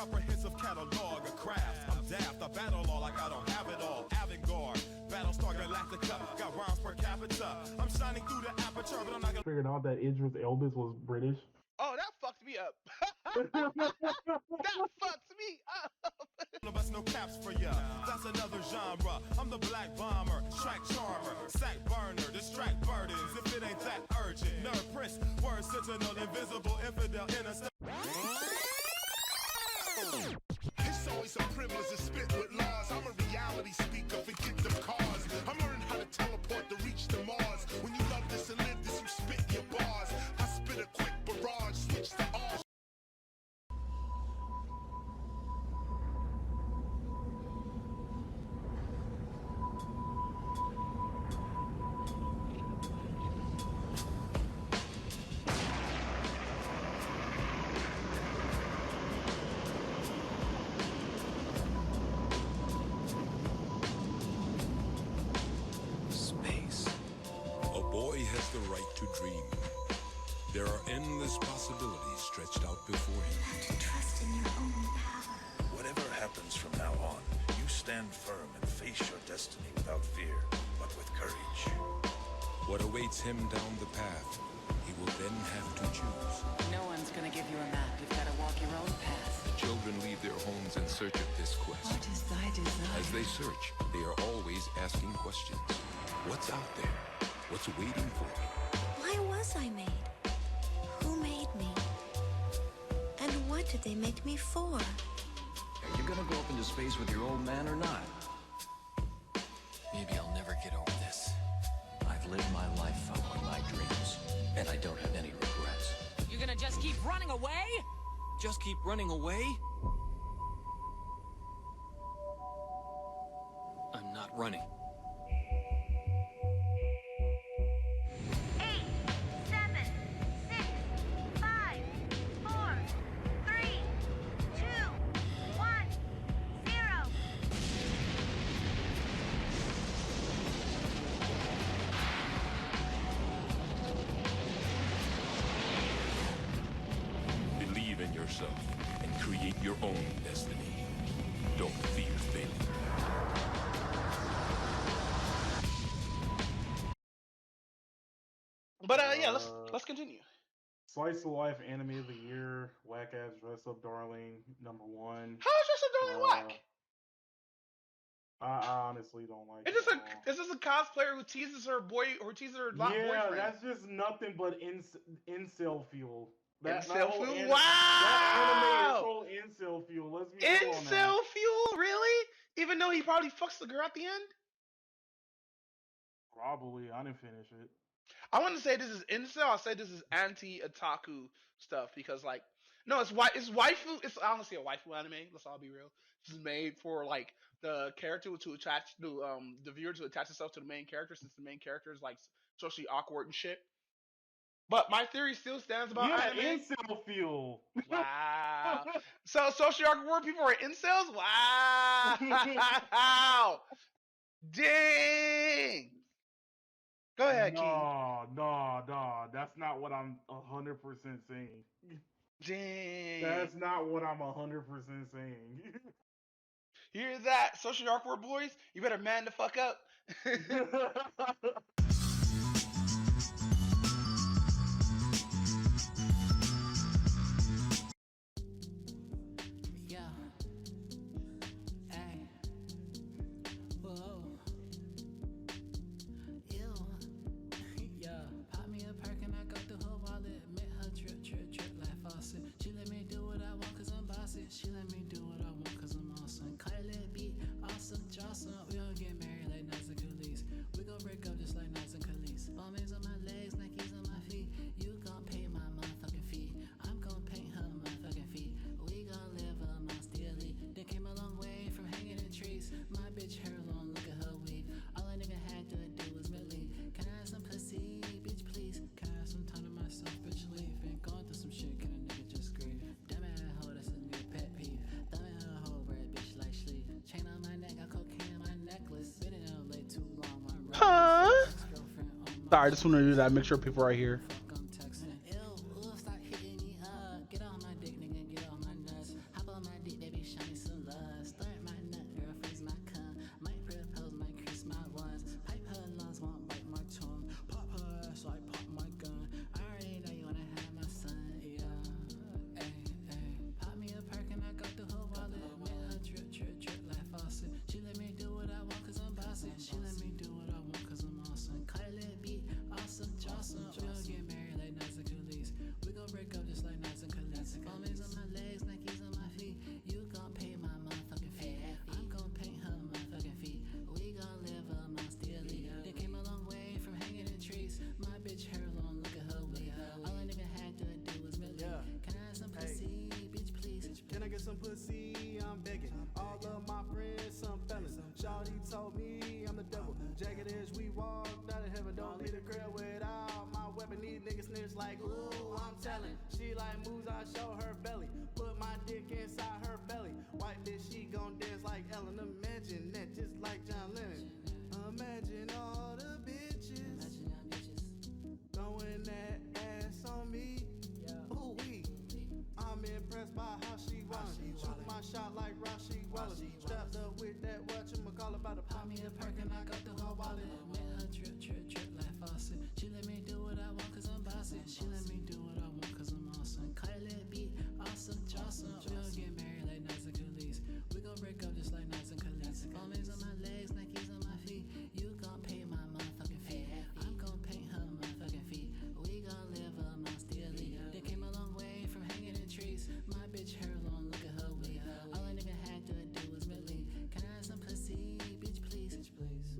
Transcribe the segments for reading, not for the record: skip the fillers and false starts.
comprehensive catalog of crafts. I'm daft, I battle all like I don't have it all. Avant-garde, Battlestar Galactica, got rhymes per capita. I'm shining through the aperture, but I'm not gonna Figured out that Idris Elba was British. Oh, that fucked me up. That fucks me up. bust no caps for ya. That's another genre. I'm the black bomber, track charmer, sack burner, distract burdens. If it ain't that urgent, nerd prince, word sentinel, invisible infidel, innocent. It's always a privilege to spit with laws. I'm a reality speaker, forget them cars. I'm learning how to teleport to reach the Mars. When you love this and live this, you spit your bars. I spit a quick barrage, switch to R. The right to dream. There are endless possibilities stretched out before him. And to trust in your own power. Whatever happens from now on, you stand firm and face your destiny without fear, but with courage. What awaits him down the path, he will then have to choose. No one's gonna give you a map. You've got to walk your own path. The children leave their homes in search of this quest. What is thy desire? As they search, they are always asking questions. What's out there? What's waiting for me? Why was I made? Who made me? And what did they make me for? Are you gonna go up into space with your old man or not? Maybe I'll never get over this. I've lived my life following my dreams, and I don't have any regrets. You're gonna just keep running away? Just keep running away? I'm not running. 8, 7, 6, 5, 4, 3, 2, 1, 0. Believe in yourself and create your own destiny. Don't fear failure. But yeah, let's continue. Slice of Life Anime of the Year, Whack Ass Dress Up Darling, #1. How is this a doing whack? I honestly don't like Is this a cosplayer who teases her boy or teases her boyfriend? Yeah, that's just nothing but incel fuel. Incel fuel? That Wow! anime is whole incel fuel. Let's be real on that. Incel fuel? Really? Even though he probably fucks the girl at the end? Probably. I didn't finish it. I wouldn't say this is incel. I'll say this is anti-otaku stuff because, like, no, it's waifu. It's honestly a waifu anime. Let's all be real. This is made for like the character to attach the viewer to attach itself to the main character, since the main character is like socially awkward and shit. But my theory still stands about anime. Incel fuel. Wow. So socially awkward people are incels? Wow. Dang. Go ahead, King. No. That's not what I'm 100% saying. Dang. That's not what I'm 100% saying. Hear that, socially awkward boys? You better man the fuck up. She let me do what I want cause I'm awesome. Cut a little beat, awesome, Johnson. We gon' get married like Nas and Khalees. We gon' break up just like Nas and Khalees. Bombings on my legs, Nikes on my feet. You gon' paint my motherfucking feet. I'm gon' paint her motherfucking feet. We gon' live amongst the elite. They came a long way from hanging in trees. My bitch hair long, look at her weave. All a nigga had to do was believe. Can I have some pussy, bitch, please? Can I have some time to myself, bitch, leave? Been going through some shit, can a nigga just grieve? Damn it, hoe, that's a new pet peeve. Thumbing her whole red bitch like sleep. Chain on my neck, got cocaine on my necklace. Been in LA too long, my ex-girlfriend on my Sorry, I just want to do that. Make sure people are here. fuck, I'm texting. Ew, stop hitting me up. Get on my dick, nigga, get on my nuts. Hop on my dick, some pussy, I'm begging. All of my friends, some fellas. Shawty told me I'm the devil. Jagged edge, we walked out of heaven. Don't leave the crib without my weapon. These niggas snitch like, ooh, I'm telling. She like moves, I show her belly. Put my dick inside her belly. White bitch, she gon' dance like Ellen. Imagine that, just like John Lennon. Imagine all the bitches throwing that ass on me. Ooh wee. I'm impressed by how she wants. Shoot my shot like Rashi Wallace. Strapped up with that whatchamacallit about to pop me a perk and I got the whole wallet. Met her drip like faucet. She let me do what I want cause I'm bossy. She let me do what I want cause I'm awesome. Kylie B, awesome, Johnson. We'll get married like Nice and Khalees. We gon' break up just like Nice and Khalees. Always on my legs, Nikes on my feet. You gon' pay my motherfucking fee. I'm gon' paint her motherfucking feet. We gon' live amongst the elite. They came a long way from hanging in trees. My bitch hair long, look at her weave. All a nigga had to do was believe. Can I have some pussy, bitch please? Bitch please.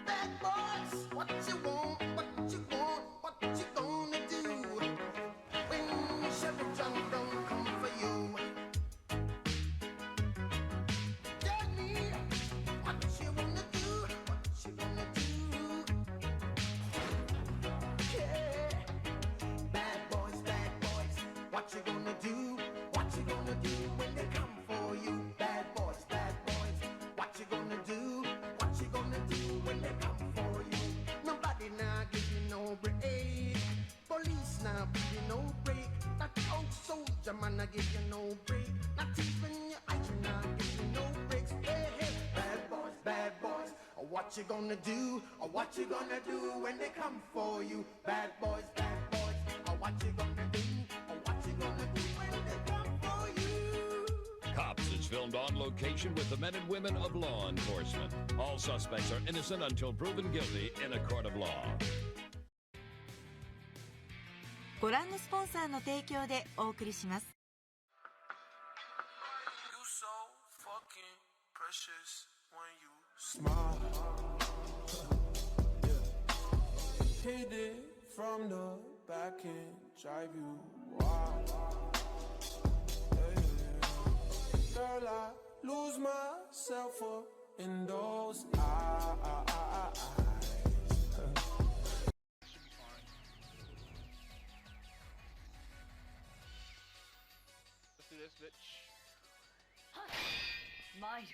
Bad boys, what you want, what you want, what you gonna do when Chevy John don't come for you? Tell me what you wanna do, what you gonna do? Yeah, bad boys, what you gonna do? What you gonna do when they come for you? Bad boys, what you gonna do? What you gonna do when they come for you? Nobody now give you no break. Police now give you no break. That old soldier man now give you no break. Not even your eyes now give you no breaks. Hey, hey, bad boys, what you gonna do? Or what you gonna do when they come for you? Bad boys, or what you gonna do? Or what you gonna do when they come for you? Cops is filmed on location with the men and women of law enforcement. All suspects are innocent until proven guilty in a court of law. ご覧のスポンサーの提供でお送りします。Smile. Hit it from the back and drive you wild. Girl, I lose myself up in those eyes. Let's do this, bitch. Mine.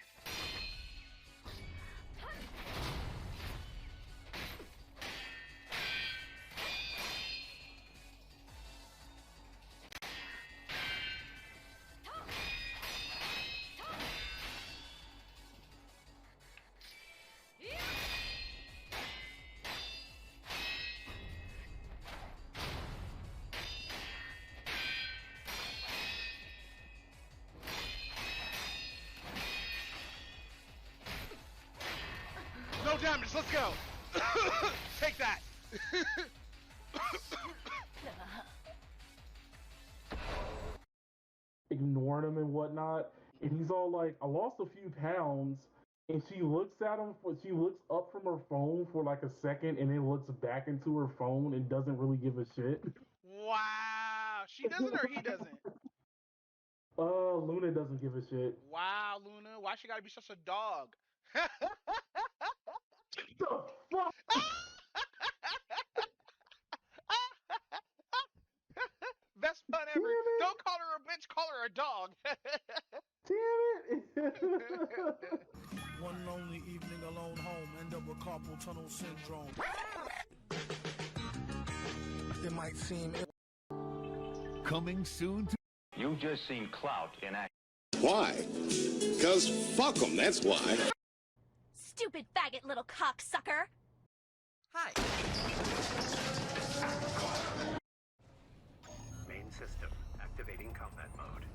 No damage, let's go! Take that! Ignoring him and whatnot, and he's all like, I lost a few pounds, and she looks at him, she looks up from her phone for like a second, and then looks back into her phone and doesn't really give a shit. Wow! She doesn't or he doesn't? Luna doesn't give a shit. Wow, Luna, why she gotta be such a dog? The fuck? Best pun ever. Don't call her a bitch, call her a dog. Damn it. One lonely evening alone home, end up with carpal tunnel syndrome. It might seem coming soon to... You've just seen clout in action. Why? Because fuck them, that's why. Stupid faggot little cocksucker! Hi. Main system activating combat mode.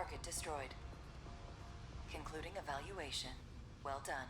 Target destroyed. Concluding evaluation. Well done.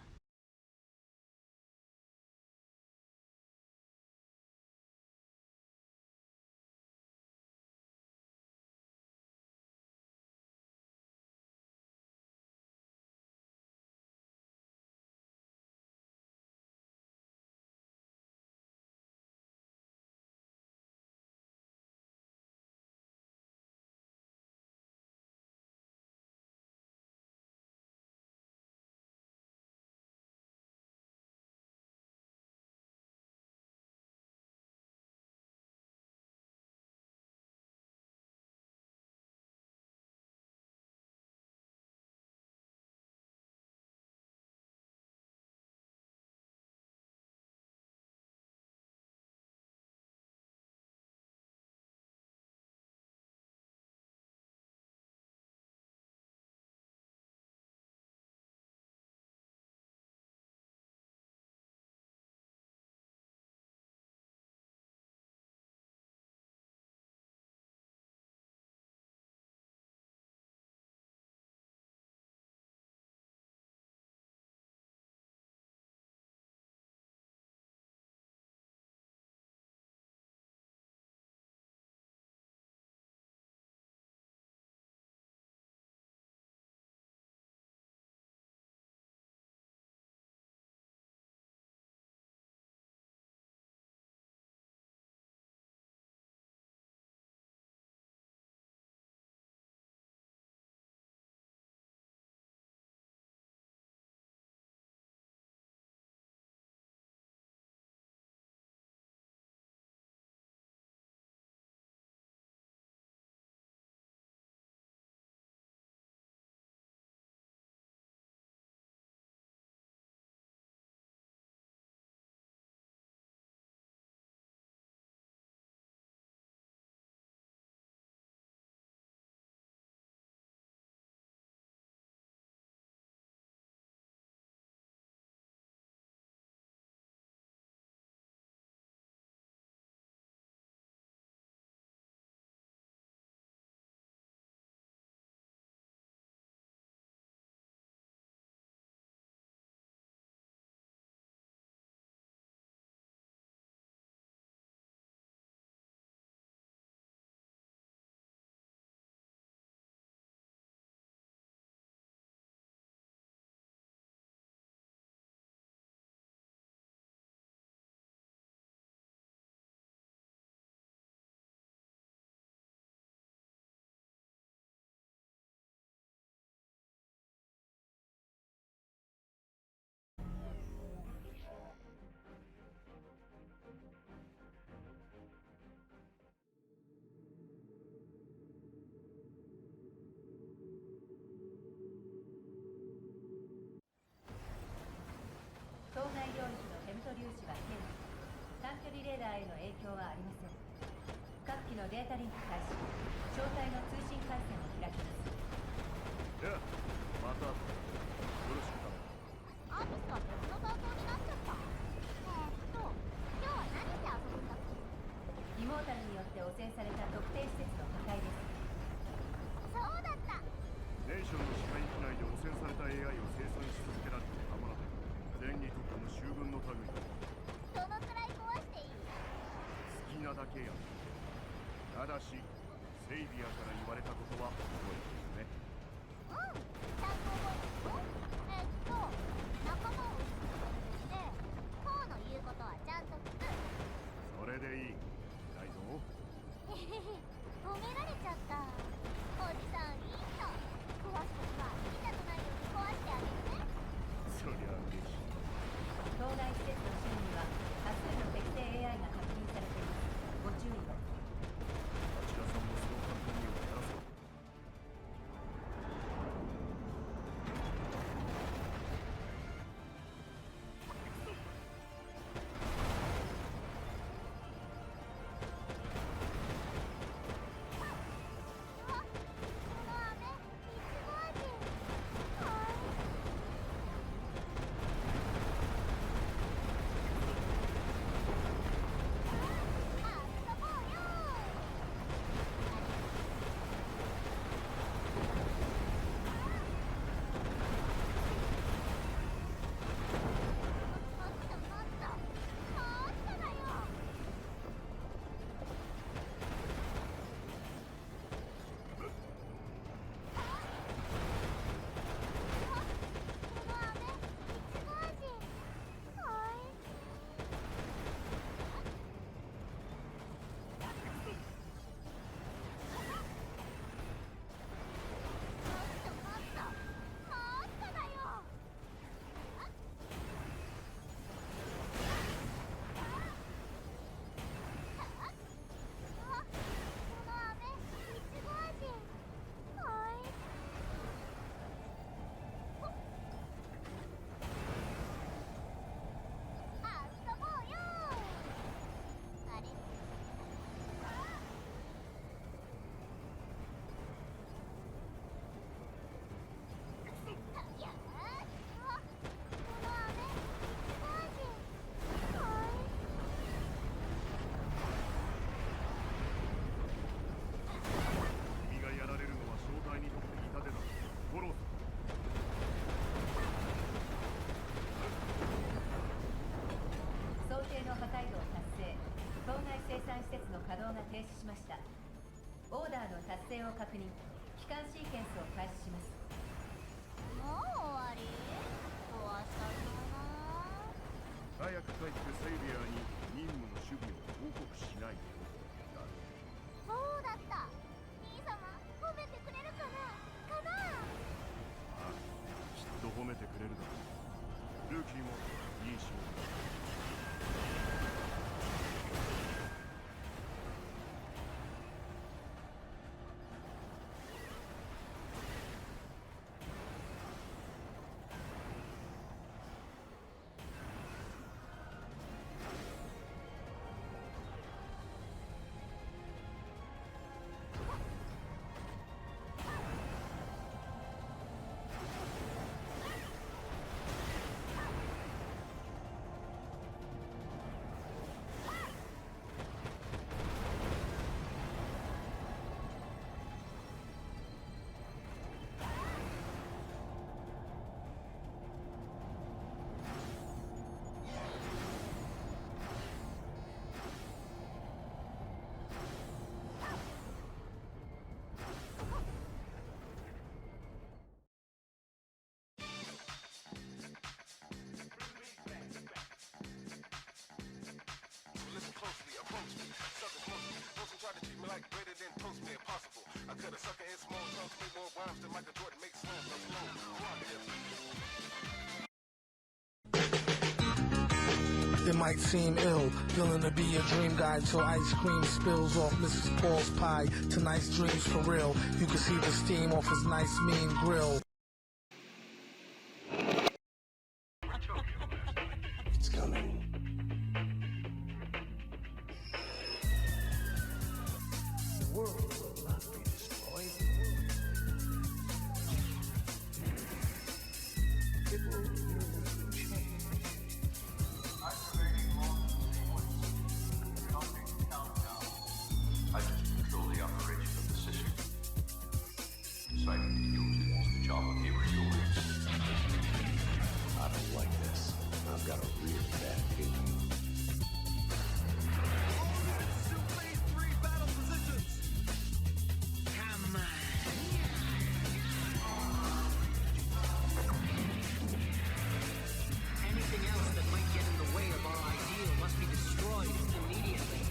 停止しました。オーダーの達成を確認。帰還シーケンスを開始します。もう終わり？終わったのかな。早く帰ってセイビアに任務の守備を報告しないと。そうだった。兄様、褒めてくれるかな？ああ、きっと褒めてくれるだろう。ルーキーもいい仕事だ。Listen closely, approach me. Suckers mostly. Those who try to treat me like greater than toast me impossible. I cut a sucker in small chunks, make more rhymes than Michael Jordan makes slams. I'm slow. It might seem ill, feeling to be a dream guy till ice cream spills off Mrs. Paul's pie. Tonight's dreams for real. You can see the steam off his nice mean grill. It's coming. The world will not be destroyed. It will merely change. I just control the operation of the system. Deciding to use it is the job of the Aerials. I don't like this. I've got a real bad feeling. Anything else that might get in the way of our ideal must be destroyed immediately.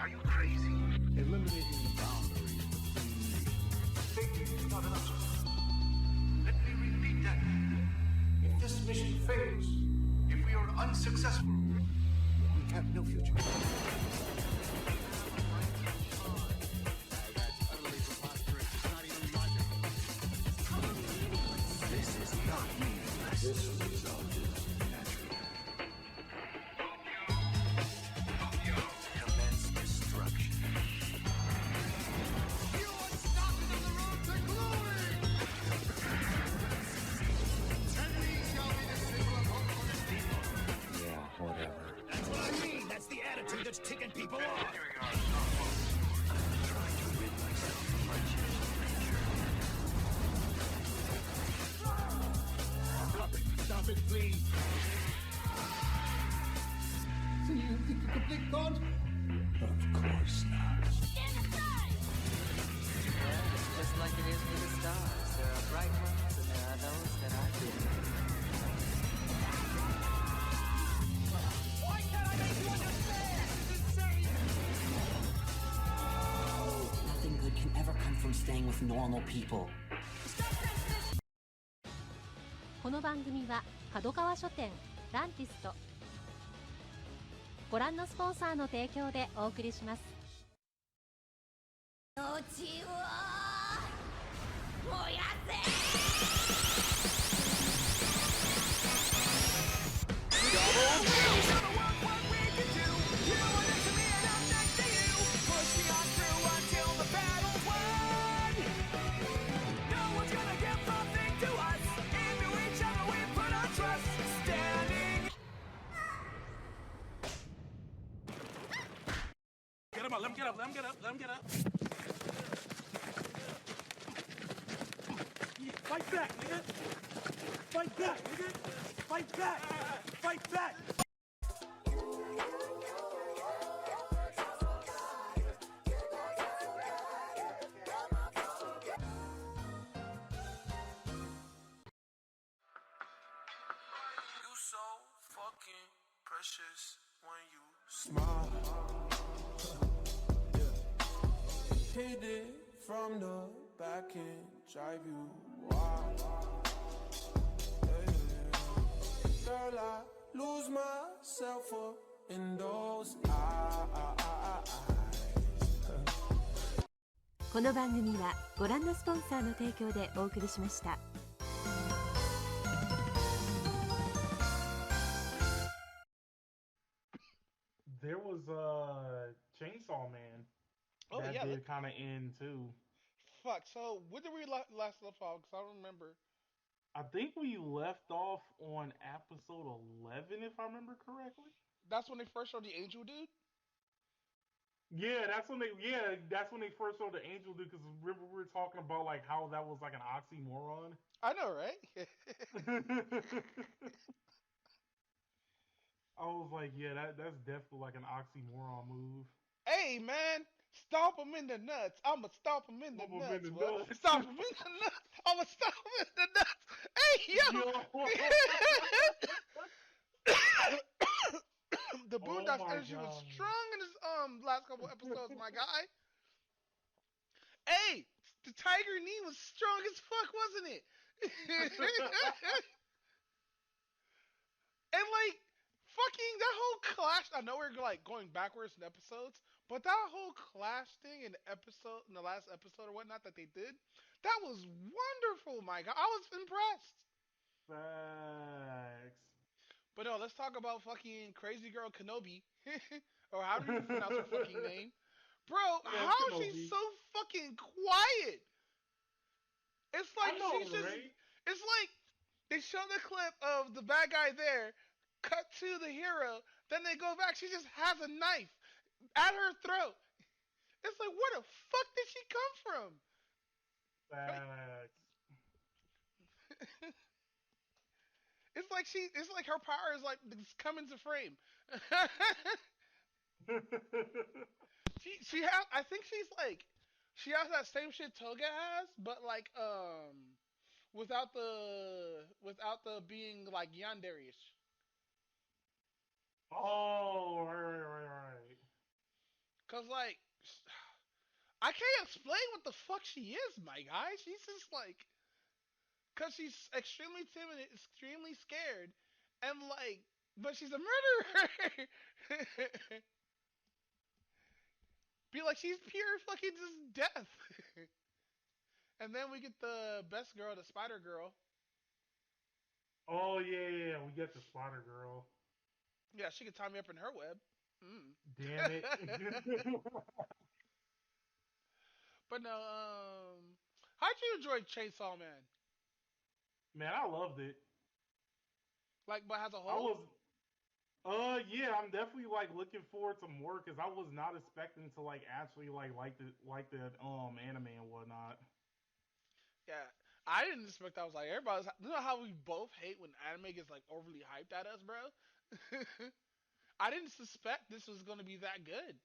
Are you crazy? Eliminating the boundaries between Thinking is not enough. Let me repeat that. If this mission fails, if we are unsuccessful, we have no future. This is not meaningless. This result is natural. Commence destruction. Yeah, whatever. That's what I mean. That's the attitude that's ticking people off. I'm trying to rid myself of my Stop it, please. So you think the complete God? Of course not. It's just like it is with the stars. There are bright ones and there are those that are dim. Why can't I make you understand? This is insane. Nothing good can ever come from staying with normal people. この番組は角川書店ランティストご覧のスポンサーの提供でお送りします。命を燃やせ。him get up. Let him get up. Let him get up. Yeah, fight back, nigga. Fight back, nigga. Fight back. Fight back. You so fucking precious when you smile. Yeah. Hit it from the back and drive you wild. Yeah. Girl, I lose myself up in those eyes. この番組はご覧のスポンサーの提供でお送りしました。There was Chainsaw Man. Oh, that yeah, did kind of end too. Fuck. So when did we last left off? Because I don't remember. I think we left off on episode 11, if I remember correctly. That's when they first showed the angel dude. Yeah, that's when they first showed the angel dude. Because remember we were talking about like how that was like an oxymoron. I know, right? I was like, yeah, that's definitely like an oxymoron move. Hey, man, stomp him in the nuts. I'ma stomp him in the nuts. Stomp him in the nuts. I'ma stomp him in the nuts. Hey, yo. The Boondocks energy was strong in his last couple episodes, my guy. Hey, the tiger knee was strong as fuck, wasn't it? And like, fucking that whole clash. I know we're like going backwards in episodes, but that whole clash thing in the last episode or whatnot that they did, that was wonderful, my God. I was impressed. Facts. But no, let's talk about fucking Crazy Girl Kenobi, or how do you pronounce her fucking name, bro? Yeah, how Kenobi. is she so fucking quiet? It's like she's just. Right? It's like they show the clip of the bad guy there. Cut to the hero, then they go back. She just has a knife at her throat. It's like, where the fuck did she come from? Facts. It's like her power is like coming to frame. I think she has that same shit Toga has, but like without the being like yandere-ish. Oh, right. Cause like, I can't explain what the fuck she is, my guy. She's just like, cause she's extremely timid, extremely scared, and like, but she's a murderer. Be like, she's pure fucking just death. And then we get the best girl, the Spider Girl. Oh yeah, we get the Spider Girl. Yeah, she could tie me up in her web. Damn it. But no, how'd you enjoy Chainsaw Man? Man, I loved it. Like, but as a whole? Yeah, I'm definitely like looking forward to more because I was not expecting to like actually like the anime and whatnot. Yeah, I didn't expect that. I was like, everybody's. You know how we both hate when anime gets like overly hyped at us, bro? I didn't suspect this was gonna be that good,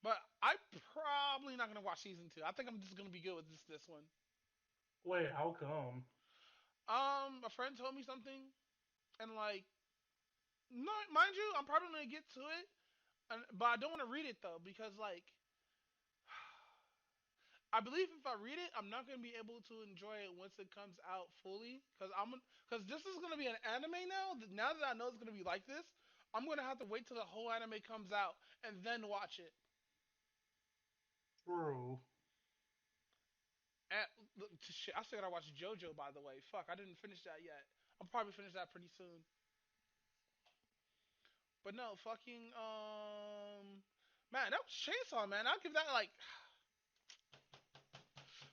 but I'm probably not gonna watch season 2. I think I'm just gonna be good with this one. Wait, how come? A friend told me something, and like, no, mind you, I'm probably gonna get to it, but I don't want to read it though because like, I believe if I read it, I'm not gonna be able to enjoy it once it comes out fully because this is gonna be an anime now. Now that I know it's gonna be like this, I'm gonna have to wait till the whole anime comes out and then watch it. True. And shit, I still gotta watch JoJo, by the way. Fuck, I didn't finish that yet. I'll probably finish that pretty soon. But no, fucking man, that was Chainsaw Man. I'll give that like.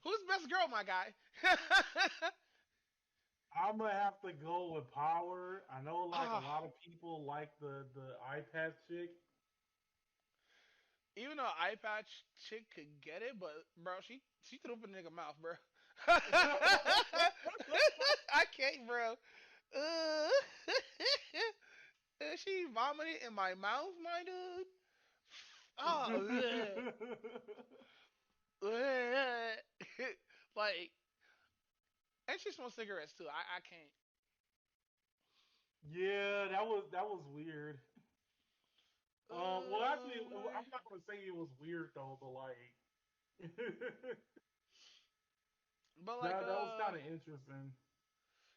Who's best girl, my guy? I'm gonna have to go with Power. I know like a lot of people like the iPad chick. Even though eye patch chick could get it, but bro, she threw up in a nigga mouth, bro. I can't, bro. Uh, she vomited in my mouth, my dude. Oh, ugh. Like, and she smokes cigarettes too. I can't. Yeah, that was weird. Well, actually, I'm not gonna say it was weird though, but like, But like, that was kind of interesting.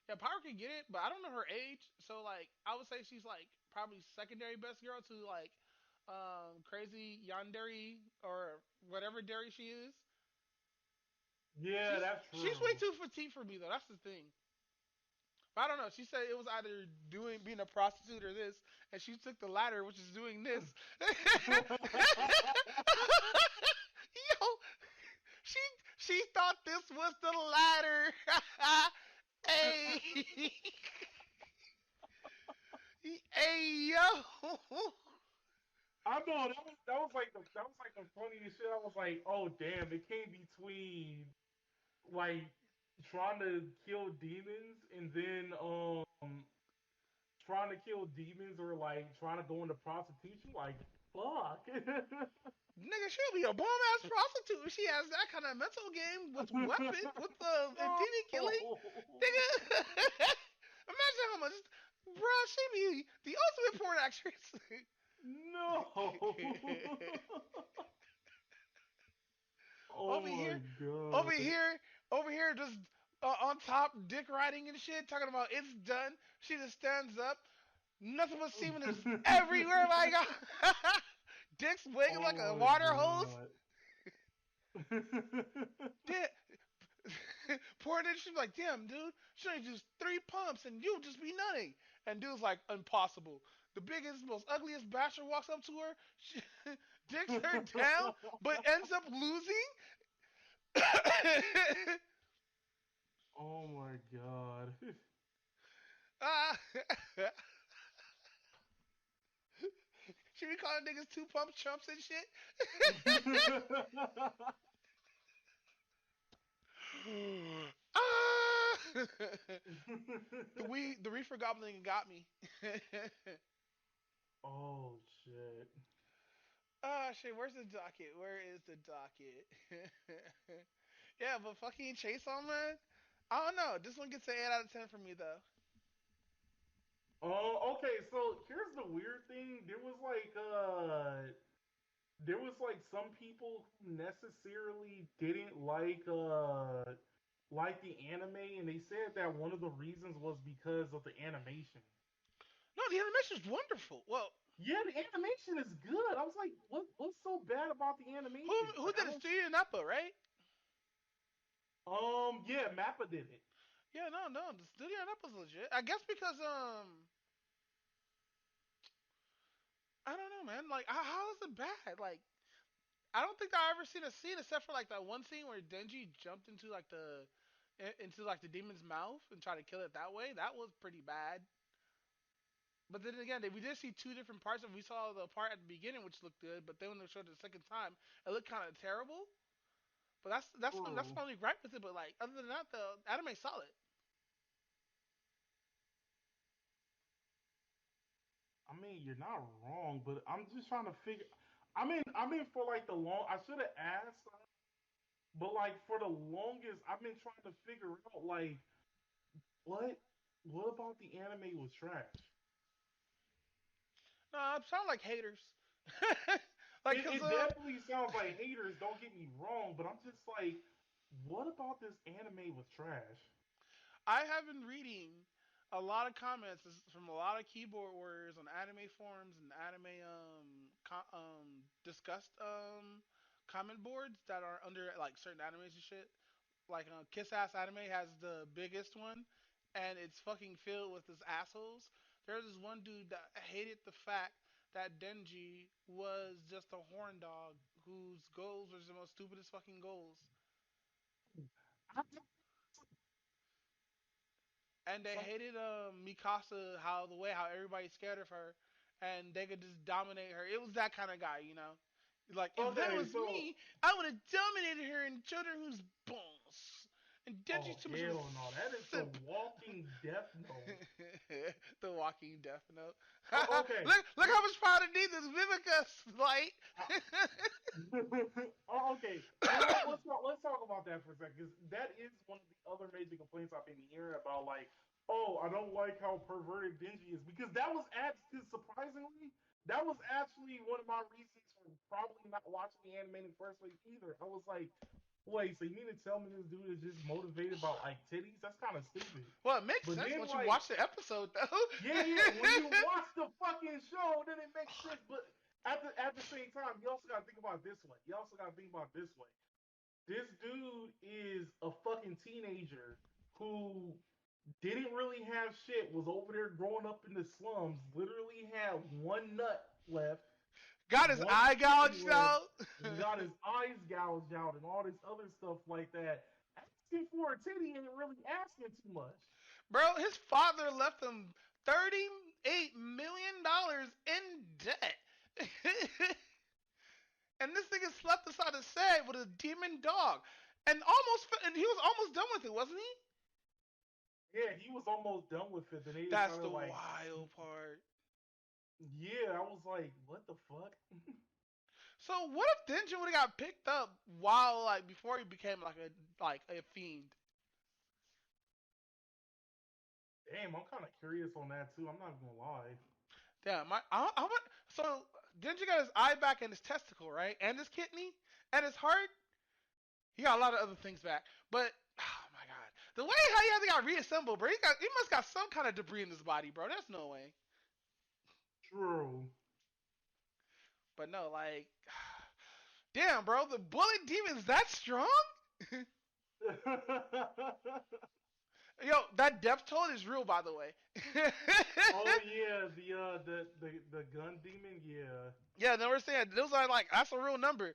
yeah, Power can get it, but I don't know her age. So like, I would say she's like probably secondary best girl to like, crazy Yandere or whatever dairy she is. Yeah, that's true. She's way too petite for me though. That's the thing. But I don't know. She said it was either doing being a prostitute or this, and she took the latter, which is doing this. Yo, she she thought this was the latter. Hey, hey, yo. I know that was like the funniest shit. I was like, oh damn, it came between like trying to kill demons and then trying to kill demons or like trying to go into prostitution. Like fuck. Nigga, she'll be a bomb ass prostitute. She has that kind of mental game with weapons, with and demon killing. Nigga, imagine how much, bro. She be the ultimate porn actress. No. Oh over my here, god. over here, just on top, dick riding and shit, talking about it's done. She just stands up. Nothing but semen is everywhere. My God, dick's wiggling like a water hose. Poor nigga, she's like, damn, dude, she only just 3 pumps and you'll just be nutting. And dude's like, impossible. The biggest, most ugliest bastard walks up to her, she, dicks her down, but ends up losing. Oh my god. She be calling niggas 2 pump chumps and shit. The reefer goblin got me. Oh shit. Ah shit, where's the docket? Where is the docket? Yeah, but fucking Chainsaw Man? I don't know. This one gets an 8 out of 10 for me though. Oh, okay, so here's the weird thing. There was like some people who necessarily didn't like the anime, and they said that one of the reasons was because of the animation. No, the animation's wonderful. Well, yeah, the animation is good. I was like, what's so bad about the animation? Who did it? Studio Nappa, right? Yeah, Mappa did it. Yeah, no, the Studio Nappa's legit. I guess because I don't know, man. Like, how is it bad? Like, I don't think I ever seen a scene except for like that one scene where Denji jumped into like the demon's mouth and tried to kill it that way. That was pretty bad. But then again, we did see 2 different parts, and we saw the part at the beginning which looked good, but then when they showed it the second time, it looked kind of terrible. But that's my only gripe with it. But like, other than that, the anime's solid. I mean, you're not wrong, but I'm just trying to figure. I mean, for like the long, I should have asked, but like for the longest, I've been trying to figure out like what about the anime was trash. No, it sound like haters. Like, it definitely sounds like haters. Don't get me wrong, but I'm just like, what about this anime was trash? I have been reading a lot of comments from a lot of keyboard warriors on anime forums and anime discussed comment boards that are under like certain animes and shit. Like Kiss Ass Anime has the biggest one, and it's fucking filled with these assholes. There's this one dude that hated the fact that Denji was just a horn dog whose goals were the most stupidest fucking goals. And they hated Mikasa how everybody scared of her, and they could just dominate her. It was that kind of guy, you know. Like, if that was me, I would have dominated her and showed her who's boss. And Denji's too much. Hell no, that is the Walking Death Note. The Walking Death Note. Okay. look how much powder needs this Vivica Light. Okay. Let's talk about that for a second, because that is one of the other major complaints I've been hearing about. Like, oh, I don't like how perverted Denji is, because that was actually surprisingly. That was actually one of my reasons for probably not watching the anime in the first place either. I was like, wait, so you mean to tell me this dude is just motivated by like titties? That's kind of stupid. Well, it makes sense once you watch the episode, though. Yeah. When you watch the fucking show, then it makes sense. But at the same time, you also got to think about it this way. This dude is a fucking teenager who didn't really have shit, was over there growing up in the slums, literally had one nut left. Got his eye gouged out. Got his eyes gouged out and all this other stuff like that. Asking for a titty ain't really asking too much. Bro, his father left him $38 million in debt. And this nigga slept beside a set with a demon dog. And he was almost done with it, wasn't he? Yeah, he was almost done with it. That's the wild part. Yeah, I was like, what the fuck? So what if Denji would have got picked up before he became like a fiend? Damn, I'm kind of curious on that too. I'm not gonna lie. Damn, so Denji got his eye back and his testicle, right, and his kidney and his heart. He got a lot of other things back, but oh my god, the way how he got reassembled, bro, he must got some kind of debris in his body, bro. There's no way. True. But no, like, damn, bro, the bullet demon's that strong? Yo, that death toll is real, by the way. Oh yeah, the gun demon, yeah. Yeah, no, we're saying those are like that's a real number.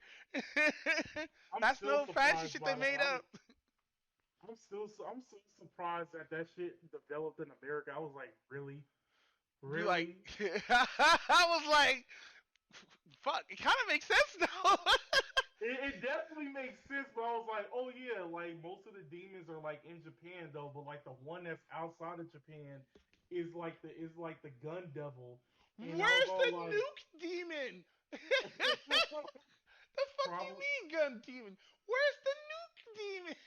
That's no fancy shit they made up. I'm still surprised that shit developed in America. I was like, really? Really? Like, I was like, fuck, it kind of makes sense though. It definitely makes sense, but I was like, oh yeah, like most of the demons are like in Japan though, but like the one that's outside of Japan is like the gun devil. And where's the nuke demon? The fuck you mean gun demon? Where's the nuke demon?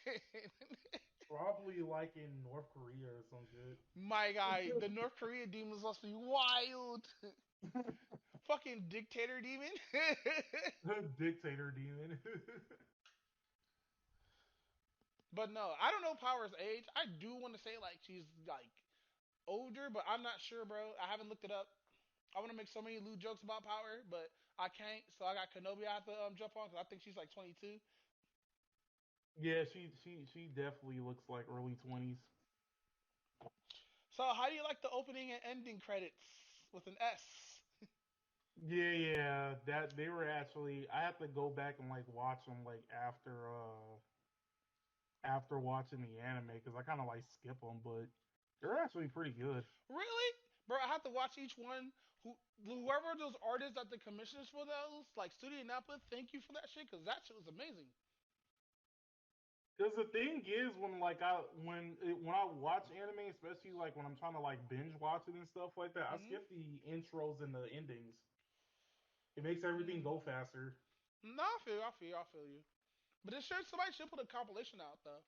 Probably like in North Korea or some shit. My guy, the North Korea demons must be wild. Fucking dictator demon. Dictator demon. But no, I don't know Power's age. I do want to say like she's like older, but I'm not sure, bro. I haven't looked it up. I want to make so many lewd jokes about Power, but I can't. So I got Kenobi I have to jump on because I think she's like 22. Yeah, she definitely looks like early 20s. So how do you like the opening and ending credits with an S? Yeah, that they were actually. I have to go back and like watch them like after watching the anime because I kind of like skip them, but they're actually pretty good. Really, bro? I have to watch each one. Whoever those artists that the commissioners for those, like Studio Napa, thank you for that shit because that shit was amazing. Because the thing is, when I watch anime, especially like when I'm trying to like binge watch it and stuff like that, I skip the intros and the endings. It makes everything go faster. No, I feel you. But somebody should put a compilation out though.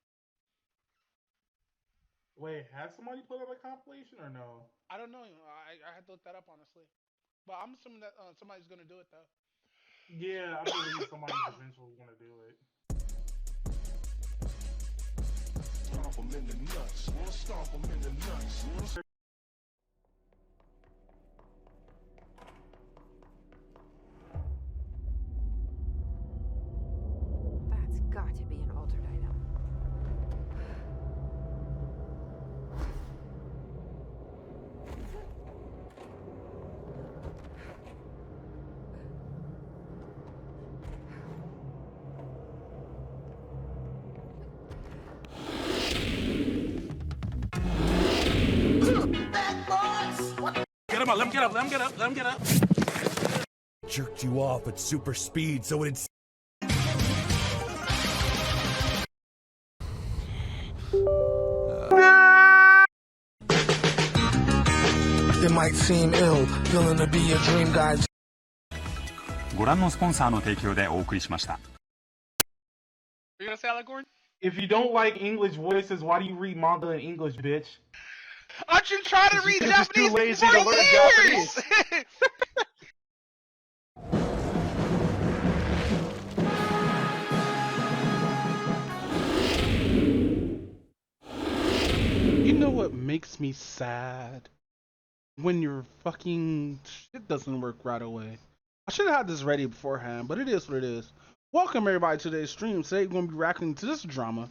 Wait, has somebody put out a compilation or no? I don't know. I had to look that up honestly, but I'm assuming that somebody's gonna do it though. Yeah, I believe somebody's eventually gonna do it. Stomp 'em in the nuts. We'll stomp 'em in the nuts. That's got to be an altered item. Get him up, let him get up, let him get up, let him get up. Jerked you off at super speed so it'd. It might seem ill, feeling to be a dream guy. ご覧のスポンサーの提供でお送りしました。 You gonna say that, Gordon? If you don't like English voices, why do you read manga in English, bitch? Aren't you trying to read You're just too Japanese lazy for to learn years? Japanese. You know what makes me sad? When your fucking shit doesn't work right away. I should have had this ready beforehand, but it is what it is. Welcome everybody to today's stream. Today we're going to be reacting to this drama.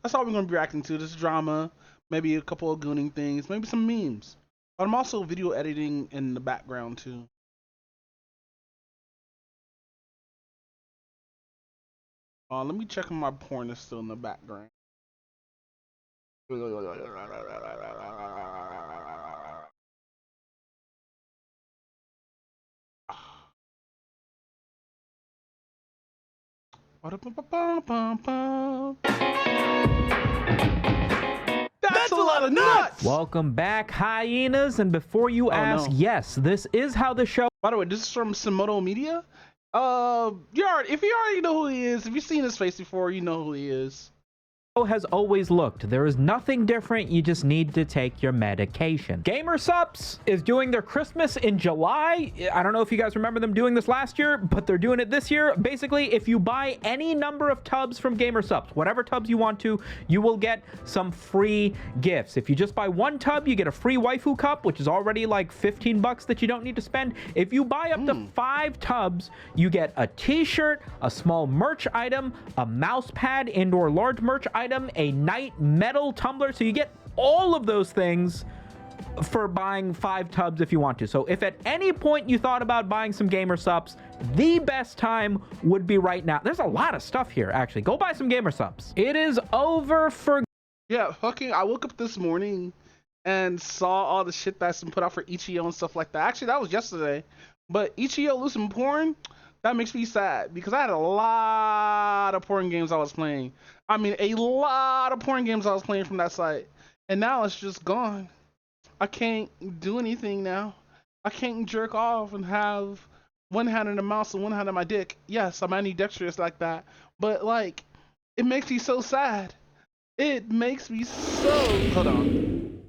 That's all we're going to be reacting to, this drama. Maybe a couple of gooning things, maybe some memes. But I'm also video editing in the background too. Let me check if my porn is still in the background. That's a lot of nuts! Welcome back, hyenas, and before you ask, yes, this is how the show... By the way, this is from Simoto Media. If you already know who he is, if you've seen his face before, you know who he is. Has always looked. There is nothing different. You just need to take your medication. GamerSupps is doing their Christmas in July. I don't know if you guys remember them doing this last year, but they're doing it this year. Basically, if you buy any number of tubs from GamerSupps, whatever tubs you want to, you will get some free gifts. If you just buy one tub, you get a free waifu cup, which is already like 15 bucks that you don't need to spend. If you buy up to 5 tubs, you get a t-shirt, a small merch item, a mouse pad, and/or large merch item, a Knight metal tumbler. So you get all of those things for buying 5 tubs if you want to. So if at any point you thought about buying some GamerSupps, the best time would be right now. There's a lot of stuff here, actually. Go buy some GamerSupps. It is over for... Yeah, fucking, I woke up this morning and saw all the shit that's been put out for Ichiyo and stuff like that. Actually, that was yesterday. But Ichiyo losing porn, that makes me sad because I had a lot of porn games I was playing. I mean, a lot of porn games I was playing from that site. And now it's just gone. I can't do anything now. I can't jerk off and have one hand in the mouse and one hand in my dick. Yes, I'm ambidextrous like that. But, like, it makes me so sad. It makes me so... Hold on.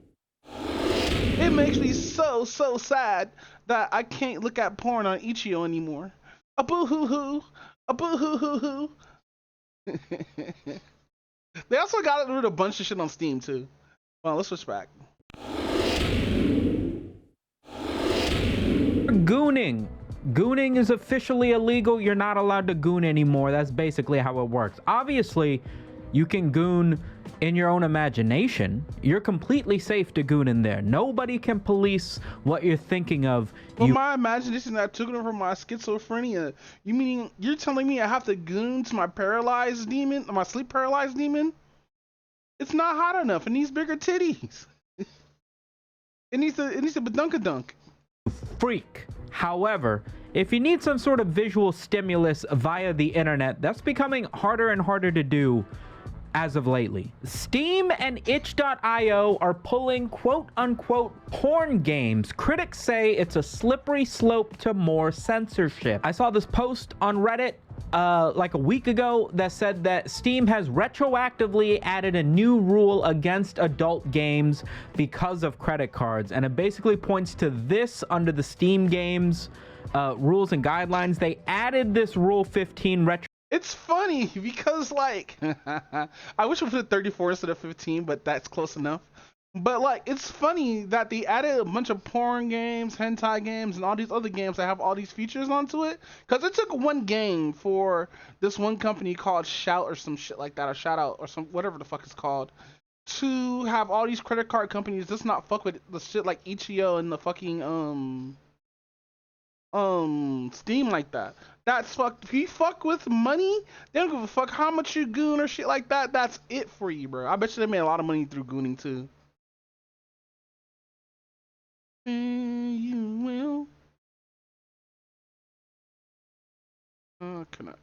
It makes me so sad that I can't look at porn on Ichiyo anymore. A boo-hoo-hoo. A boo-hoo-hoo-hoo. They also got rid of a bunch of shit on Steam too. Well, let's switch back. Gooning. Gooning is officially illegal. You're not allowed to goon anymore. That's basically how it works. Obviously, you can goon in your own imagination. You're completely safe to goon in there. Nobody can police what you're thinking of. Well, my imagination that took over my schizophrenia. You mean you're telling me I have to goon to my paralyzed demon, my sleep paralyzed demon? It's not hot enough. It needs bigger titties. It needs a badunkadunk. Freak. However, if you need some sort of visual stimulus via the internet, that's becoming harder and harder to do as of lately. Steam and itch.io are pulling quote-unquote porn games. Critics say it's a slippery slope to more censorship. I saw this post on Reddit like a week ago that said that Steam has retroactively added a new rule against adult games because of credit cards, and it basically points to this under the Steam games rules and guidelines. They added this Rule 15 retro. It's funny because, like, I wish we put 34 instead of 15, but that's close enough. But, like, it's funny that they added a bunch of porn games, hentai games, and all these other games that have all these features onto it. Because it took one game for this one company called Shout or some shit like that, or Shout Out, or some whatever the fuck it's called, to have all these credit card companies just not fuck with the shit like Ichiyo and the fucking, Steam like that. That's fuck. If you fuck with money, they don't give a fuck how much you goon or shit like that. That's it for you, bro. I bet you they made a lot of money through gooning too. You will. Connect.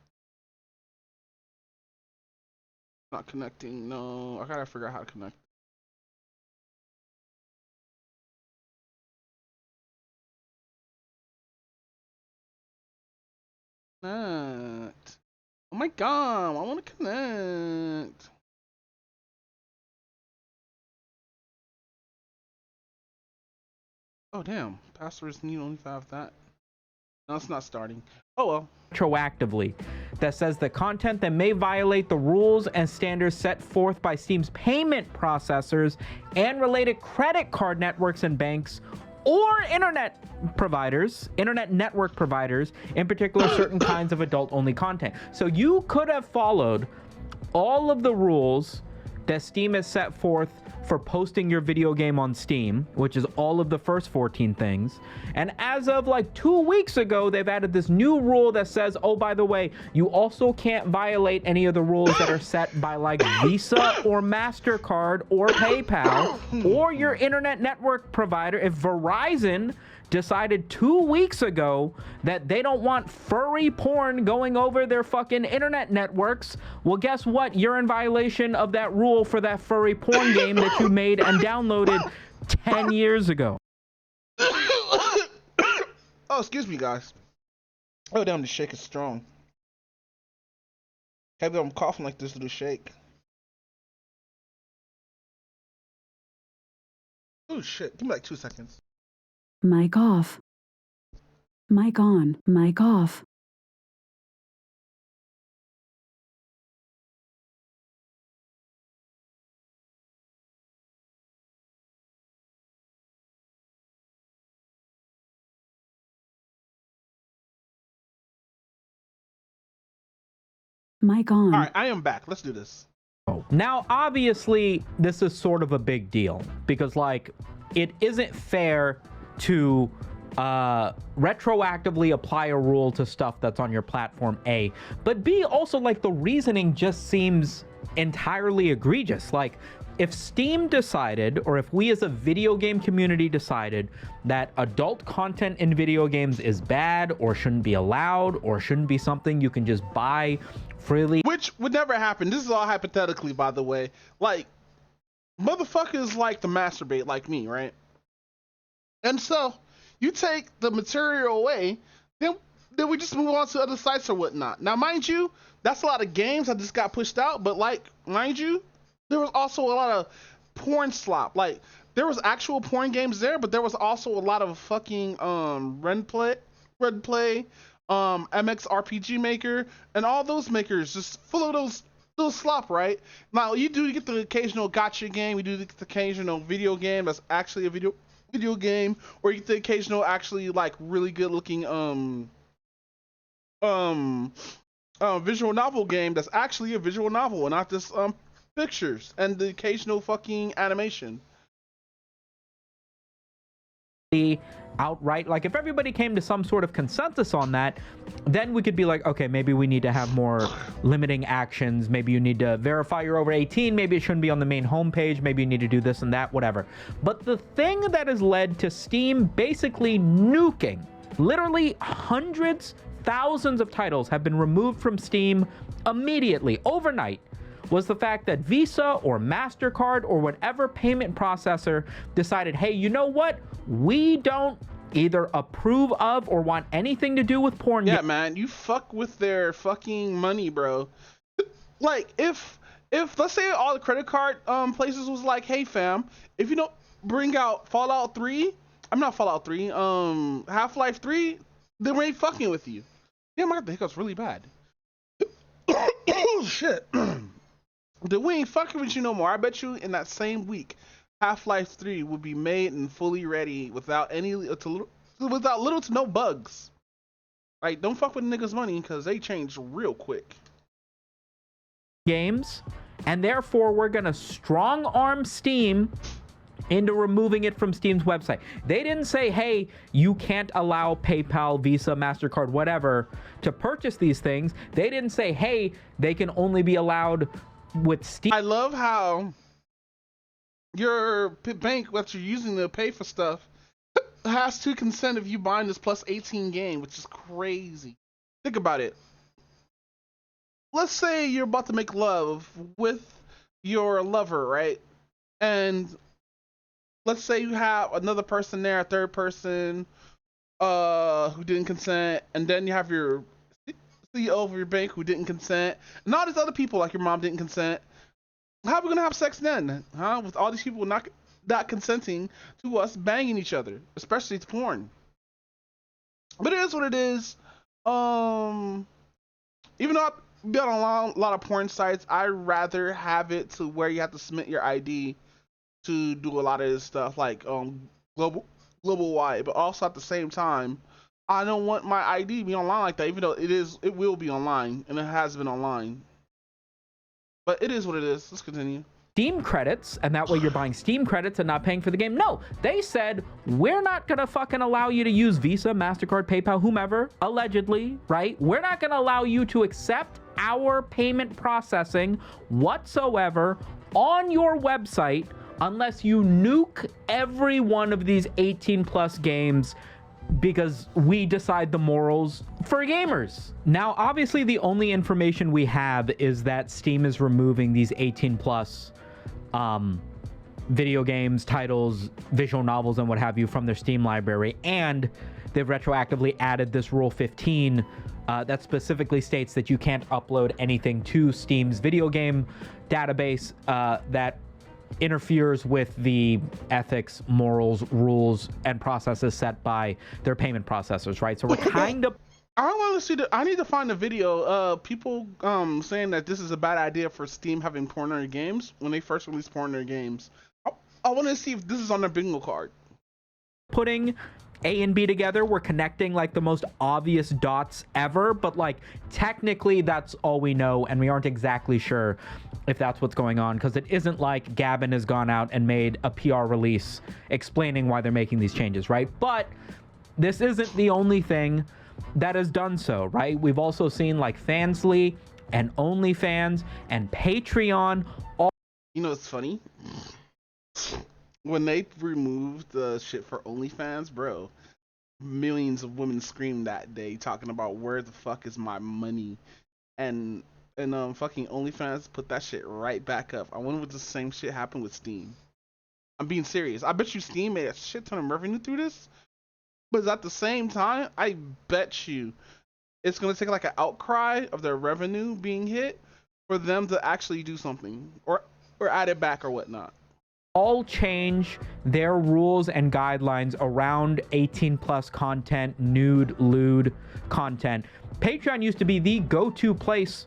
Not connecting. No, I gotta figure out how to connect. Connect. Oh my god, I want to connect. Oh damn, passwords need only have that. No, it's not starting. Oh well. Retroactively, that says that content that may violate the rules and standards set forth by Steam's payment processors and related credit card networks and banks or internet network providers, in particular certain kinds of adult-only content. So you could have followed all of the rules that Steam has set forth for posting your video game on Steam, which is all of the first 14 things. And as of like 2 weeks ago, they've added this new rule that says, oh, by the way, you also can't violate any of the rules that are set by like Visa or MasterCard or PayPal or your internet network provider. If Verizon decided 2 weeks ago that they don't want furry porn going over their fucking internet networks, well, guess what? You're in violation of that rule for that furry porn game that you made and downloaded 10 years ago. Oh, excuse me, guys. Oh, damn, the shake is strong. Maybe I'm coughing like this to the shake. Oh, shit. Give me like 2 seconds. Mic off. Mic on. Mic off. Mic on. All right, I am back. Let's do this. Now, obviously, this is sort of a big deal because, like, it isn't fair to retroactively apply a rule to stuff that's on your platform, A, but B, also, like, the reasoning just seems entirely egregious. Like, if Steam decided, or if we as a video game community decided that adult content in video games is bad or shouldn't be allowed or shouldn't be something you can just buy freely, which would never happen. This is all hypothetically, by the way. Like, motherfuckers like to masturbate like me, right? And so you take the material away, then we just move on to other sites or whatnot. Now, mind you, that's a lot of games that just got pushed out, but like, mind you, there was also a lot of porn slop. Like, there was actual porn games there, but there was also a lot of fucking Red Play, MX RPG Maker, and all those makers just full of those slop, right? Now, you do get the occasional gotcha game, you do get the occasional video game that's actually a video game, or you get the occasional actually like really good looking visual novel game that's actually a visual novel and not just pictures, and the occasional fucking animation. Outright, like, if everybody came to some sort of consensus on that, then we could be like, okay, maybe we need to have more limiting actions, maybe you need to verify you're over 18, maybe it shouldn't be on the main homepage, maybe you need to do this and that, whatever. But the thing that has led to Steam basically nuking, literally hundreds, thousands of titles have been removed from Steam immediately, overnight, was the fact that Visa or MasterCard or whatever payment processor decided, hey, you know what? We don't either approve of or want anything to do with porn. Yeah, man, you fuck with their fucking money, bro. Like, if let's say all the credit card places was like, hey fam, if you don't bring out Half-Life 3, then we ain't fucking with you. Damn, I got the hiccups really bad. Oh shit. Then we ain't fucking with you no more. I bet you in that same week, Half-Life 3 would be made and fully ready without little to no bugs. Like, don't fuck with niggas' money because they change real quick. Games, and therefore we're gonna strong arm Steam into removing it from Steam's website. They didn't say, hey, you can't allow PayPal, Visa, MasterCard, whatever, to purchase these things. They didn't say, hey, they can only be allowed with Steam. I love how your bank that you're using to pay for stuff has to consent if you buying this plus 18 game, which is crazy. Think about it. let's say you're about to make love with your lover, right? And let's say you have another person there, a third person, who didn't consent, and then you have your CEO of your bank who didn't consent, and all these other people like your mom didn't consent. How are we gonna have sex then, huh? With all these people not consenting to us banging each other, especially to porn. But it is what it is. Even though I've been on a lot of porn sites, I rather have it to where you have to submit your ID to do a lot of this stuff, like global wide. But also at the same time, I don't want my ID to be online like that, even though it will be online, and it has been online. But it is what it is. Let's continue. Steam credits, and that way you're buying Steam credits and not paying for the game. No, they said, we're not gonna fucking allow you to use Visa, MasterCard, PayPal, whomever, allegedly, right? We're not gonna allow you to accept our payment processing whatsoever on your website unless you nuke every one of these 18 plus games, because we decide the morals for gamers. Now, obviously, the only information we have is that Steam is removing these 18 plus video games, titles, visual novels, and what have you from their Steam library. And they've retroactively added this Rule 15 that specifically states that you can't upload anything to Steam's video game database that interferes with the ethics, morals, rules, and processes set by their payment processors, right? So we're kind of... I want to see I need to find a video. People saying that this is a bad idea for Steam having porn in their games when they first released porn in their games. I want to see if this is on their bingo card. Putting A and B together, we're connecting like the most obvious dots ever, but like technically that's all we know, and we aren't exactly sure if that's what's going on, because it isn't like Gavin has gone out and made a PR release explaining why they're making these changes, right? But this isn't the only thing that has done so, right? We've also seen like Fansly and OnlyFans and Patreon. You know, it's funny. When they removed the shit for OnlyFans, bro, millions of women screamed that day talking about where the fuck is my money, and fucking OnlyFans put that shit right back up. I wonder if the same shit happened with Steam. I'm being serious. I bet you Steam made a shit ton of revenue through this, but at the same time, I bet you it's gonna take like an outcry of their revenue being hit for them to actually do something or add it back or whatnot. All change their rules and guidelines around 18 plus content, nude, lewd content. Patreon used to be the go-to place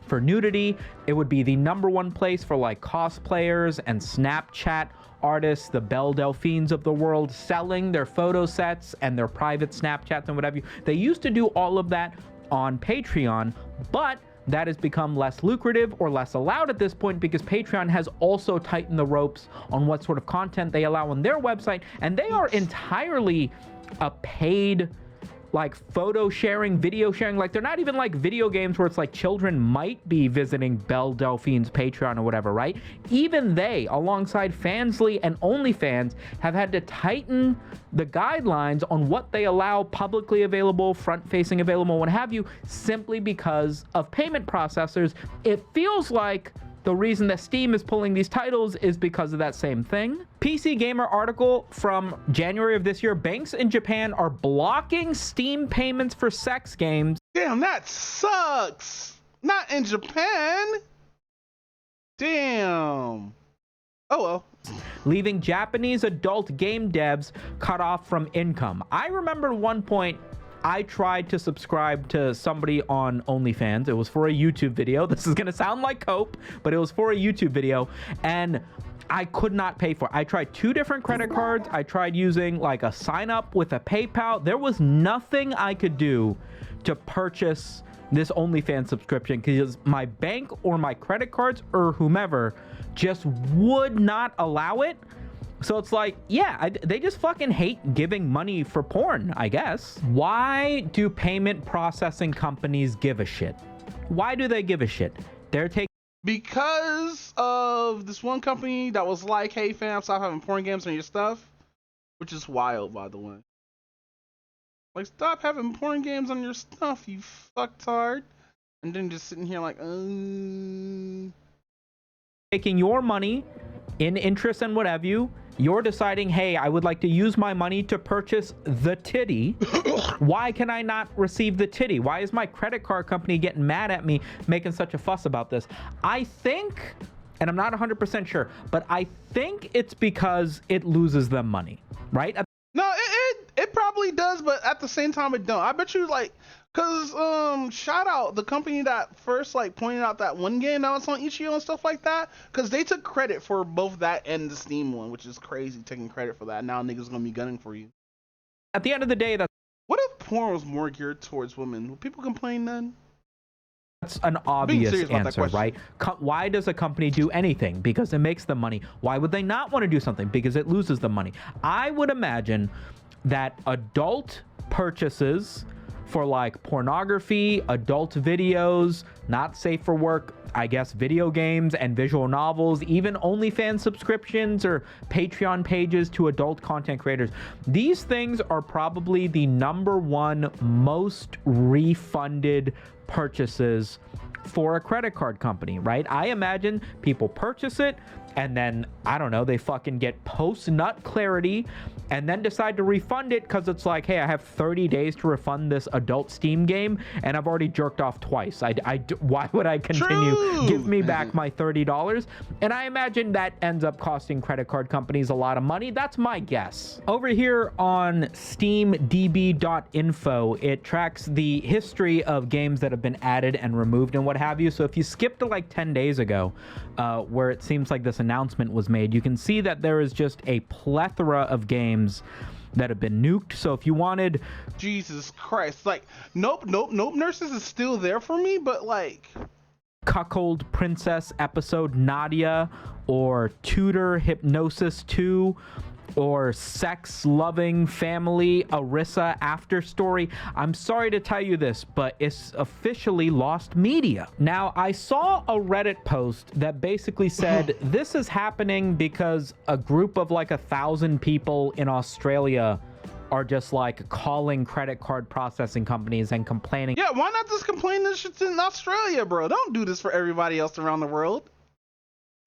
for nudity. It would be the #1 place for like cosplayers and Snapchat artists, the Belle Delphines of the world, selling their photo sets and their private Snapchats and whatever. They used to do all of that on Patreon, but that has become less lucrative or less allowed at this point because Patreon has also tightened the ropes on what sort of content they allow on their website, and they are entirely a paid like photo sharing, video sharing. Like they're not even like video games where it's like children might be visiting Belle Delphine's Patreon or whatever, right? Even they, alongside Fansly and OnlyFans, have had to tighten the guidelines on what they allow publicly available, front-facing available, what have you, simply because of payment processors. It feels like the reason that Steam is pulling these titles is because of that same thing. PC Gamer article from January of this year, banks in Japan are blocking Steam payments for sex games. Damn, that sucks. Not in Japan. Damn. Oh well. Leaving Japanese adult game devs cut off from income. I remember one point I tried to subscribe to somebody on OnlyFans. It was for a YouTube video. This is gonna sound like cope, but it was for a YouTube video, and I could not pay for it. I tried 2 different credit cards. I tried using like a sign up with a PayPal. There was nothing I could do to purchase this OnlyFans subscription because my bank or my credit cards or whomever just would not allow it. So it's like, yeah, they just fucking hate giving money for porn, I guess. Why do payment processing companies give a shit? Why do they give a shit? They're taking... Because of this one company that was like, hey fam, stop having porn games on your stuff. Which is wild, by the way. Like, stop having porn games on your stuff, you fucktard. And then just sitting here like, taking your money in interest and what have you. You're deciding, hey, I would like to use my money to purchase the titty. Why can I not receive the titty? Why is my credit card company getting mad at me, making such a fuss about this? I think, and I'm not 100% sure, but I think it's because it loses them money, right? No, it probably does, but at the same time it don't. I bet you like, cause shout out the company that first like pointed out that one game that was on Itch.io and stuff like that, cause they took credit for both that and the Steam one, which is crazy, taking credit for that. Now niggas gonna be gunning for you. At the end of the day, what if porn was more geared towards women? Would people complain then? That's an obvious answer, right? Why does a company do anything? Because it makes them money. Why would they not want to do something? Because it loses them money. I would imagine that adult purchases for like pornography, adult videos, not safe for work, I guess video games and visual novels, even OnlyFans subscriptions or Patreon pages to adult content creators. These things are probably the #1 most refunded purchases for a credit card company, right? I imagine people purchase it and then, I don't know, they fucking get post-nut clarity and then decide to refund it because it's like, hey, I have 30 days to refund this adult Steam game and I've already jerked off twice. Why would I continue? True. Give me back my $30. And I imagine that ends up costing credit card companies a lot of money. That's my guess. Over here on steamdb.info, it tracks the history of games that have been added and removed and what have you. So if you skip to like 10 days ago, where it seems like this announcement was made, you can see that there is just a plethora of games that have been nuked. So if you wanted, Jesus Christ, like Nope Nurses is still there for me, but like Cuckold Princess Episode Nadia, or Tutor Hypnosis 2, or Sex Loving Family Arissa After Story. I'm sorry to tell you this, but it's officially lost media. Now, I saw a Reddit post that basically said this is happening because a group of like 1,000 people in Australia are just like calling credit card processing companies and complaining. Yeah, why not just complain this shit's in Australia, bro? Don't do this for everybody else around the world.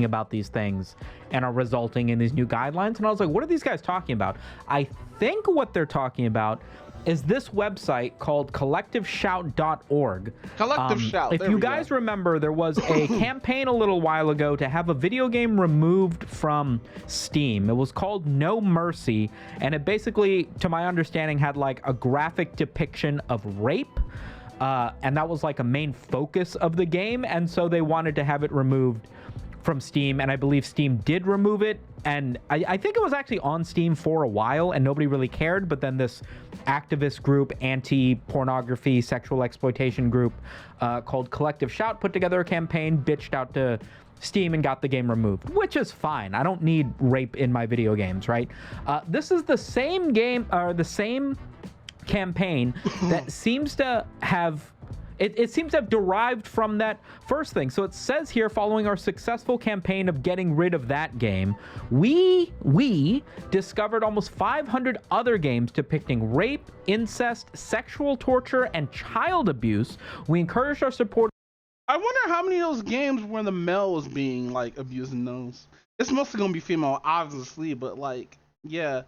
About these things and are resulting in these new guidelines. And I was like, what are these guys talking about? I think what they're talking about is this website called collectiveshout.org. Collective Shout. If you guys remember, there was a campaign a little while ago to have a video game removed from Steam. It was called No Mercy, and it basically, to my understanding, had like a graphic depiction of rape. And that was like a main focus of the game, and so they wanted to have it removed from Steam, and I believe Steam did remove it, and I think it was actually on Steam for a while and nobody really cared, but then this activist group, anti-pornography sexual exploitation group called Collective Shout put together a campaign, bitched out to Steam and got the game removed, which is fine. I don't need rape in my video games, right? This is the same game, or the same campaign that seems to have it seems to have derived from that first thing. So it says here, following our successful campaign of getting rid of that game, we discovered almost 500 other games depicting rape, incest, sexual torture, and child abuse. We encouraged our support. I wonder how many of those games where the male was being like abused in those. It's mostly gonna be female, obviously, but like, yeah.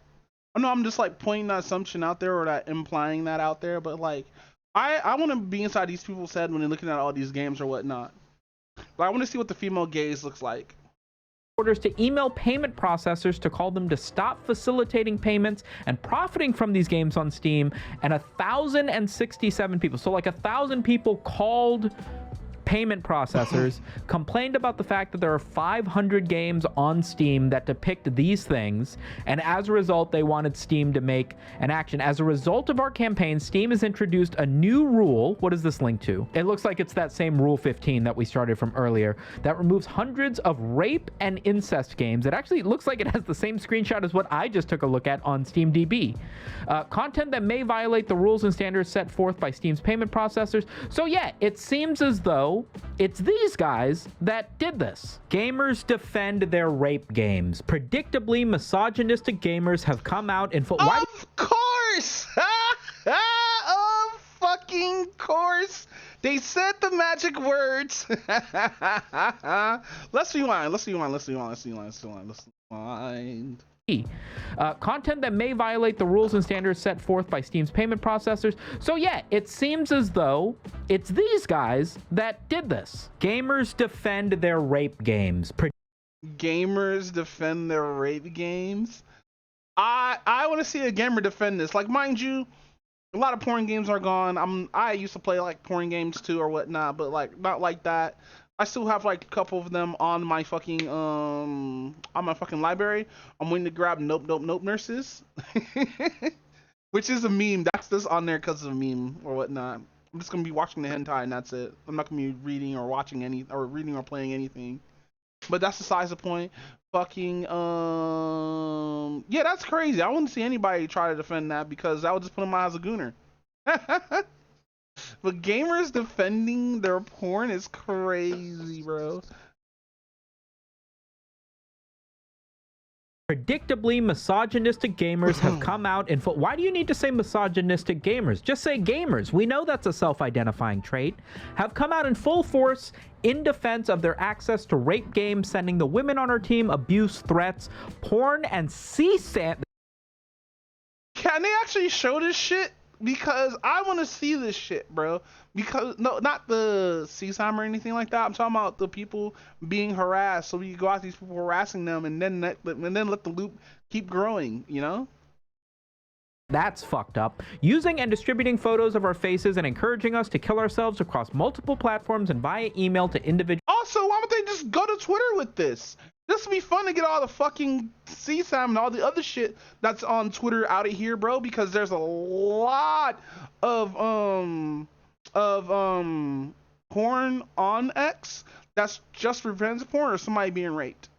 I know I'm just like pointing that assumption out there, or that implying that out there, but like, I want to be inside these people's head when they're looking at all these games or whatnot. But I want to see what the female gaze looks like. Orders to email payment processors to call them to stop facilitating payments and profiting from these games on Steam, and 1,067 people, so like 1,000 people called payment processors, complained about the fact that there are 500 games on Steam that depict these things, and as a result, they wanted Steam to make an action. As a result of our campaign, Steam has introduced a new rule. What is this link to? It looks like it's that same Rule 15 that we started from earlier, that removes hundreds of rape and incest games. It actually looks like it has the same screenshot as what I just took a look at on SteamDB. Content that may violate the rules and standards set forth by Steam's payment processors. So yeah, it seems as though it's these guys that did this. Gamers defend their rape games. Predictably, misogynistic gamers have come out in full. Of course! Of fucking course! They said the magic words. Let's rewind. Content that may violate the rules and standards set forth by Steam's payment processors. So yeah, it seems as though it's these guys that did this. Gamers defend their rape games. Gamers defend their rape games. I want to see a gamer defend this. Like, mind you, a lot of porn games are gone. I used to play like porn games too or whatnot, but like not like that. I still have like a couple of them on my fucking library. I'm waiting to grab Nope Nurses, which is a meme. That's just on there because of a meme or whatnot. I'm just gonna be watching the hentai and that's it. I'm not gonna be reading or watching reading or playing anything. But that's besides the point. Fucking yeah, that's crazy. I wouldn't see anybody try to defend that because that would just put them out as a gooner. But gamers defending their porn is crazy, bro. Predictably misogynistic gamers have come out in full. Why do you need to say misogynistic gamers? Just say gamers. We know that's a self-identifying trait. Have come out in full force in defense of their access to rape games, sending the women on our team abuse threats, porn, and CSAM. Can they actually show this shit? Because I want to see this shit, bro. Because no, not the CSAM or anything like that. I'm talking about the people being harassed. So we can go out these people harassing them, and then let the loop keep growing. You know. That's fucked up. Using and distributing photos of our faces and encouraging us to kill ourselves across multiple platforms and via email to individuals. Also, why don't they just go to Twitter with this? This would be fun to get all the fucking CSAM and all the other shit that's on Twitter out of here, bro, because there's a lot of porn on X that's just revenge porn or somebody being raped.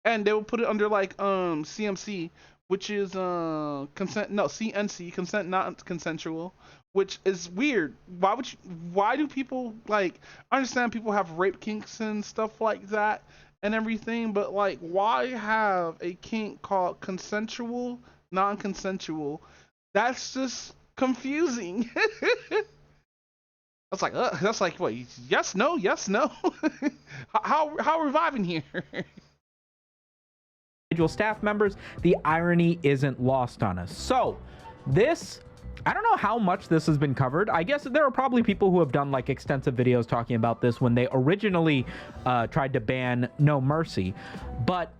And they will put it under like CMC, which is CNC, consent not consensual, which is weird. Why do people, like, I understand people have rape kinks and stuff like that and everything, but like, why have a kink called consensual, non-consensual? That's just confusing. That's like what? Yes, no, yes, no. how reviving here? Staff members, the irony isn't lost on us. So this, I don't know how much this has been covered. I guess there are probably people who have done like extensive videos talking about this when they originally tried to ban No Mercy, but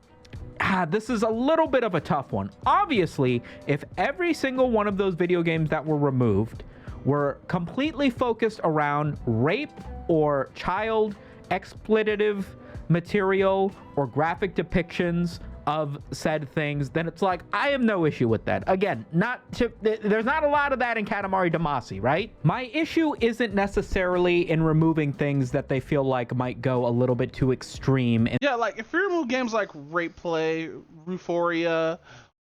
this is a little bit of a tough one. Obviously, if every single one of those video games that were removed were completely focused around rape or child exploitative material or graphic depictions of said things, then it's like, I have no issue with that. Again, there's not a lot of that in Katamari Damacy, right? My issue isn't necessarily in removing things that they feel like might go a little bit too extreme. Yeah, like if you remove games like Rape Play, Euphoria,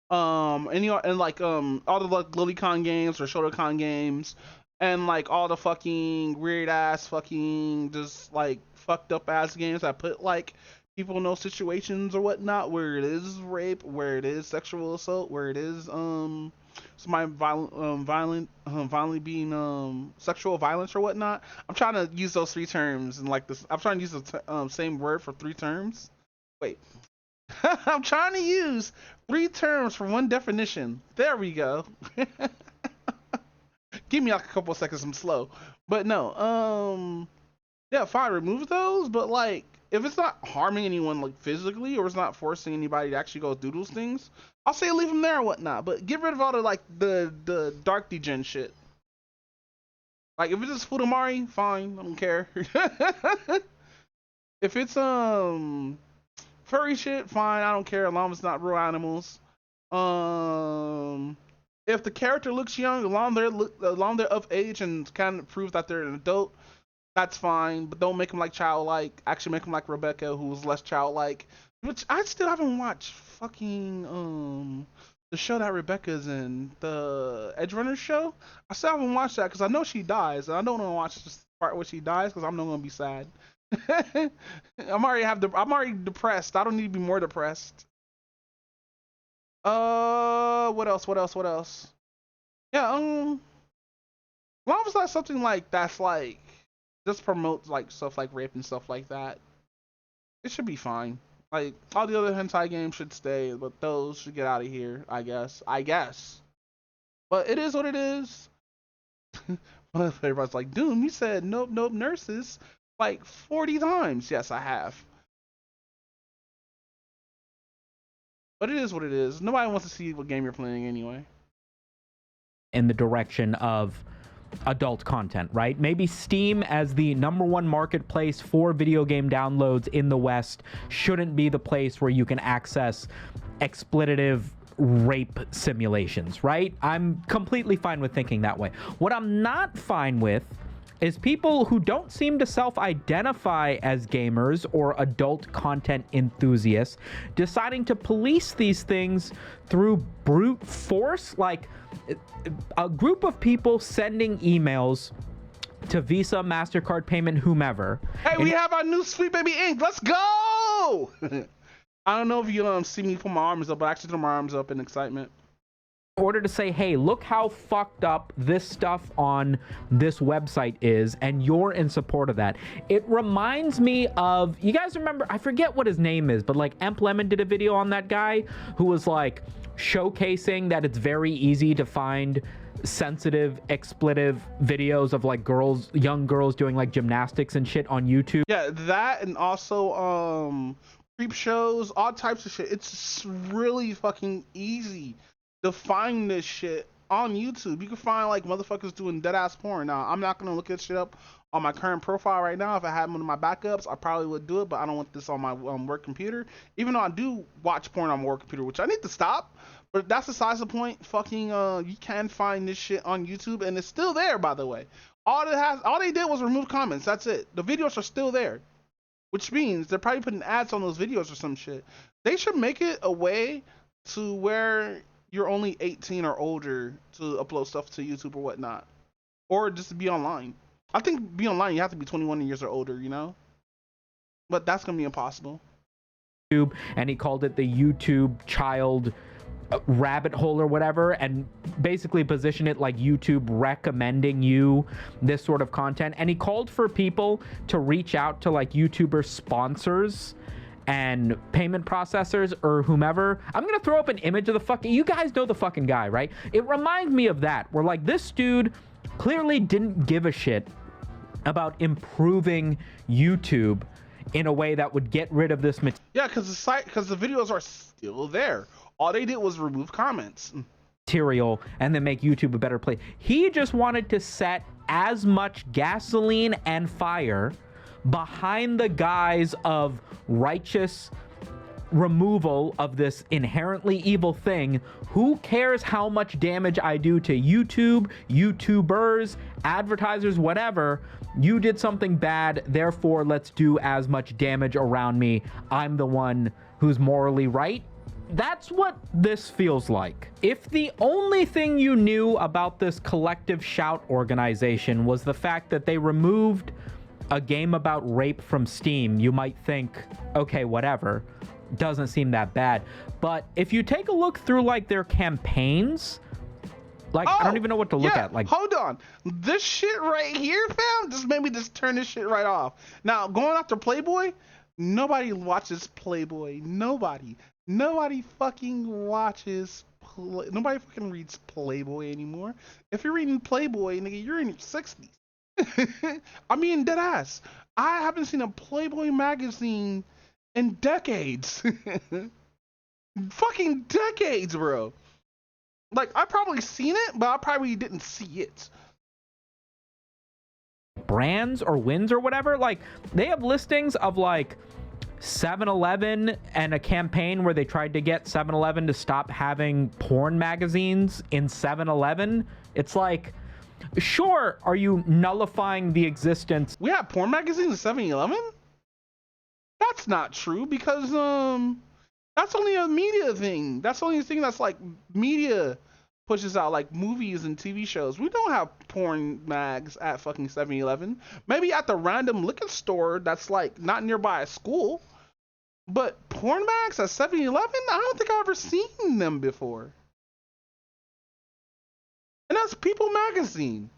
and like all the like Lilycon games or Shotokan games, and like all the fucking weird ass fucking just like fucked up ass games that put like people in those situations or whatnot, where it is rape, where it is sexual assault, where it is somebody violently being sexual violence or whatnot. I'm trying to use those three terms and like this. I'm trying to use the same word for three terms. Wait, I'm trying to use three terms for one definition. There we go. Give me like a couple of seconds. I'm slow, but no. Yeah, fine. Remove those, but like, if it's not harming anyone like physically, or it's not forcing anybody to actually go do those things, I'll say leave them there or whatnot. But get rid of all the like the dark degen shit. Like if it's just Futamari, fine, I don't care. If it's furry shit, fine, I don't care as long as it's not real animals. If the character looks young, as long as they're of age and kind of proves that they're an adult, that's fine, but don't make them like childlike. Actually make them like Rebecca, who was less childlike. Which I still haven't watched fucking the show that Rebecca's in, the Edge Runners show. I still haven't watched that because I know she dies, and I don't want to watch this part where she dies because I'm not gonna be sad. I'm already depressed. I don't need to be more depressed. What else? Yeah, long as it's not something like that's like just promotes like stuff like rape and stuff like that, it should be fine. Like all the other hentai games should stay, but those should get out of here. I guess. But it is what it is. Everybody's like, Doom, you said nope, nope, nurses like 40 times. Yes, I have. But it is what it is. Nobody wants to see what game you're playing anyway. In the direction of adult content, right? Maybe Steam, as the #1 marketplace for video game downloads in the West, shouldn't be the place where you can access exploitative rape simulations, right? I'm completely fine with thinking that way. What I'm not fine with is people who don't seem to self-identify as gamers or adult content enthusiasts deciding to police these things through brute force. Like a group of people sending emails to Visa, MasterCard payment, whomever. Hey, we have our new Sweet Baby Ink. Let's go! I don't know if you see me put my arms up, but I actually threw my arms up in excitement. In order to say, hey, look how fucked up this stuff on this website is, and you're in support of that. It reminds me of, you guys remember, I forget what his name is, but like Emp Lemon did a video on that guy who was like showcasing that it's very easy to find sensitive, expletive videos of like girls, young girls doing like gymnastics and shit on YouTube. Yeah, that, and also creep shows, all types of shit. It's really fucking easy to find this shit on YouTube. You can find like motherfuckers doing dead ass porn. Now, I'm not gonna look this shit up on my current profile right now. If I had one of my backups, I probably would do it, but I don't want this on my work computer. Even though I do watch porn on my work computer, which I need to stop. But that's besides the point. Fucking you can find this shit on YouTube, and it's still there, by the way. All they did was remove comments. That's it. The videos are still there, which means they're probably putting ads on those videos or some shit. They should make it a way to where you're only 18 or older to upload stuff to YouTube or whatnot, or just to be online. I think be online you have to be 21 years or older, you know, but that's gonna be impossible. And he called it the YouTube child rabbit hole or whatever, and basically position it like YouTube recommending you this sort of content. And he called for people to reach out to like YouTuber sponsors and payment processors or whomever. I'm gonna throw up an image of the fucking, you guys know the fucking guy, right? It reminds me of that, where like this dude clearly didn't give a shit about improving YouTube in a way that would get rid of this material. Yeah, because the videos are still there. All they did was remove comments. And then make YouTube a better place. He just wanted to set as much gasoline and fire behind the guise of righteous removal of this inherently evil thing. Who cares how much damage I do to YouTube, YouTubers, advertisers, whatever? You did something bad, therefore let's do as much damage around me. I'm the one who's morally right. That's what this feels like. If the only thing you knew about this Collective Shout organization was the fact that they removed a game about rape from Steam, you might think, okay, whatever. Doesn't seem that bad. But if you take a look through like their campaigns, like I don't even know what to look at. Like, hold on, this shit right here, fam, just made me just turn this shit right off. Now going after Playboy, nobody watches Playboy. Nobody fucking watches. Nobody fucking reads Playboy anymore. If you're reading Playboy, nigga, you're in your 60s. I mean, dead ass. I haven't seen a Playboy magazine in decades. Fucking decades, bro. Like, I probably seen it, but I probably didn't see it. Brands or wins or whatever, like they have listings of like 7-Eleven and a campaign where they tried to get 7-Eleven to stop having porn magazines in 7-Eleven. It's like, sure, are you nullifying the existence? We have porn magazines in 7-Eleven? That's not true, because that's only a media thing. That's only a thing that's like media pushes out, like movies and TV shows. We don't have porn mags at fucking 7-Eleven. Maybe at the random liquor store that's like not nearby a school. But porn mags at 7-Eleven? I don't think I've ever seen them before. And that's People Magazine.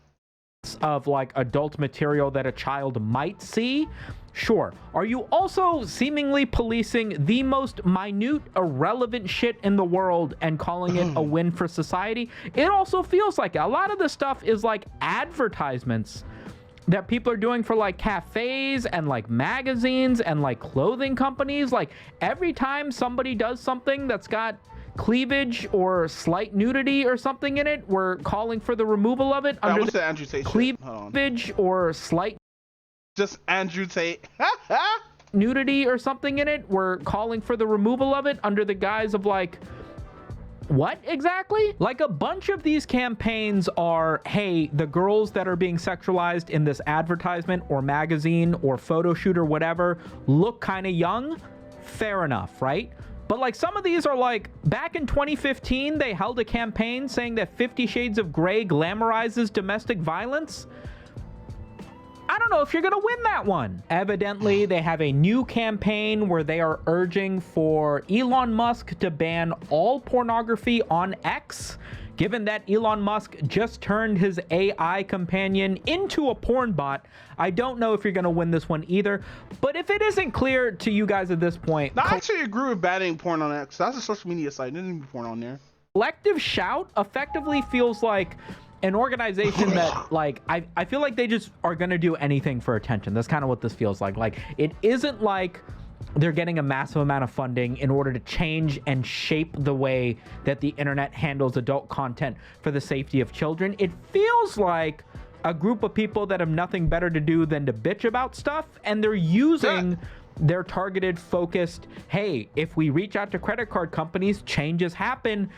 of like adult material that a child might see? Sure. Are you also seemingly policing the most minute, irrelevant shit in the world and calling it a win for society? It also feels like it. A lot of the stuff is like advertisements that people are doing for like cafes and like magazines and like clothing companies. Like every time somebody does something that's got cleavage or slight nudity or something in it, we're calling for the removal of it under what's the Andrew Tate shit? cleavage or slight just Andrew Tate nudity or something in it. We're calling for the removal of it under the guise of like, what exactly? Like a bunch of these campaigns are, hey, the girls that are being sexualized in this advertisement or magazine or photo shoot or whatever look kind of young. Fair enough, right? But like some of these are like, back in 2015, they held a campaign saying that 50 Shades of Grey glamorizes domestic violence. I don't know if you're going to win that one. Evidently, they have a new campaign where they are urging for Elon Musk to ban all pornography on X, given that Elon Musk just turned his AI companion into a porn bot. I don't know if you're going to win this one either, but if it isn't clear to you guys at this point... I actually agree with banning porn on X. That's a social media site. There didn't be porn on there. Collective Shout effectively feels like an organization that, like, I feel like they just are going to do anything for attention. That's kind of what this feels like. Like, it isn't like they're getting a massive amount of funding in order to change and shape the way that the internet handles adult content for the safety of children. It feels like a group of people that have nothing better to do than to bitch about stuff, and they're using their targeted, focused, hey, if we reach out to credit card companies, changes happen,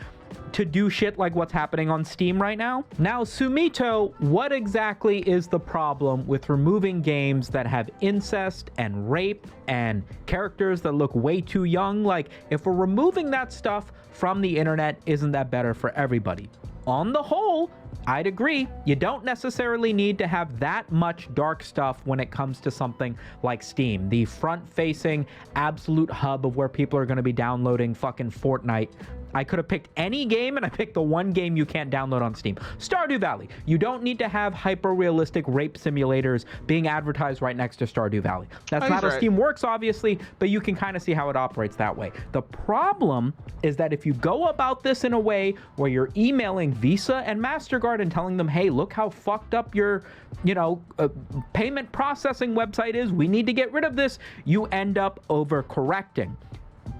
to do shit like what's happening on Steam right now. Now, Sumito, what exactly is the problem with removing games that have incest and rape and characters that look way too young? Like, if we're removing that stuff from the internet, isn't that better for everybody? On the whole, I'd agree. You don't necessarily need to have that much dark stuff when it comes to something like Steam, the front-facing absolute hub of where people are going to be downloading fucking Fortnite. I could have picked any game, and I picked the one game you can't download on Steam. Stardew Valley. You don't need to have hyper-realistic rape simulators being advertised right next to Stardew Valley. That's not how Steam works, obviously, but you can kind of see how it operates that way. The problem is that if you go about this in a way where you're emailing Visa and MasterCard and telling them, hey, look how fucked up your, payment processing website is, we need to get rid of this, you end up overcorrecting.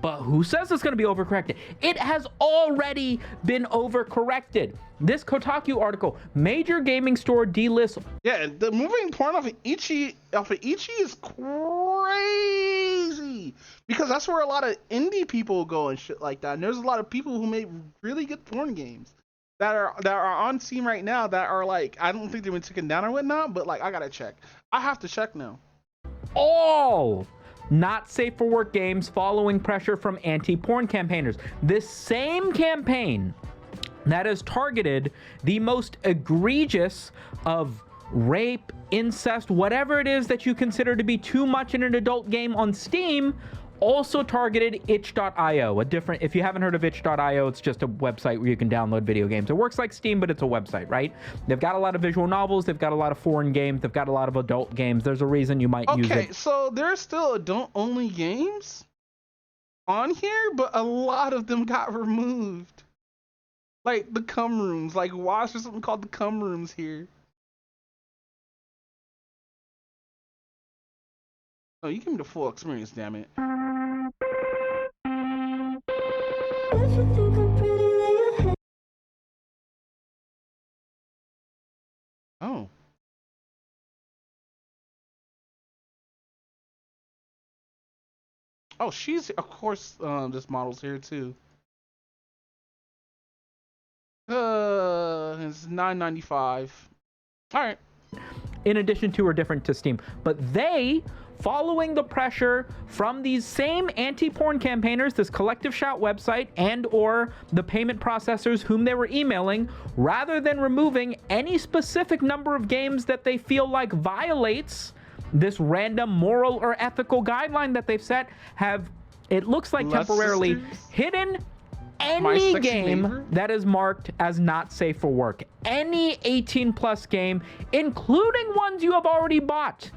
But who says it's going to be overcorrected? It has already been overcorrected. This Kotaku article, major gaming store delists. Yeah, the moving porn off of Ichi is crazy, because that's where a lot of indie people go and shit like that. And there's a lot of people who make really good porn games that are on Steam right now that are like, I don't think they've been taken down or whatnot, but like, I gotta check. I have to check now. All not safe for work games following pressure from anti-porn campaigners. This same campaign that has targeted the most egregious of rape, incest, whatever it is that you consider to be too much in an adult game on Steam, also targeted itch.io, if you haven't heard of itch.io, it's just a website where you can download video games. It works like Steam, but it's a website, right? They've got a lot of visual novels, they've got a lot of foreign games, they've got a lot of adult games. There's a reason you might use it. Okay, so there's still adult-only games on here, but a lot of them got removed. Like the cum rooms, like watch there's something called the cum rooms here. Oh, you give me the full experience, damn it. Oh. Oh, she's, of course, this model's here too. It's $9.95. All right. In addition to or different to Steam, but they, following the pressure from these same anti-porn campaigners, this Collective Shout website and or the payment processors whom they were emailing, rather than removing any specific number of games that they feel like violates this random moral or ethical guideline that they've set, have, it looks like, temporarily hidden any Sexy game Neighbor? that is marked as not safe for work. Any 18 plus game, including ones you have already bought.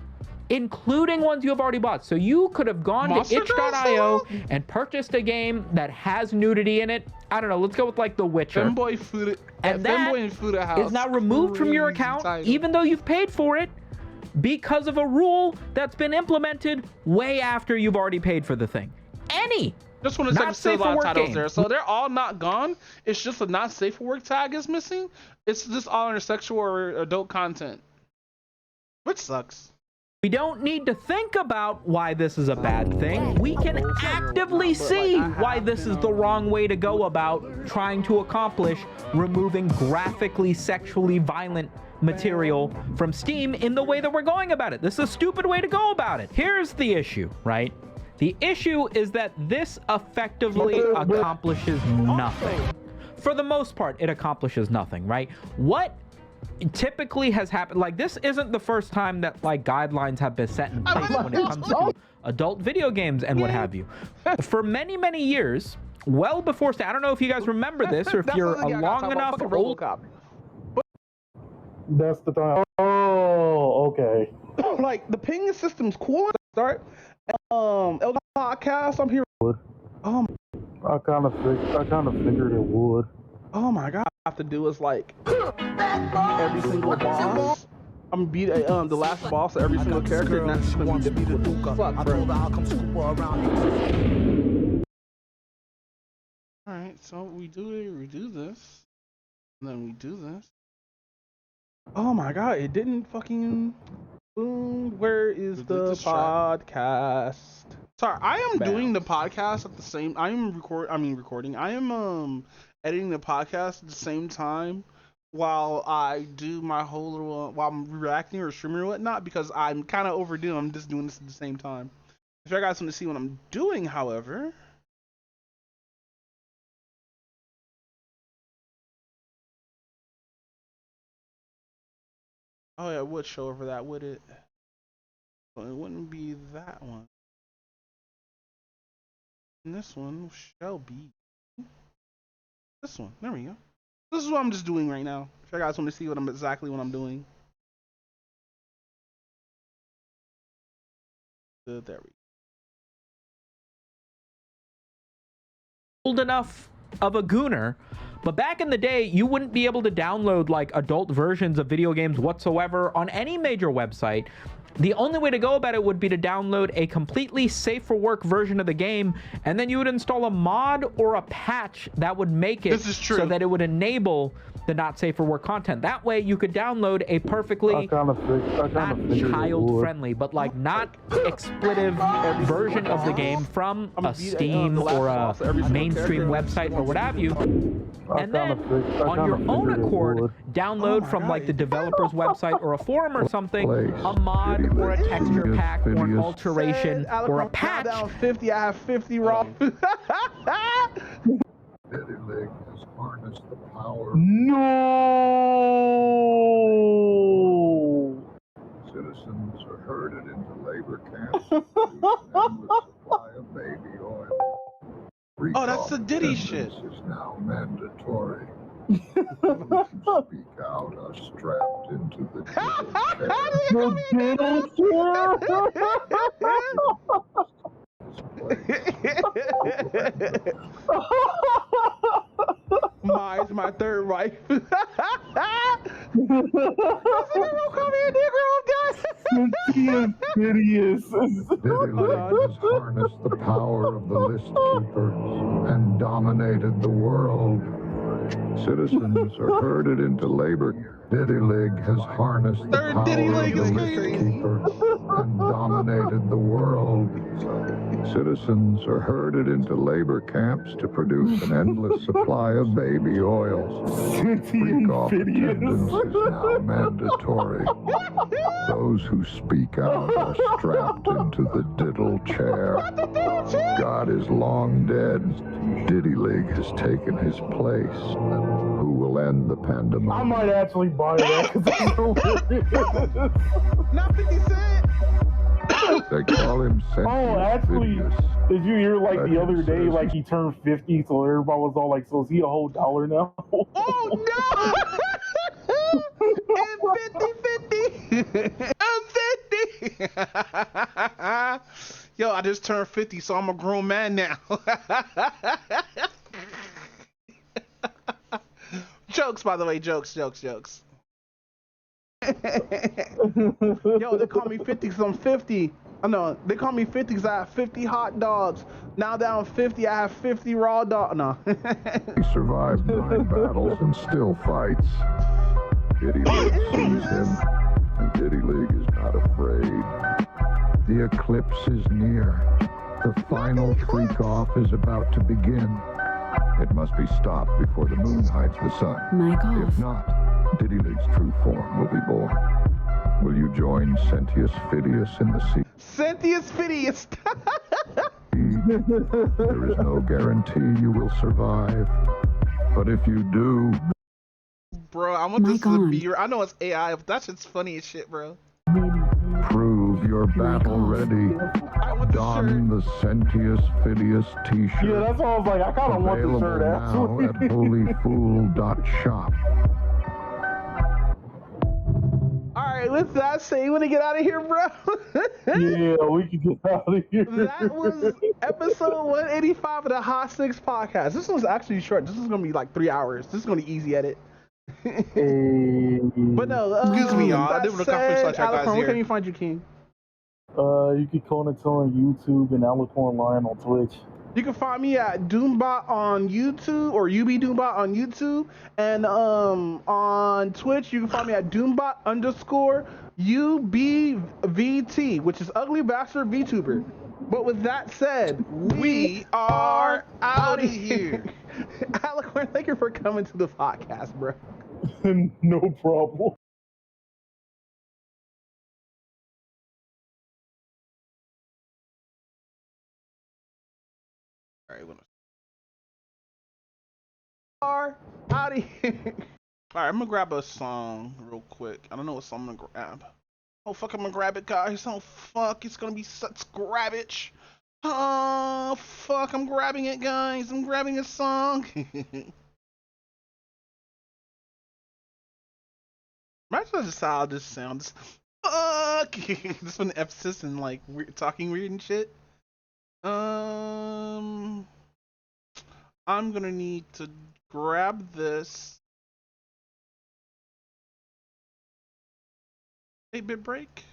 So you could have gone Monster to itch.io and purchased a game that has nudity in it. I don't know, let's go with like The Witcher. Femboy Food, And that Femboy in Fuda House is now removed from your account, title. even though you've paid for it, because of a rule that's been implemented way after you've already paid for the thing. Just want to say not still a safe for lot of work titles game. there. So they're all not gone. It's just a not safe for work tag is missing. It's just all under sexual or adult content, which sucks. We don't need to think about why this is a bad thing. We can actively see why this is the wrong way to go about trying to accomplish removing graphically sexually violent material from Steam in the way that we're going about it. This is a stupid way to go about it. Here's the issue, right? The issue is that this effectively accomplishes nothing. For the most part, it accomplishes nothing, right? What typically has happened, like this isn't the first time that like guidelines have been set in place when it comes to adult video games and what have you. For many, many years, well before, I don't know if you guys remember this or if you're a long enough old. That's the time. Oh, okay. Like the ping system's cool at the start. Elder Podcast, I'm here. I kind of figured it would. Oh my god, I have to do is like every single boss. I'm gonna beat the last boss of every single character, and that's gonna be difficult. Fuck, bro. Alright, so we do this, and then we do this. Oh my god, it didn't fucking. Boom, where is the podcast? Sorry, I am doing the podcast at the same. I am recording. I am editing the podcast at the same time while I do my whole little while I'm reacting or streaming or whatnot, because I'm kind of overdue. I'm just doing this at the same time. If you guys want to see what I'm doing, however. Oh yeah, it would show over that, would it? Well, it wouldn't be that one. And this one shall be this one. There we go. This is what I'm just doing right now. If you guys want to see what I'm doing. There we go. Old enough of a gooner, but back in the day you wouldn't be able to download like adult versions of video games whatsoever on any major website. The only way to go about it would be to download a completely safe for work version of the game, and then you would install a mod or a patch that would make it so that it would enable the not safe for work content. That way you could download a perfectly not child friendly but like not expletive version of the game from a Steam or a mainstream website or what have you, and then on your own accord download from like the developer's website or a forum or something a mod or a texture pack or an alteration or a patch. Down 50, I have 50 raw. Daddy Leg has harnessed the power. No! Citizens are herded into labor camps to produce an endless supply of baby oil. Oh, that's the Diddy shit. Is now mandatory. Those who speak out are strapped into the Mine's my third wife. Daddy Leg has harnessed the power of the list keepers and dominated the world. Citizens are herded into labor. Daddy Leg has harnessed the power of the list keepers and dominated the world. Citizens are herded into labor camps to produce an endless supply of baby oil. Freak-off attendance is now mandatory. Those who speak out are strapped into the diddle chair. God is long dead. Diddy Leg has taken his place. Who will end the pandemic? I might actually buy that because I know where it is. Not 50 Cent. They call him Sentius Oh, actually, Phidias. did you hear like the Legend other day, says like he turned 50, so everybody was all like, so is he a whole dollar now? Oh no! And 50. I'm 50. Yo, I just turned 50, so I'm a grown man now. Jokes, by the way, jokes. Yo, they call me 50 because I'm 50. I know, they call me 50 because I have 50 hot dogs. Now that I'm 50, I have 50 raw dogs. No. He survived 9 battles and still fights. Diddy League sees him, and Diddy League is not afraid. The eclipse is near. The final freak-off is about to begin. It must be stopped before the moon hides the sun. Mic off. If not, Diddy League's true form will be born. Will you join Sentius Phidias in the sea? Sentius Phidias. There is no guarantee you will survive. But if you do... Bro, I want this to be... I know it's AI, but that shit's funny as shit, bro. Prove your battle ready. Don the Sentius Phidias t-shirt. Yeah, that's why I was like, I kind of want the shirt Available now actually. at holyfool.shop. Alright, with that say, you want to get out of here, bro? Yeah, we can get out of here. That was episode 185 of the Hot Six podcast. This one's actually short. This is going to be like 3 hours. This is going to be easy edit. But no, Excuse me, y'all. I that didn't said, accomplish that, guys, Alicorn, where here. can you find you, King? You can call it on YouTube and Alicorn Lion on Twitch. You can find me at Doombot on YouTube or UB Doombot on YouTube, and on Twitch you can find me at Doombot_UBVT, which is Ugly Bastard VTuber. But with that said, we are out of here. Alicorn, thank you for coming to the podcast, bro. No problem. All right, are out of here. All right, I'm gonna grab a song real quick. I don't know what song I'm gonna grab. Oh fuck, I'm gonna grab it, guys. Oh fuck, it's gonna be such grabbage. Oh fuck, I'm grabbing it, guys. I'm grabbing a song. Imagine just how this sounds. Fuck. Just with an emphasis and like weird, talking weird and shit. I'm gonna need to grab this 8-bit break.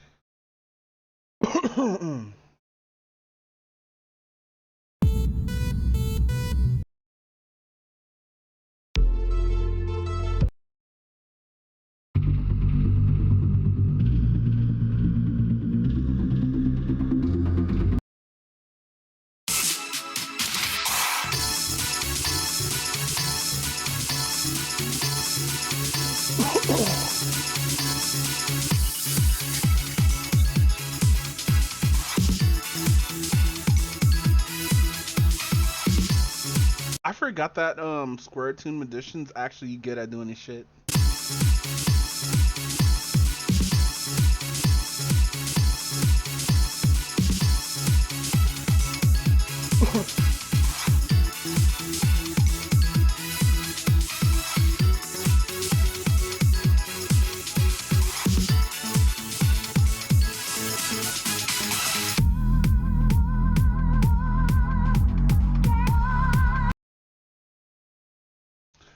I forgot that Square Tomb Edition's actually good at doing this shit.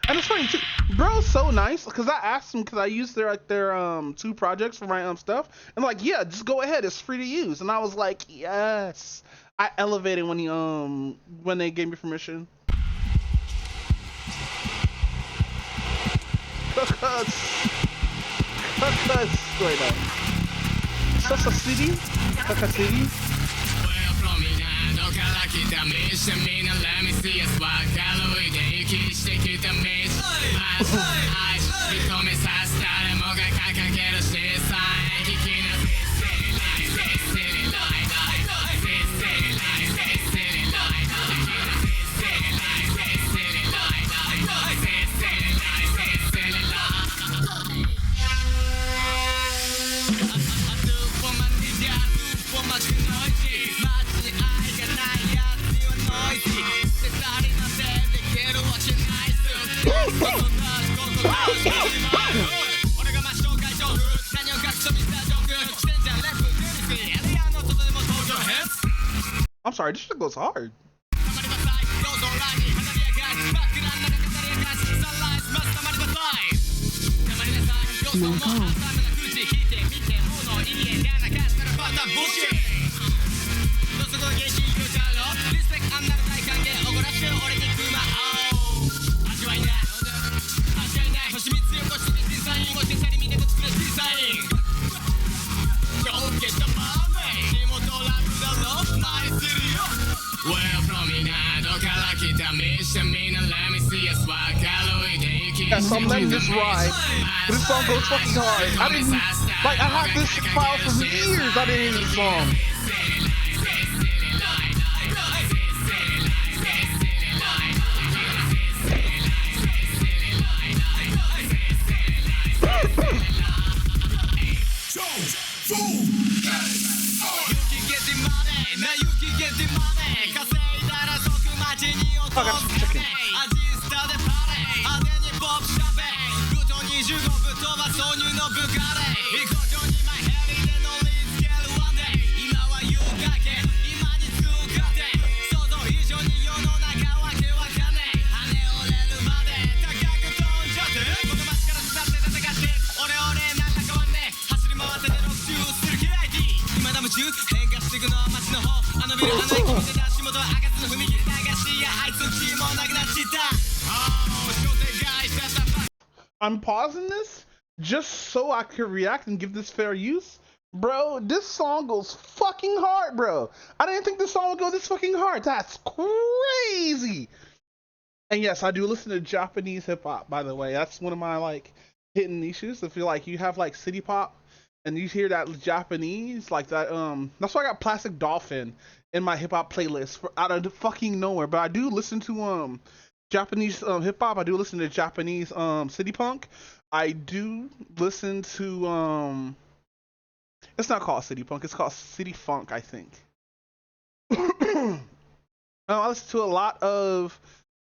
And it's funny too, bro's so nice because I asked him because I used their 2 projects for my stuff, and like, yeah, just go ahead, it's free to use. And I was like, yes. I elevated when he when they gave me permission. Wait, no. Sasa City? Sasa City? sorry, this shit goes hard. Yeah, so I'm letting this ride. But this song goes fucking hard. I didn't like. I had this file for years. I didn't hear this song. I got some chicken. I'm pausing this just so I can react and give this fair use. Bro, this song goes fucking hard, bro. I didn't think this song would go this fucking hard. That's crazy. And yes, I do listen to Japanese hip hop, by the way. That's one of my like hidden niches. If you like, you have like city pop and you hear that Japanese, like that, that's why I got Plastic Dolphin in my hip hop playlist for out of fucking nowhere. But I do listen to Japanese hip hop. I do listen to Japanese city punk. I do listen to it's not called city punk, it's called city funk, I think. I listen to a lot of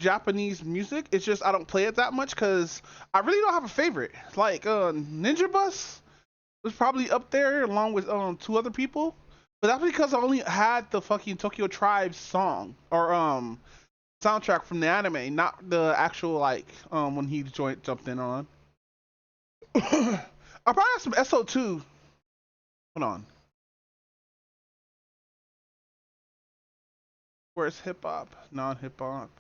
Japanese music. It's just I don't play it that much because I really don't have a favorite. Like Ninja Bus was probably up there along with two other people, but that's because I only had the fucking Tokyo Tribe song or soundtrack from the anime, not the actual like when he jumped in on. I probably have some SO2. Hold on. Where's hip hop? Non-hip hop.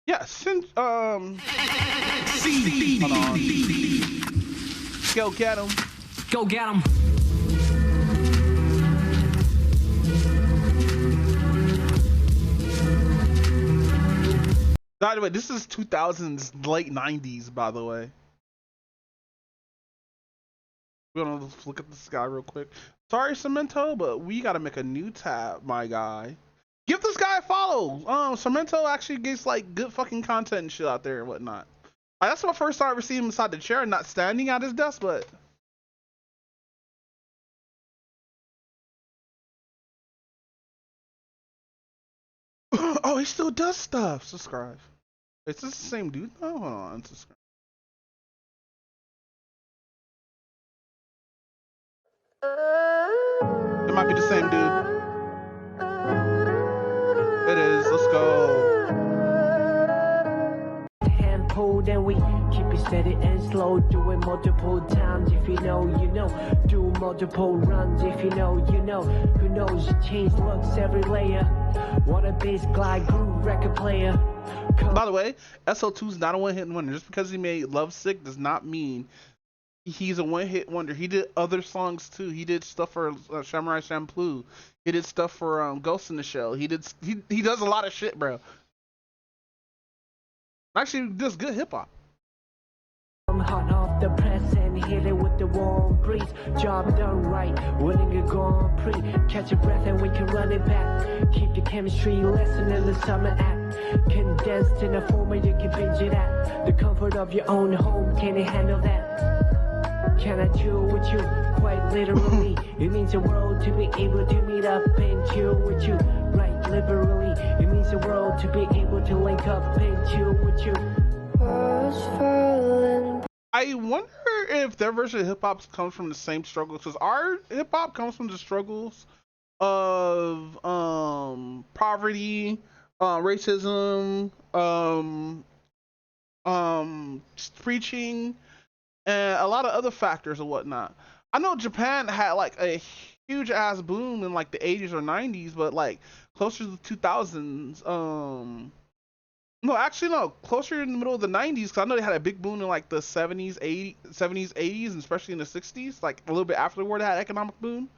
Yeah, since hold on. Go get him. Go get him. By the way, this is 2000s, late 90s, by the way. We're gonna look at this guy real quick. Sorry, Cemento, but we gotta make a new tab, my guy. Give this guy a follow. Cemento actually gets like good fucking content and shit out there and whatnot. That's my first time ever seeing him inside the chair, not standing at his desk, but. Oh, he still does stuff. Subscribe. Is this the same dude? Oh, hold on. Subscribe. It might be the same dude. It is. Let's go. Hand pulled and we keep it steady and slow. Do it multiple times if you know, you know. Do multiple runs if you know, you know. Who knows? Change looks every layer. What a bass glide groove record player. By the way, SO2's not a one-hit wonder. Just because he made Lovesick does not mean he's a one-hit wonder. He did other songs too. He did stuff for Samurai Champloo. He did stuff for Ghost in the Shell. He does a lot of shit, bro. Actually, does good hip hop. I'm hot off the press and hit it with the warm breeze. Job done right, winning a Grand Prix. Catch a breath and we can run it back. Keep the chemistry lesson in the summer act. Condensed in a format you can binge it at. The comfort of your own home, can it handle that? Can I chill with you? Quite literally. It means the world to be able to meet up and chill with you. Right, liberally. It means the world to be able to link up and chill with you. I wonder if their version of hip hop comes from the same struggles, because our hip hop comes from the struggles of poverty, racism, preaching, and a lot of other factors and whatnot. I know Japan had like a huge ass boom in like the 80s or 90s, but like closer to the 2000s, no, actually no, closer in the middle of the 90s, because I know they had a big boom in like the 70s, 80s, and especially in the 60s, like a little bit after the war, they had economic boom.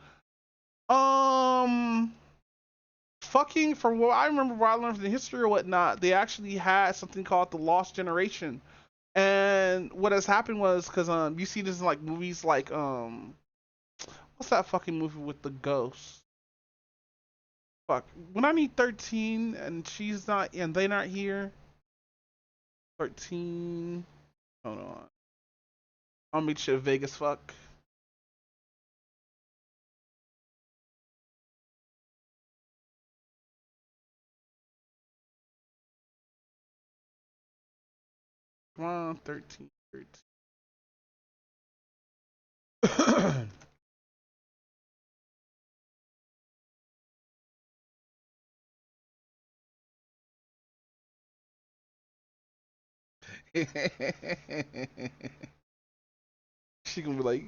Fucking, from what I remember, what I learned from the history or whatnot, they actually had something called the Lost Generation. And what has happened was, because you see this in like movies like what's that fucking movie with the ghosts? Fuck, when I need 13 and she's not, and they not here. 13. Hold on. I'll make shit Vegas fuck. Come on, 13. She gonna be like,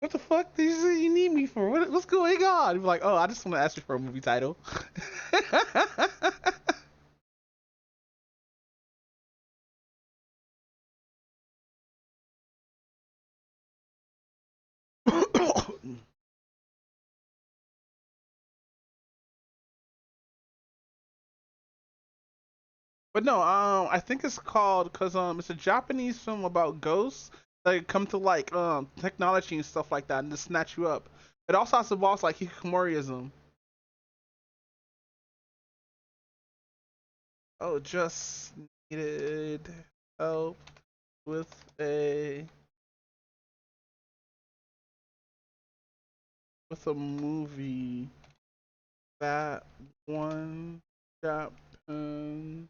what the fuck do you need me for? What's going on? Be like, oh, I just want to ask you for a movie title. But no, I think it's called, because it's a Japanese film about ghosts that come to like technology and stuff like that and to snatch you up. It also has involves like hikikomoriism. Oh, just needed help with a movie. That one Japanese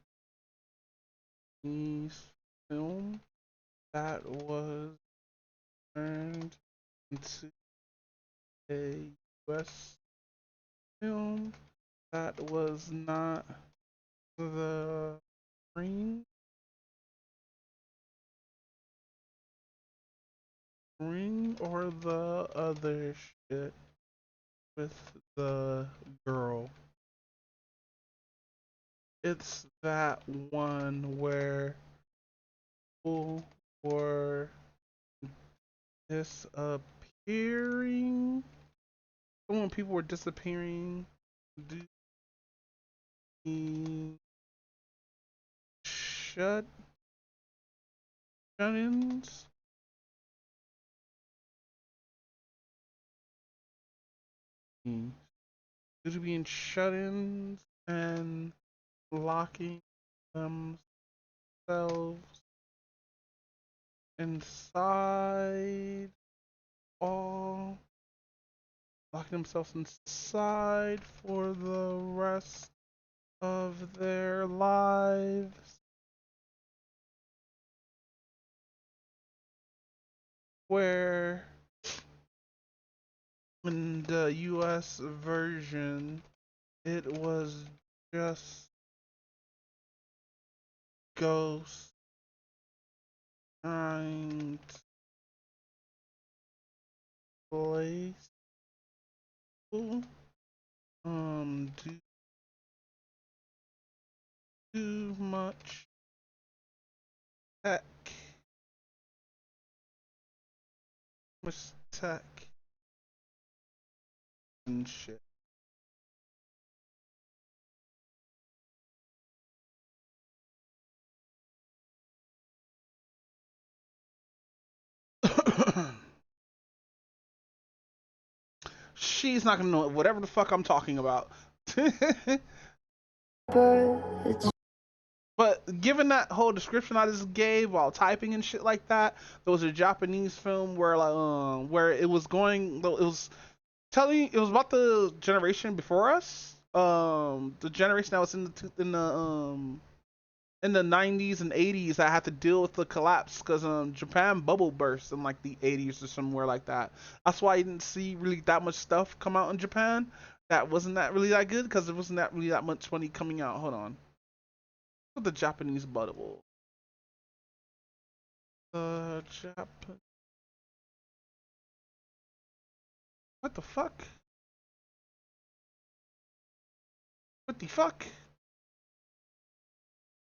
film that was turned into a US film that was not the ring or the other shit with the girl. It's that one where people were disappearing. When people were disappearing, shut-ins. Due to being shut-ins and locking themselves inside, locking themselves inside for the rest of their lives. Where in the US version, it was just ghosts trying to place too much tech and shit. She's not gonna know whatever the fuck I'm talking about. But given that whole description I just gave while typing and shit like that, there was a Japanese film where like where it was about the generation before us, the generation that was in the 90s and 80s that had to deal with the collapse because Japan bubble burst in like the 80s or somewhere like that. That's why you didn't see really that much stuff come out in Japan that wasn't that really that good, because there wasn't that really that much money coming out. Hold on. The Japanese bubble. What the fuck? What the fuck?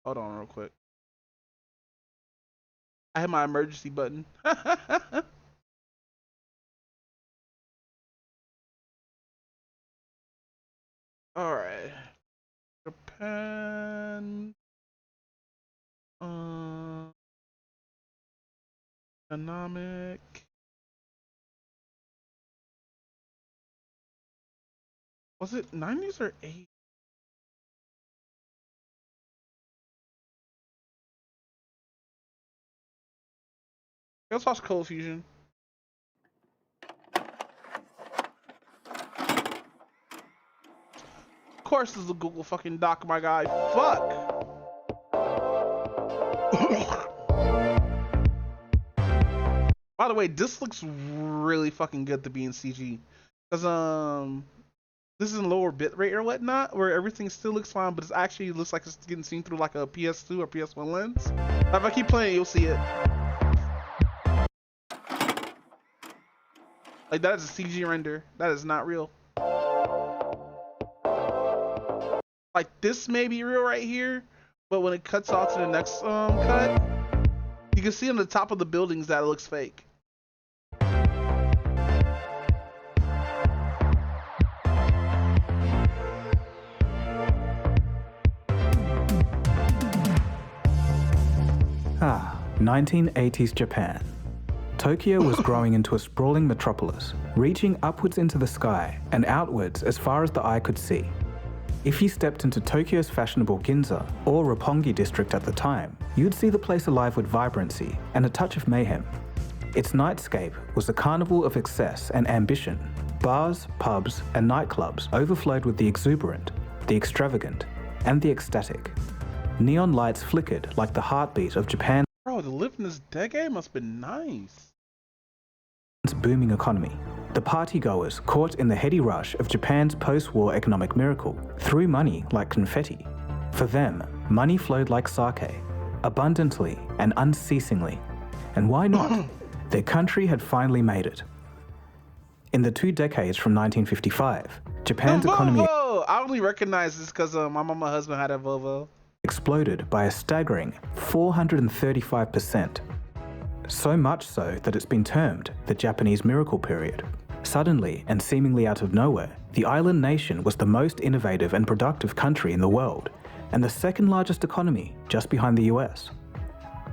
Hold on real quick. I hit my emergency button. Alright. Japan. Economic. Was it 90s or 80s? Let's watch Cold Fusion. Of course, this is a Google fucking Doc, my guy. Fuck. By the way, this looks really fucking good to be in CG, because this is in lower bitrate or whatnot, where everything still looks fine, but it actually looks like it's getting seen through like a PS2 or PS1 lens. If I keep playing, you'll see it. Like, that is a CG render. That is not real. Like, this may be real right here, but when it cuts off to the next cut, you can see on the top of the buildings that it looks fake. Ah, 1980s Japan. Tokyo was growing into a sprawling metropolis, reaching upwards into the sky and outwards as far as the eye could see. If you stepped into Tokyo's fashionable Ginza or Roppongi district at the time, you'd see the place alive with vibrancy and a touch of mayhem. Its nightscape was a carnival of excess and ambition. Bars, pubs, and nightclubs overflowed with the exuberant, the extravagant, and the ecstatic. Neon lights flickered like the heartbeat of Japan's Bro, to live in this decade must have been nice. booming economy. The partygoers, caught in the heady rush of Japan's post-war economic miracle, threw money like confetti. For them, money flowed like sake, abundantly and unceasingly. And why not? Their country had finally made it. In the 2 decades from 1955, Japan's economy I only recognize this because my mama and husband had a Volvo. Exploded by a staggering 435%. So much so that it's been termed the Japanese miracle period. Suddenly and seemingly out of nowhere, the island nation was the most innovative and productive country in the world, and the second largest economy, just behind the US.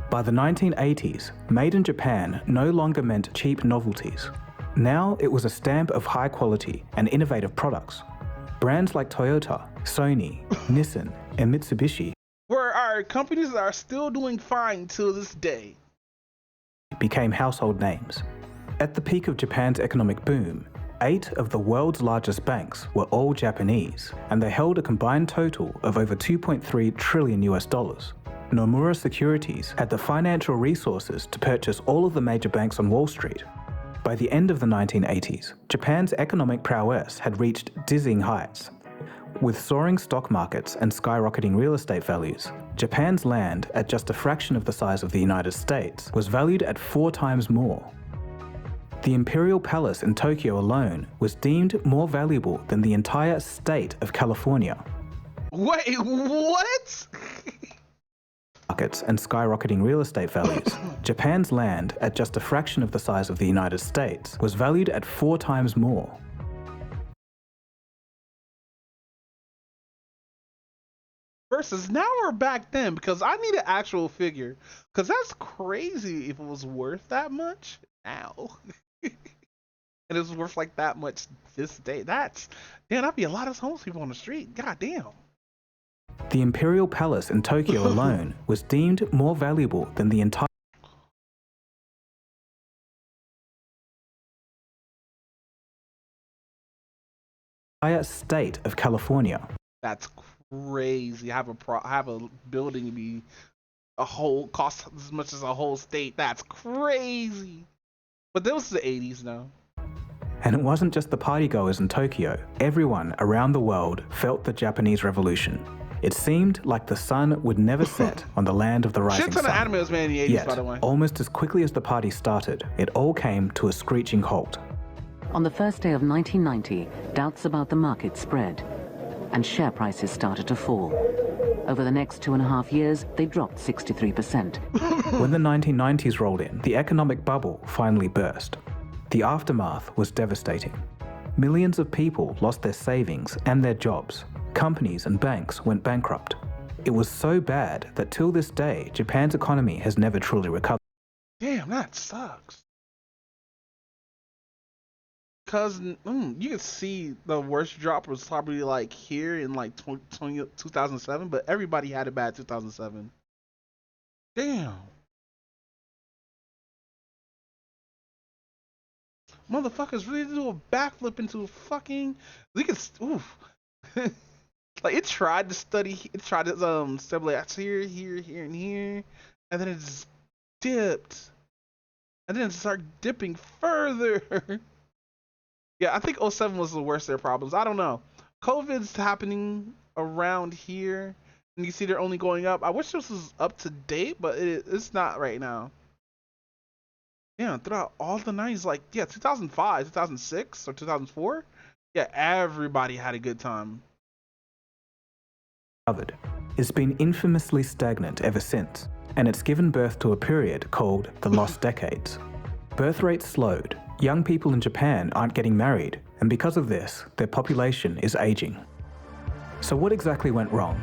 By the 1980s, Made in Japan no longer meant cheap novelties. Now it was a stamp of high quality and innovative products. Brands like Toyota, Sony, Nissan, and Mitsubishi Where are companies that are still doing fine to this day. became household names. At the peak of Japan's economic boom, 8 of the world's largest banks were all Japanese, and they held a combined total of over $2.3 trillion. Nomura Securities had the financial resources to purchase all of the major banks on Wall Street. By the end of the 1980s, Japan's economic prowess had reached dizzying heights. With soaring stock markets and skyrocketing real estate values, Japan's land, at just a fraction of the size of the United States, was valued at 4 times more. The Imperial Palace in Tokyo alone was deemed more valuable than the entire state of California. Wait, what? Markets and skyrocketing real estate values, Japan's land, at just a fraction of the size of the United States, was valued at 4 times more. Versus now or back then, because I need an actual figure. Because that's crazy if it was worth that much now. And it was worth like that much this day. Damn, that'd be a lot of homeless people on the street. God damn. The Imperial Palace in Tokyo alone was deemed more valuable than the entire state of California. That's crazy. Have a building be a whole cost as much as a whole state. That's crazy. But that was the 80s now. And it wasn't just the partygoers in Tokyo. Everyone around the world felt the Japanese Revolution. It seemed like the sun would never set on the land of the rising Shit ton sun. of anime was made in the 80s, Yet, by the way. almost as quickly as the party started, it all came to a screeching halt. On the first day of 1990, doubts about the market spread, and share prices started to fall. Over the next 2.5 years, they dropped 63%. When the 1990s rolled in, the economic bubble finally burst. The aftermath was devastating. Millions of people lost their savings and their jobs. Companies and banks went bankrupt. It was so bad that till this day, Japan's economy has never truly recovered. Damn, that sucks. Cause you can see the worst drop was probably like here in like 2007, but everybody had a bad 2007. Damn. Motherfuckers really do a backflip into a fucking. We could. Oof. Like it tried to study. It tried to stabilize here, and here, and then it just dipped, and then it started dipping further. Yeah, I think 07 was the worst of their problems. I don't know. COVID's happening around here, and you see they're only going up. I wish this was up to date, but it's not right now. Yeah, throughout all the 90s, like, yeah, 2005, 2006, or 2004, yeah, everybody had a good time. It's been infamously stagnant ever since, and it's given birth to a period called the Lost Decades. Birth rates slowed, young people in Japan aren't getting married, and because of this, their population is aging. So what exactly went wrong?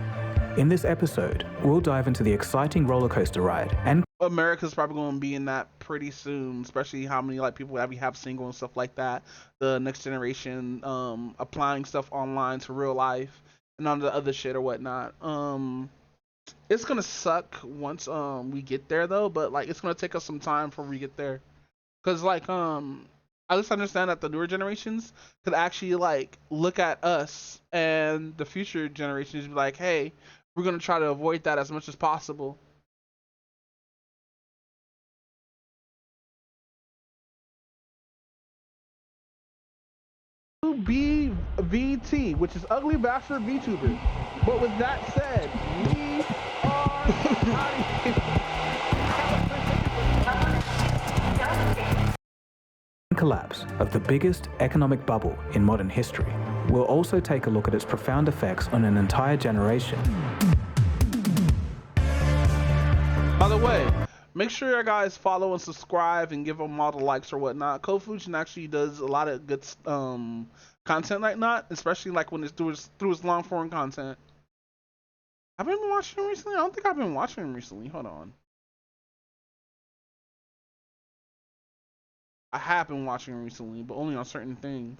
In this episode, we'll dive into the exciting roller coaster ride and America's probably going to be in that pretty soon, especially how many like people that we have single and stuff like that. The next generation applying stuff online to real life and all the other shit or whatnot. It's gonna suck once we get there though, but like it's gonna take us some time before we get there. Cause like at least I understand that the newer generations could actually like look at us and the future generations and be like, hey, we're gonna try to avoid that as much as possible. BVT, which is Ugly Bastard VTuber. But with that said, we are out of here. Collapse of the biggest economic bubble in modern history. We'll also take a look at its profound effects on an entire generation. By the way, make sure you guys follow and subscribe and give them all the likes or whatnot. Kofujin actually does a lot of good content like that, especially like when it's through his long form content. Have I been watching him recently? I don't think I've been watching him recently. Hold on. I have been watching him recently, but only on certain things.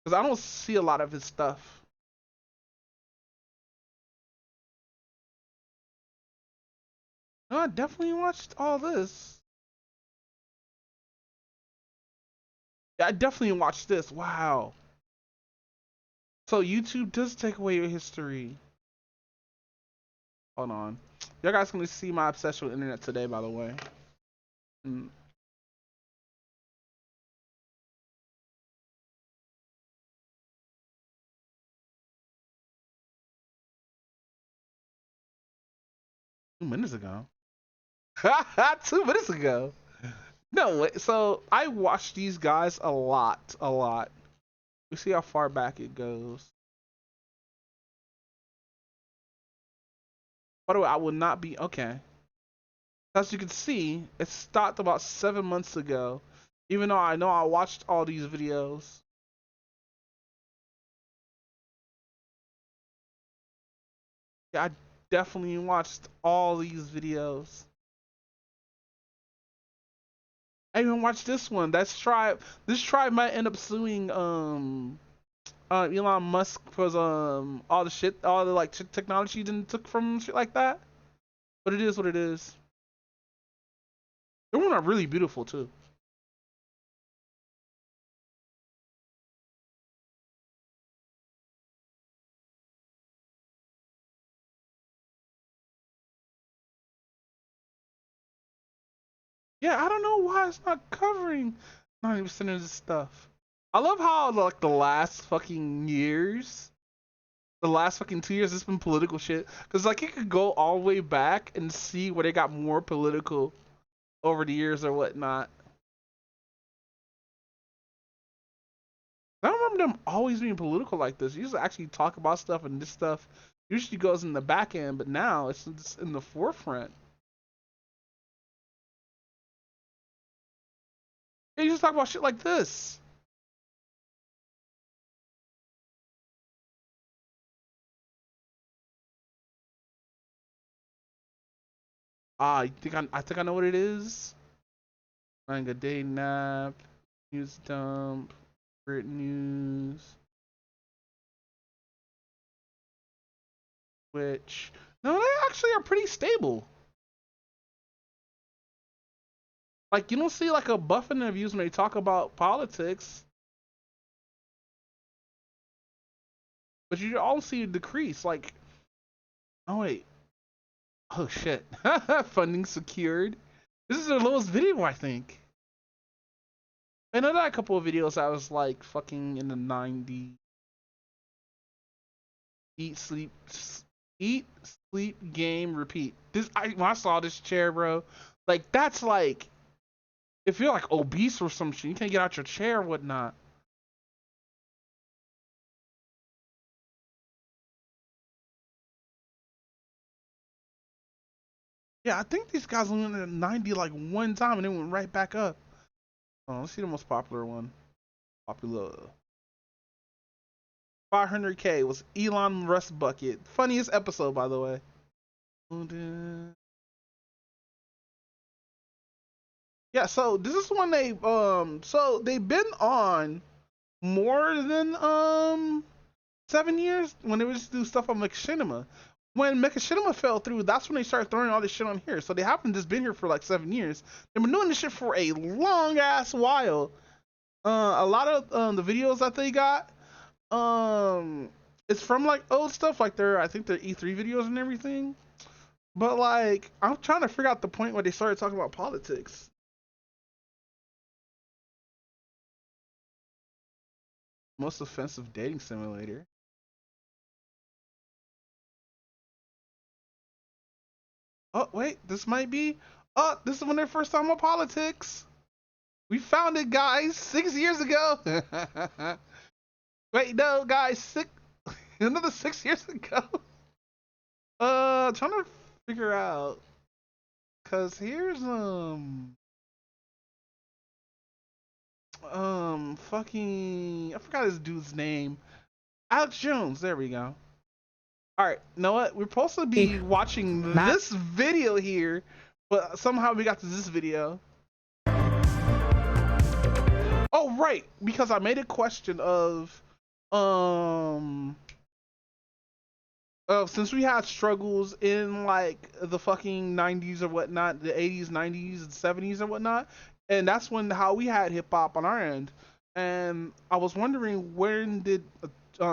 Because I don't see a lot of his stuff. No, I definitely watched all this. Yeah, I definitely watched this. Wow. So YouTube does take away your history. Hold on. You guys gonna see my obsession with internet today, by the way. 2 minutes ago. 2 minutes ago. No way. So I watch these guys a lot. We see how far back it goes. By the way, I will not be okay. As you can see, it stopped about 7 months ago. Even though I know I watched all these videos. Yeah, I definitely watched all these videos. I even watched this one. This tribe might end up suing Elon Musk was all the like technology didn't took from shit like that. But it is what it is. The women are really beautiful too. Yeah, I don't know why it's not covering 90% of this stuff. I love how like the last fucking 2 years, it's been political shit. Cause like it could go all the way back and see where they got more political over the years or whatnot. I don't remember them always being political like this. You used to actually talk about stuff, and this stuff usually goes in the back end, but now it's in the forefront. You just talk about shit like this. I think I know what it is. Like a day nap, news dump, Brit news, which no, they actually are pretty stable. Like you don't see like a buff in their views when they talk about politics, but you all see a decrease. Like, oh wait. Oh shit. Funding secured. This is their lowest video, I think. I know that a couple of videos I was like fucking in the 90s. Eat, sleep, game, repeat. When I saw this chair, bro, like that's like if you're like obese or some shit, you can't get out your chair or whatnot. Yeah, I think these guys went at 90 like one time and then went right back up. Oh, let's see the most popular one. Popular. 500K was Elon Rust Bucket. Funniest episode, by the way. Yeah, so this is when they so they've been on more than 7 years when they would just do stuff on Machinima. When Machinima fell through, that's when they started throwing all this shit on here. So they haven't just been here for like 7 years. They've been doing this shit for a long ass while. A lot of the videos that they got, it's from like old stuff, like I think their E3 videos and everything. But like, I'm trying to figure out the point where they started talking about politics. Most offensive dating simulator. Oh, wait, this might be. Oh, this is when they're first talking about politics. We found it, guys, 6 years ago. Wait, no, guys, another 6 years ago. Trying to figure out. Cause here's fucking, I forgot his dude's name. Alex Jones, there we go. Alright, you know what? We're supposed to be watching this video here, but somehow we got to this video. Oh, right, because I made a question of since we had struggles in like the fucking 90s or whatnot, the 80s, 90s, and 70s or whatnot, and that's how we had hip hop on our end. And I was wondering, when did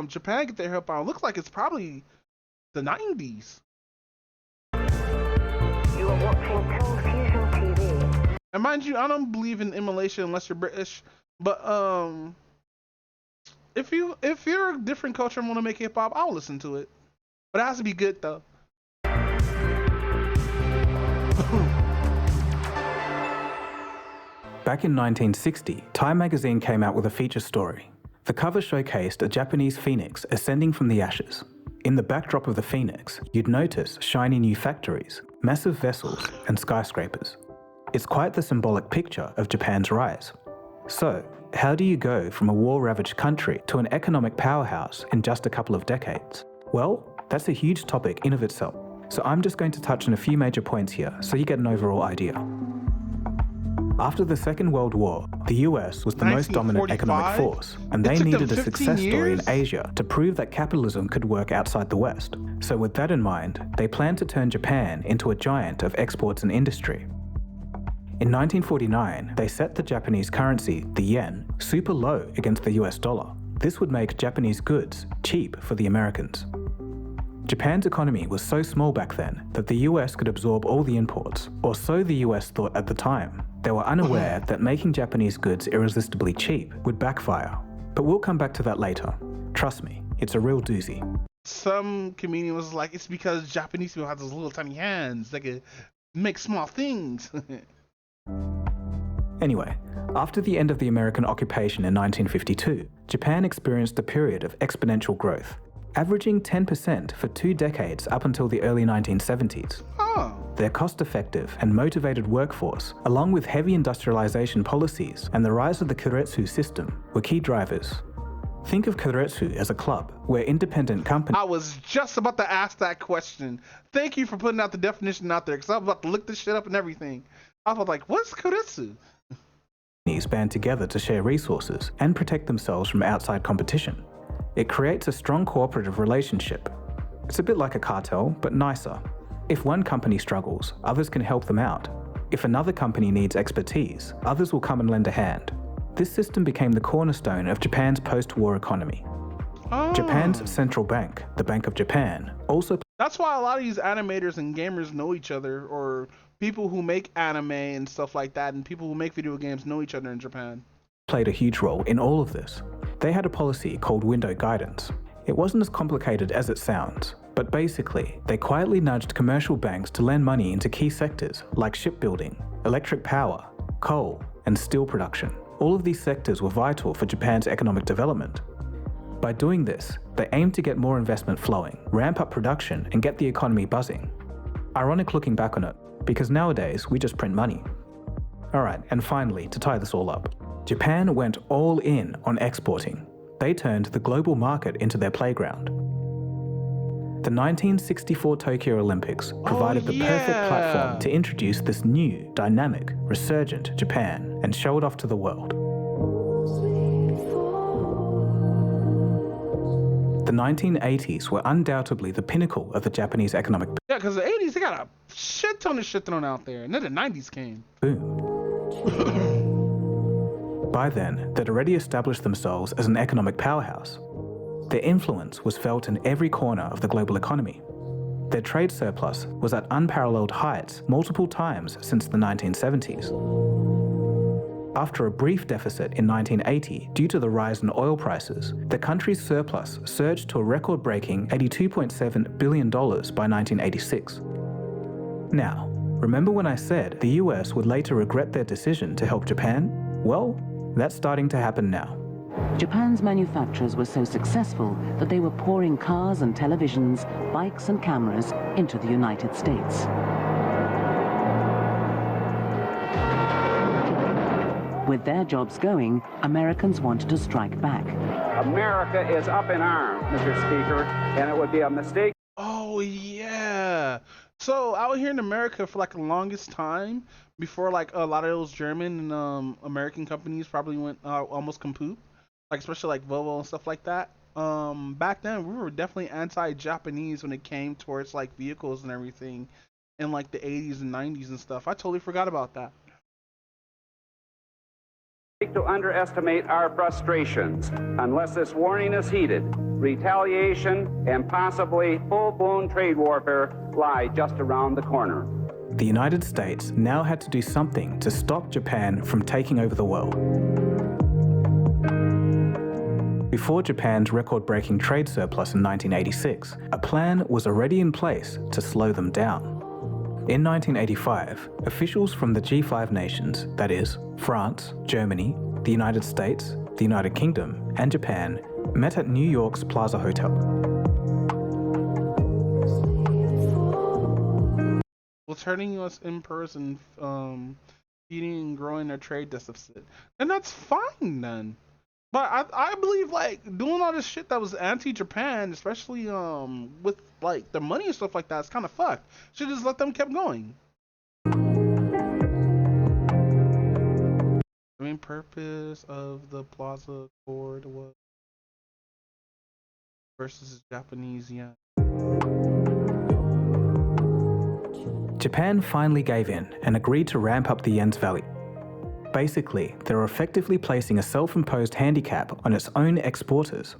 Japan get their hip hop? It looks like it's probably the 90s. You are watching Cold Fusion TV. And mind you, I don't believe in immolation unless you're British. But if you're a different culture and want to make hip hop, I'll listen to it. But it has to be good though. Back in 1960, Time magazine came out with a feature story. The cover showcased a Japanese phoenix ascending from the ashes. In the backdrop of the phoenix, you'd notice shiny new factories, massive vessels, and skyscrapers. It's quite the symbolic picture of Japan's rise. So, how do you go from a war-ravaged country to an economic powerhouse in just a couple of decades? Well, that's a huge topic in of itself. So I'm just going to touch on a few major points here so you get an overall idea. After the Second World War, the US was the most dominant economic force, and they needed a success story in Asia to prove that capitalism could work outside the West. So with that in mind, they planned to turn Japan into a giant of exports and industry. In 1949, they set the Japanese currency, the yen, super low against the US dollar. This would make Japanese goods cheap for the Americans. Japan's economy was so small back then that the US could absorb all the imports, or so the US thought at the time. They were unaware that making Japanese goods irresistibly cheap would backfire. But we'll come back to that later. Trust me, it's a real doozy. Some comedian was like, it's because Japanese people have those little tiny hands that can make small things. Anyway, after the end of the American occupation in 1952, Japan experienced a period of exponential growth, averaging 10% for 2 decades up until the early 1970s. Their cost-effective and motivated workforce, along with heavy industrialization policies and the rise of the keiretsu system, were key drivers. Think of keiretsu as a club where independent companies... I was just about to ask that question. Thank you for putting out the definition out there, because I was about to look this shit up and everything. I was like, what's keiretsu? Band together to share resources and protect themselves from outside competition. It creates a strong cooperative relationship. It's a bit like a cartel, but nicer. If one company struggles, others can help them out. If another company needs expertise, others will come and lend a hand. This system became the cornerstone of Japan's post-war economy. Japan's central bank, the Bank of Japan, also... That's why a lot of these animators and gamers know each other, or people who make anime and stuff like that, and people who make video games know each other in Japan. Played a huge role in all of this. They had a policy called window guidance. It wasn't as complicated as it sounds, but basically, they quietly nudged commercial banks to lend money into key sectors like shipbuilding, electric power, coal, and steel production. All of these sectors were vital for Japan's economic development. By doing this, they aimed to get more investment flowing, ramp up production, and get the economy buzzing. Ironic looking back on it, because nowadays we just print money. Alright, and finally, to tie this all up, Japan went all in on exporting. They turned the global market into their playground. The 1964 Tokyo Olympics provided the perfect platform to introduce this new, dynamic, resurgent Japan and show it off to the world. The 1980s were undoubtedly the pinnacle of the Japanese economic boom. Yeah, because the 80s, they got a shit ton of shit thrown out there, and then the 90s came. By then, they'd already established themselves as an economic powerhouse. Their influence was felt in every corner of the global economy. Their trade surplus was at unparalleled heights multiple times since the 1970s. After a brief deficit in 1980 due to the rise in oil prices, the country's surplus surged to a record-breaking $82.7 billion by 1986. Now, remember when I said the US would later regret their decision to help Japan? Well, that's starting to happen now. Japan's manufacturers were so successful that they were pouring cars and televisions, bikes and cameras into the United States. With their jobs going, Americans wanted to strike back. America is up in arms, Mr. Speaker, and it would be a mistake. Oh, yeah. So out here in America for like the longest time, before like a lot of those German and American companies probably went almost kaput, like especially like Volvo and stuff like that. Back then we were definitely anti-Japanese when it came towards like vehicles and everything in like the 80s and 90s and stuff. I totally forgot about that. To underestimate our frustrations. Unless this warning is heeded, retaliation and possibly full-blown trade warfare lie just around the corner. The United States now had to do something to stop Japan from taking over the world. Before Japan's record-breaking trade surplus in 1986, a plan was already in place to slow them down. In 1985, officials from the G5 nations, that is, France, Germany, the United States, the United Kingdom, and Japan, met at New York's Plaza Hotel. Well, turning us in person, feeding and growing their trade deficit. And that's fine then. But I believe like doing all this shit that was anti-Japan, especially with like the money and stuff like that, is kind of fucked. Should just let them keep going. The main purpose of the Plaza Accord was versus Japanese yen. Japan finally gave in and agreed to ramp up the yen's value. Basically, they were effectively placing a self-imposed handicap on its own exporters.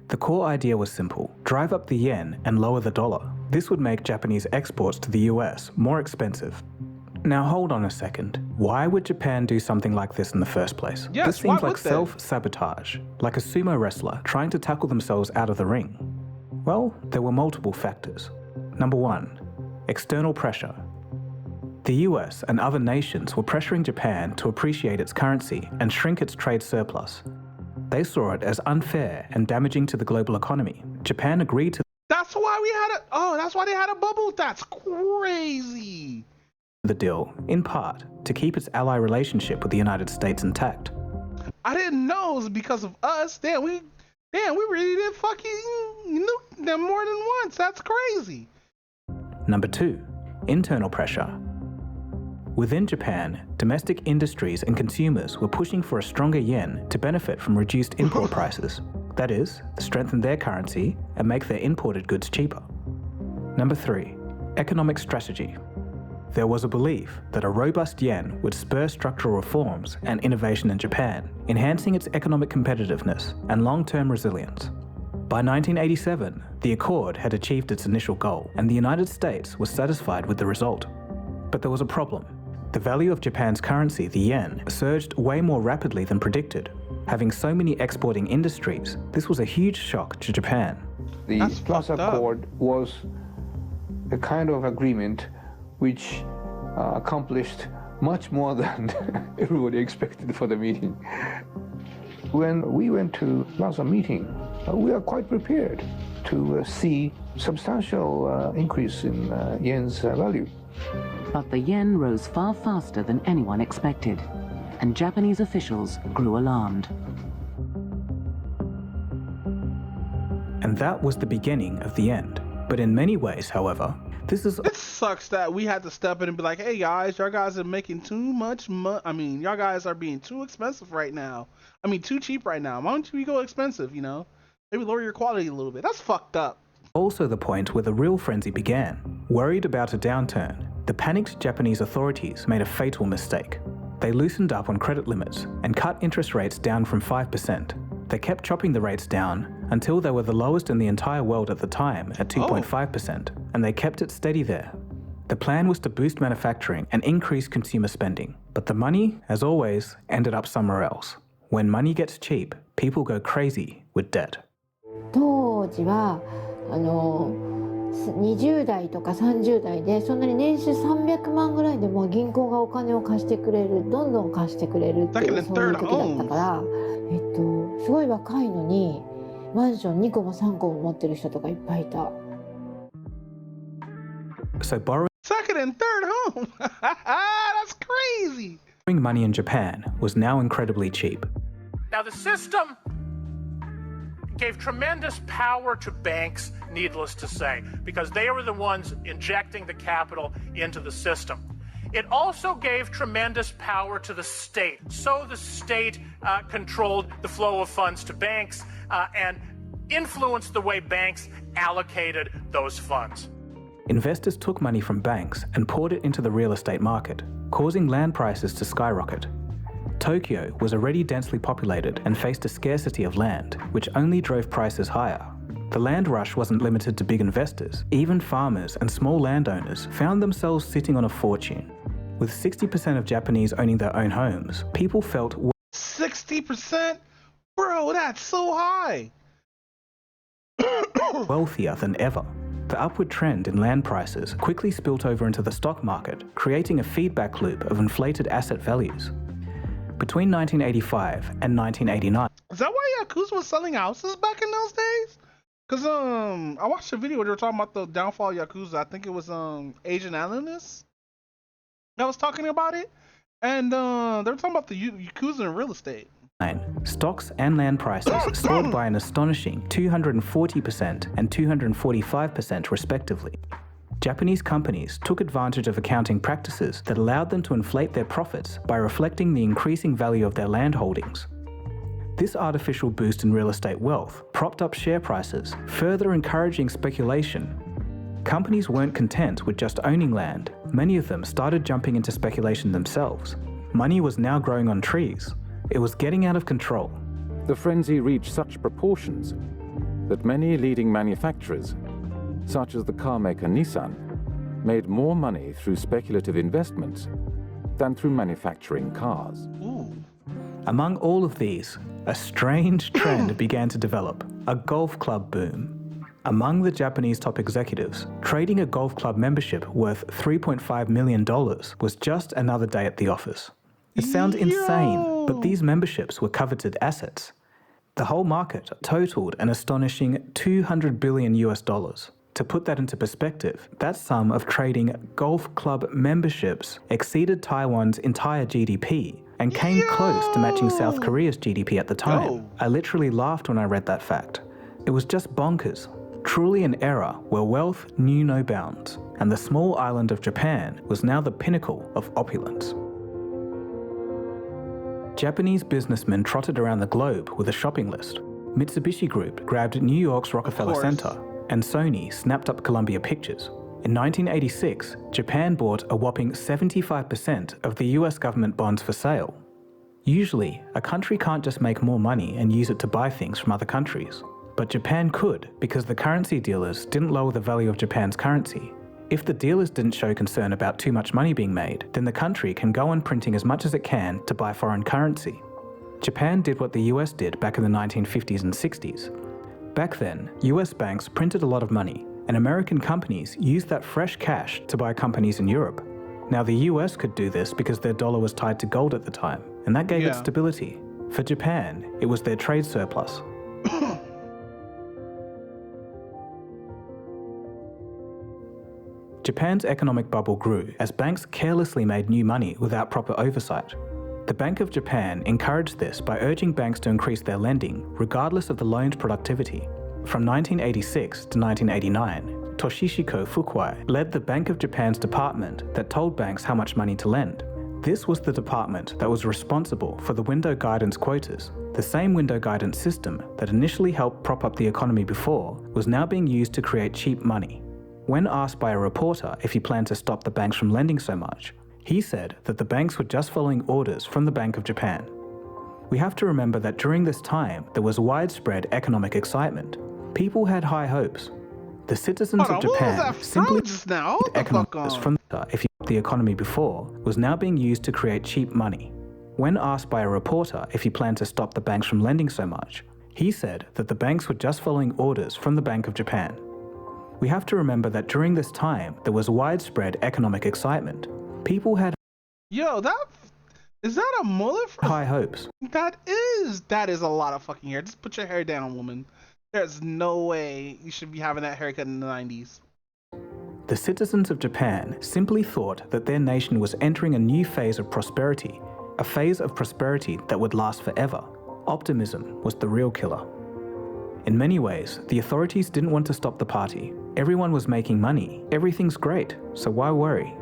The core idea was simple: drive up the yen and lower the dollar. This would make Japanese exports to the US more expensive. Now hold on a second. Why would Japan do something like this in the first place? Yes, this seems why like would they? self-sabotage, like a sumo wrestler trying to tackle themselves out of the ring. Well, there were multiple factors. Number 1, external pressure. The US and other nations were pressuring Japan to appreciate its currency and shrink its trade surplus. They saw it as unfair and damaging to the global economy. Japan agreed to That's why that's why they had a bubble. That's crazy. the deal, in part, to keep its ally relationship with the United States intact. I didn't know it was because of us. Damn, we really did fucking nuke them more than once. That's crazy. Number 2, internal pressure. Within Japan, domestic industries and consumers were pushing for a stronger yen to benefit from reduced import prices. That is, strengthen their currency and make their imported goods cheaper. Number 3, economic strategy. There was a belief that a robust yen would spur structural reforms and innovation in Japan, enhancing its economic competitiveness and long-term resilience. By 1987, the Accord had achieved its initial goal, and the United States was satisfied with the result. But there was a problem. The value of Japan's currency, the yen, surged way more rapidly than predicted. Having so many exporting industries, this was a huge shock to Japan. The Plaza Accord was a kind of agreement which accomplished much more than everybody expected for the meeting. When we went to Plaza meeting, we are quite prepared to see substantial increase in yen's value. But the yen rose far faster than anyone expected, and Japanese officials grew alarmed. And that was the beginning of the end. But in many ways, however, It sucks that we had to step in and be like, hey guys, y'all guys are making too much money. I mean, y'all guys are being too expensive right now. I mean, too cheap right now. Why don't you go expensive, you know? Maybe lower your quality a little bit. That's fucked up. also the point where the real frenzy began. Worried about a downturn, the panicked Japanese authorities made a fatal mistake. They loosened up on credit limits and cut interest rates down from 5%. They kept chopping the rates down until they were the lowest in the entire world at the time at 2.5%, and they kept it steady there. The plan was to boost manufacturing and increase consumer spending, but the money, as always, ended up somewhere else. When money gets cheap, people go crazy with debt. 当時は20代とか30代でそんなに年収300万ぐらいでも銀行がお金を貸してくれる、どんどん貸してくれるっていうそういう時だったから、すごい若いのにマンション2個も3個も持ってる人とかいっぱいいた。So borrowing Second and third home. That's crazy. money in Japan was now incredibly cheap. Now, the system gave tremendous power to banks, needless to say, because they were the ones injecting the capital into the system. It also gave tremendous power to the state. So the state controlled the flow of funds to banks and influenced the way banks allocated those funds. Investors took money from banks and poured it into the real estate market, causing land prices to skyrocket. Tokyo was already densely populated and faced a scarcity of land, which only drove prices higher. The land rush wasn't limited to big investors. Even farmers and small landowners found themselves sitting on a fortune. With 60% of Japanese owning their own homes, people felt 60%? Bro, that's so high. wealthier than ever. The upward trend in land prices quickly spilt over into the stock market, creating a feedback loop of inflated asset values. Between 1985 and 1989, Is that why Yakuza was selling houses back in those days? Cause I watched a video where they were talking about the downfall of Yakuza. I think it was Asian analyst that was talking about it, and they were talking about the Yakuza in real estate. stocks and land prices soared by an astonishing 240% and 245% respectively. Japanese companies took advantage of accounting practices that allowed them to inflate their profits by reflecting the increasing value of their land holdings. This artificial boost in real estate wealth propped up share prices, further encouraging speculation. Companies weren't content with just owning land. Many of them started jumping into speculation themselves. Money was now growing on trees. It was getting out of control. The frenzy reached such proportions that many leading manufacturers, such as the car maker Nissan, made more money through speculative investments than through manufacturing cars. Among all of these, a strange trend began to develop, a golf club boom. Among the Japanese top executives, trading a golf club membership worth $3.5 million was just another day at the office. It sounds insane, but these memberships were coveted assets. The whole market totaled an astonishing $200 billion US. To put that into perspective, that sum of trading golf club memberships exceeded Taiwan's entire GDP and came close to matching South Korea's GDP at the time. I literally laughed when I read that fact. It was just bonkers. Truly an era where wealth knew no bounds, and the small island of Japan was now the pinnacle of opulence. Japanese businessmen trotted around the globe with a shopping list. Mitsubishi Group grabbed New York's Rockefeller Center, and Sony snapped up Columbia Pictures. In 1986, Japan bought a whopping 75% of the US government bonds for sale. Usually, a country can't just make more money and use it to buy things from other countries. But Japan could, because the currency dealers didn't lower the value of Japan's currency. If the dealers didn't show concern about too much money being made, then the country can go on printing as much as it can to buy foreign currency. Japan did what the US did back in the 1950s and 60s. Back then, US banks printed a lot of money, and American companies used that fresh cash to buy companies in Europe. Now the US could do this because their dollar was tied to gold at the time, and that gave it stability. For Japan, it was their trade surplus. Japan's economic bubble grew as banks carelessly made new money without proper oversight. The Bank of Japan encouraged this by urging banks to increase their lending, regardless of the loan's productivity. From 1986 to 1989, Toshishiko Fukuai led the Bank of Japan's department that told banks how much money to lend. This was the department that was responsible for the window guidance quotas. The same window guidance system that initially helped prop up the economy before was now being used to create cheap money. When asked by a reporter if he planned to stop the banks from lending so much, he said that the banks were just following orders from the Bank of Japan. We have to remember that during this time, there was widespread economic excitement. People had high hopes. The citizens of Japan simply economics from if the economy before was now being used to create cheap money. When asked by a reporter if he planned to stop the banks from lending so much, he said that the banks were just following orders from the Bank of Japan. We have to remember that during this time, there was widespread economic excitement. People had is that a mullet for high hopes. That is a lot of fucking hair. Just put your hair down, woman. There's no way you should be having that haircut in the 90s. The citizens of Japan simply thought that their nation was entering a new phase of prosperity, a phase of prosperity that would last forever. Optimism was the real killer. In many ways, the authorities didn't want to stop the party. Everyone was making money. Everything's great, so why worry?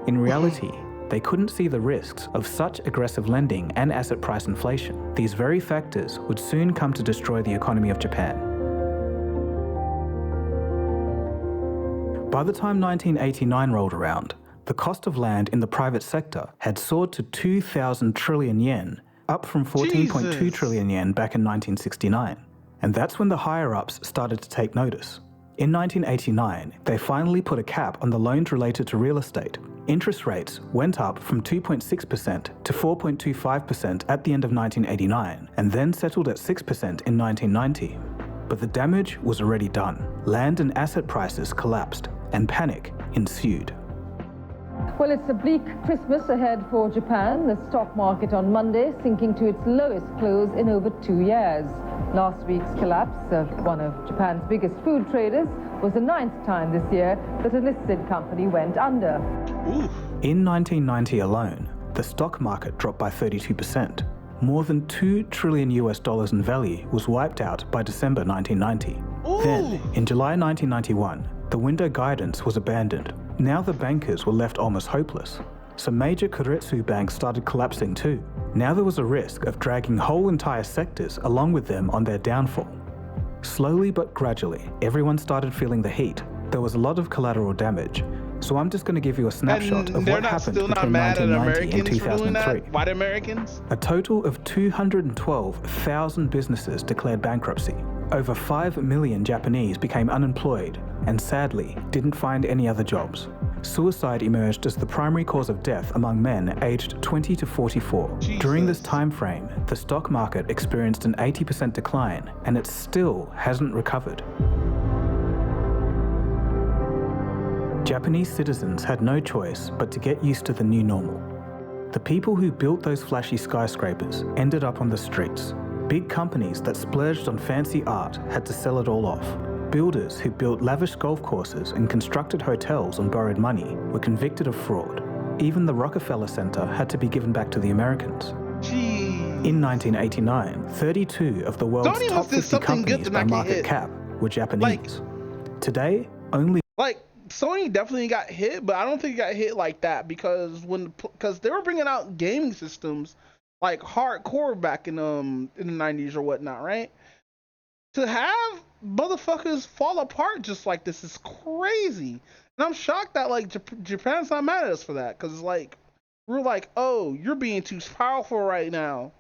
In reality, they couldn't see the risks of such aggressive lending and asset price inflation. These very factors would soon come to destroy the economy of Japan. By the time 1989 rolled around, the cost of land in the private sector had soared to 2,000 trillion yen, up from 14.2 trillion yen back in 1969. And that's when the higher-ups started to take notice. In 1989, they finally put a cap on the loans related to real estate. Interest rates went up from 2.6% to 4.25% at the end of 1989, and then settled at 6% in 1990. But the damage was already done. Land and asset prices collapsed, and panic ensued. Well, it's a bleak Christmas ahead for Japan. The stock market on Monday sinking to its lowest close in over 2 years. Last week's collapse of one of Japan's biggest food traders was the 9th time this year that a listed company went under. In 1990 alone, the stock market dropped by 32%. More than $2 trillion in value was wiped out by December 1990. Then, in July 1991, The window guidance was abandoned. Now the bankers were left almost hopeless. Some major keiretsu banks started collapsing too. Now there was a risk of dragging whole entire sectors along with them on their downfall. Slowly but gradually, everyone started feeling the heat. There was a lot of collateral damage. So I'm just going to give you a snapshot of what happened between 1990 and 2003. White Americans? A total of 212,000 businesses declared bankruptcy. Over 5 million Japanese became unemployed and sadly didn't find any other jobs. Suicide emerged as the primary cause of death among men aged 20 to 44. Jesus. During this time frame, the stock market experienced an 80% decline and it still hasn't recovered. Japanese citizens had no choice but to get used to the new normal. The people who built those flashy skyscrapers ended up on the streets. Big companies that splurged on fancy art had to sell it all off. Builders who built lavish golf courses and constructed hotels on borrowed money were convicted of fraud. Even the Rockefeller Center had to be given back to the Americans. Jeez. In 1989, 32 of the world's Sony top must did 50 something good companies to by not get market hit. cap were Japanese. Today, only Sony definitely got hit, but I don't think it got hit like that because they were bringing out gaming systems like hardcore back in the 90s or whatnot, right? To have motherfuckers fall apart just like this is crazy, and I'm shocked that like Japan's not mad at us for that because like we're like, oh, you're being too powerful right now.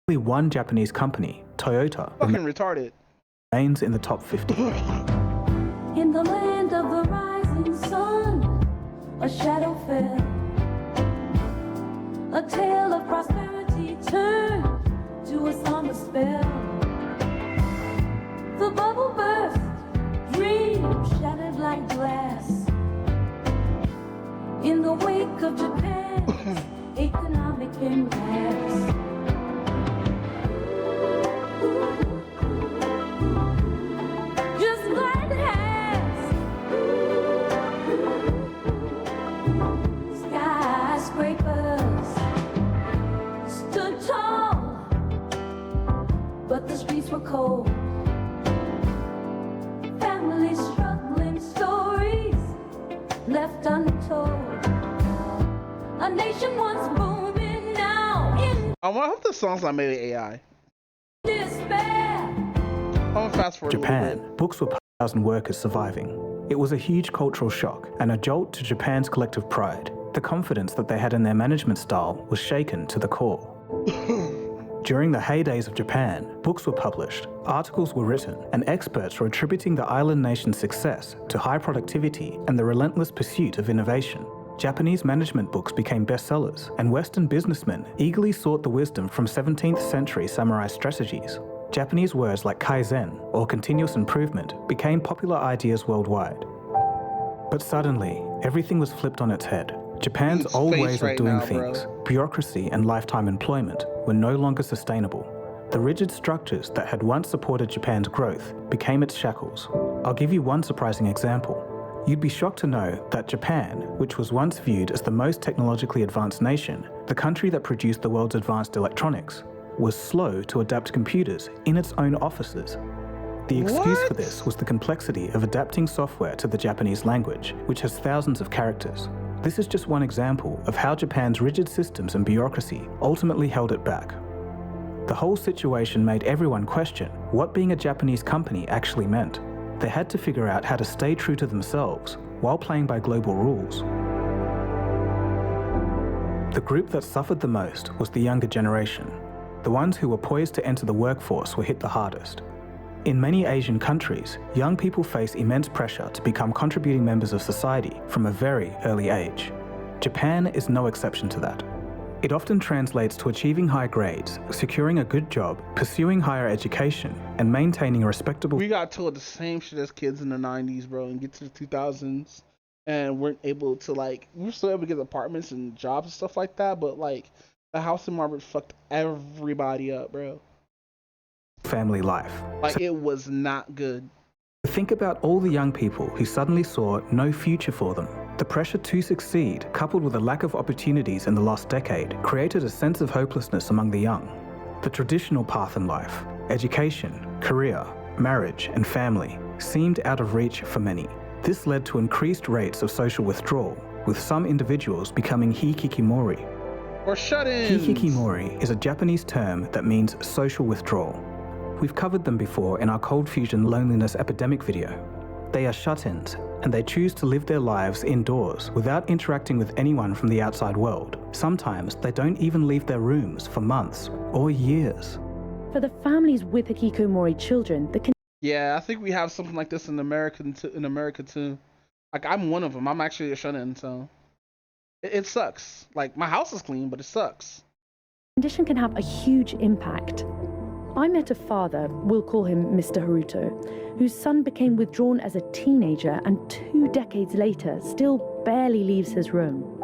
only one Japanese company, Toyota, Fucking retarded. remains in the top 50. In the land of the rising sun, a shadow fell. A tale of prosperity turned to a somber spell. The bubble burst, dreams shattered like glass. In the wake of Japan's economic impasse. Just like it has. Skyscrapers stood tall, but the streets were cold. Families struggling, stories left untold. A nation once booming, now in I hope the song's not made of AI. despair. I'm gonna fast forward. Japan, books were 1,000 workers surviving. It was a huge cultural shock and a jolt to Japan's collective pride. The confidence that they had in their management style was shaken to the core. During the heydays of Japan, books were published, articles were written, and experts were attributing the island nation's success to high productivity and the relentless pursuit of innovation. Japanese management books became bestsellers, and Western businessmen eagerly sought the wisdom from 17th century samurai strategies. Japanese words like kaizen, or continuous improvement, became popular ideas worldwide. But suddenly, everything was flipped on its head. Japan's old ways of doing things, bureaucracy and lifetime employment, were no longer sustainable. The rigid structures that had once supported Japan's growth became its shackles. I'll give you one surprising example. You'd be shocked to know that Japan, which was once viewed as the most technologically advanced nation, the country that produced the world's advanced electronics, was slow to adapt computers in its own offices. The excuse for this was the complexity of adapting software to the Japanese language, which has thousands of characters. This is just one example of how Japan's rigid systems and bureaucracy ultimately held it back. The whole situation made everyone question what being a Japanese company actually meant. They had to figure out how to stay true to themselves while playing by global rules. The group that suffered the most was the younger generation. The ones who were poised to enter the workforce were hit the hardest. In many Asian countries, young people face immense pressure to become contributing members of society from a very early age. Japan is no exception to that. It often translates to achieving high grades, securing a good job, pursuing higher education, and maintaining a respectable... We got told the same shit as kids in the 90s, bro, and get to the 2000s, and weren't able to, like, we were still able to get apartments and jobs and stuff like that, but, like, the house in Margaret fucked everybody up, bro. Family life. Like, it was not good. Think about all the young people who suddenly saw no future for them. The pressure to succeed, coupled with a lack of opportunities in the last decade, created a sense of hopelessness among the young. The traditional path in life, education, career, marriage, and family, seemed out of reach for many. This led to increased rates of social withdrawal, with some individuals becoming hikikomori. Or shut-ins. Hikikomori is a Japanese term that means social withdrawal. We've covered them before in our Cold Fusion loneliness epidemic video. They are shut-ins, and they choose to live their lives indoors without interacting with anyone from the outside world. Sometimes they don't even leave their rooms for months or years. For the families with hikikomori children, yeah, I think we have something like this in America too. Like, I'm one of them. I'm actually a shut-in, so it sucks. Like, my house is clean, but it sucks. condition can have a huge impact. I met a father, we'll call him Mr. Haruto, whose son became withdrawn as a teenager and 2 decades later still barely leaves his room.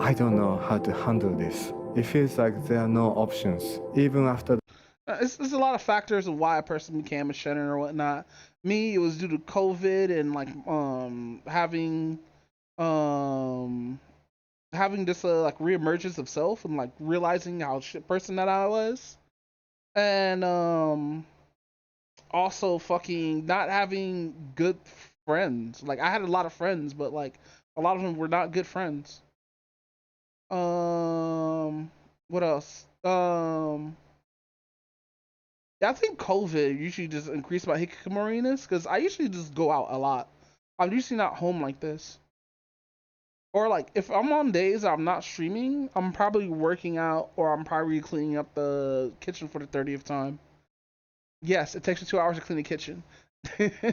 I don't know how to handle this. It feels like there are no options, even after... There's a lot of factors of why a person became a shut-in or whatnot. Me, it was due to COVID and like having this like reemergence of self and like realizing how shit person that I was, and also fucking not having good friends. Like, I had a lot of friends, but like a lot of them were not good friends. What else? Yeah, I think COVID usually just increased my hikikomori-ness, because I usually just go out a lot. I'm usually not home like this. Or like, if I'm on days I'm not streaming, I'm probably working out, or I'm probably cleaning up the kitchen for the 30th time. Yes, it takes me 2 hours to clean the kitchen. The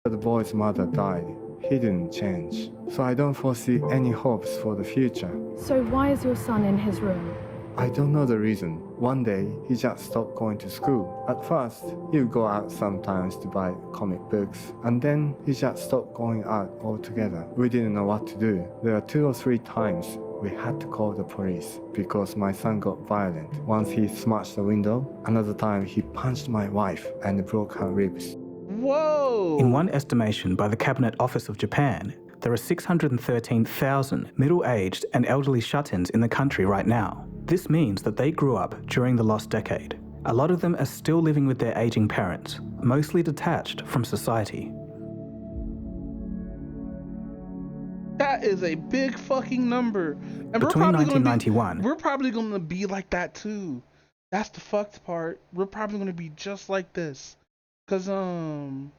boy's mother died. He didn't change. So I don't foresee any hopes for the future. So why is your son in his room? I don't know the reason. One day, he just stopped going to school. At first, he would go out sometimes to buy comic books, and then he just stopped going out altogether. We didn't know what to do. There were 2 or 3 times we had to call the police because my son got violent. Once he smashed the window, another time he punched my wife and broke her ribs. Whoa! In one estimation by the Cabinet Office of Japan, there are 613,000 middle-aged and elderly shut-ins in the country right now. This means that they grew up during the lost decade. A lot of them are still living with their aging parents, mostly detached from society. That is a big fucking number. And Between 1991... we're probably gonna be like that too. That's the fucked part. We're probably gonna be just like this. Cause the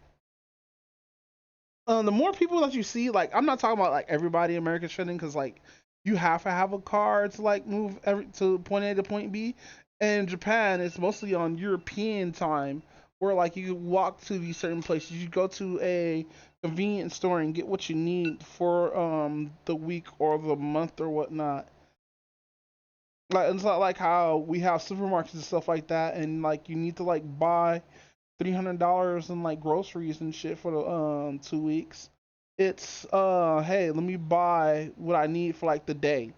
more people that you see, like, I'm not talking about like everybody in America shutting, cause like you have to have a car to like move to point A to point B. And in Japan, it's mostly on European time, where like you walk to these certain places. You go to a convenience store and get what you need for the week or the month or whatnot. Like, it's not like how we have supermarkets and stuff like that, and like you need to like buy $300 in like groceries and shit for the 2 weeks. It's hey, let me buy what I need for like the day.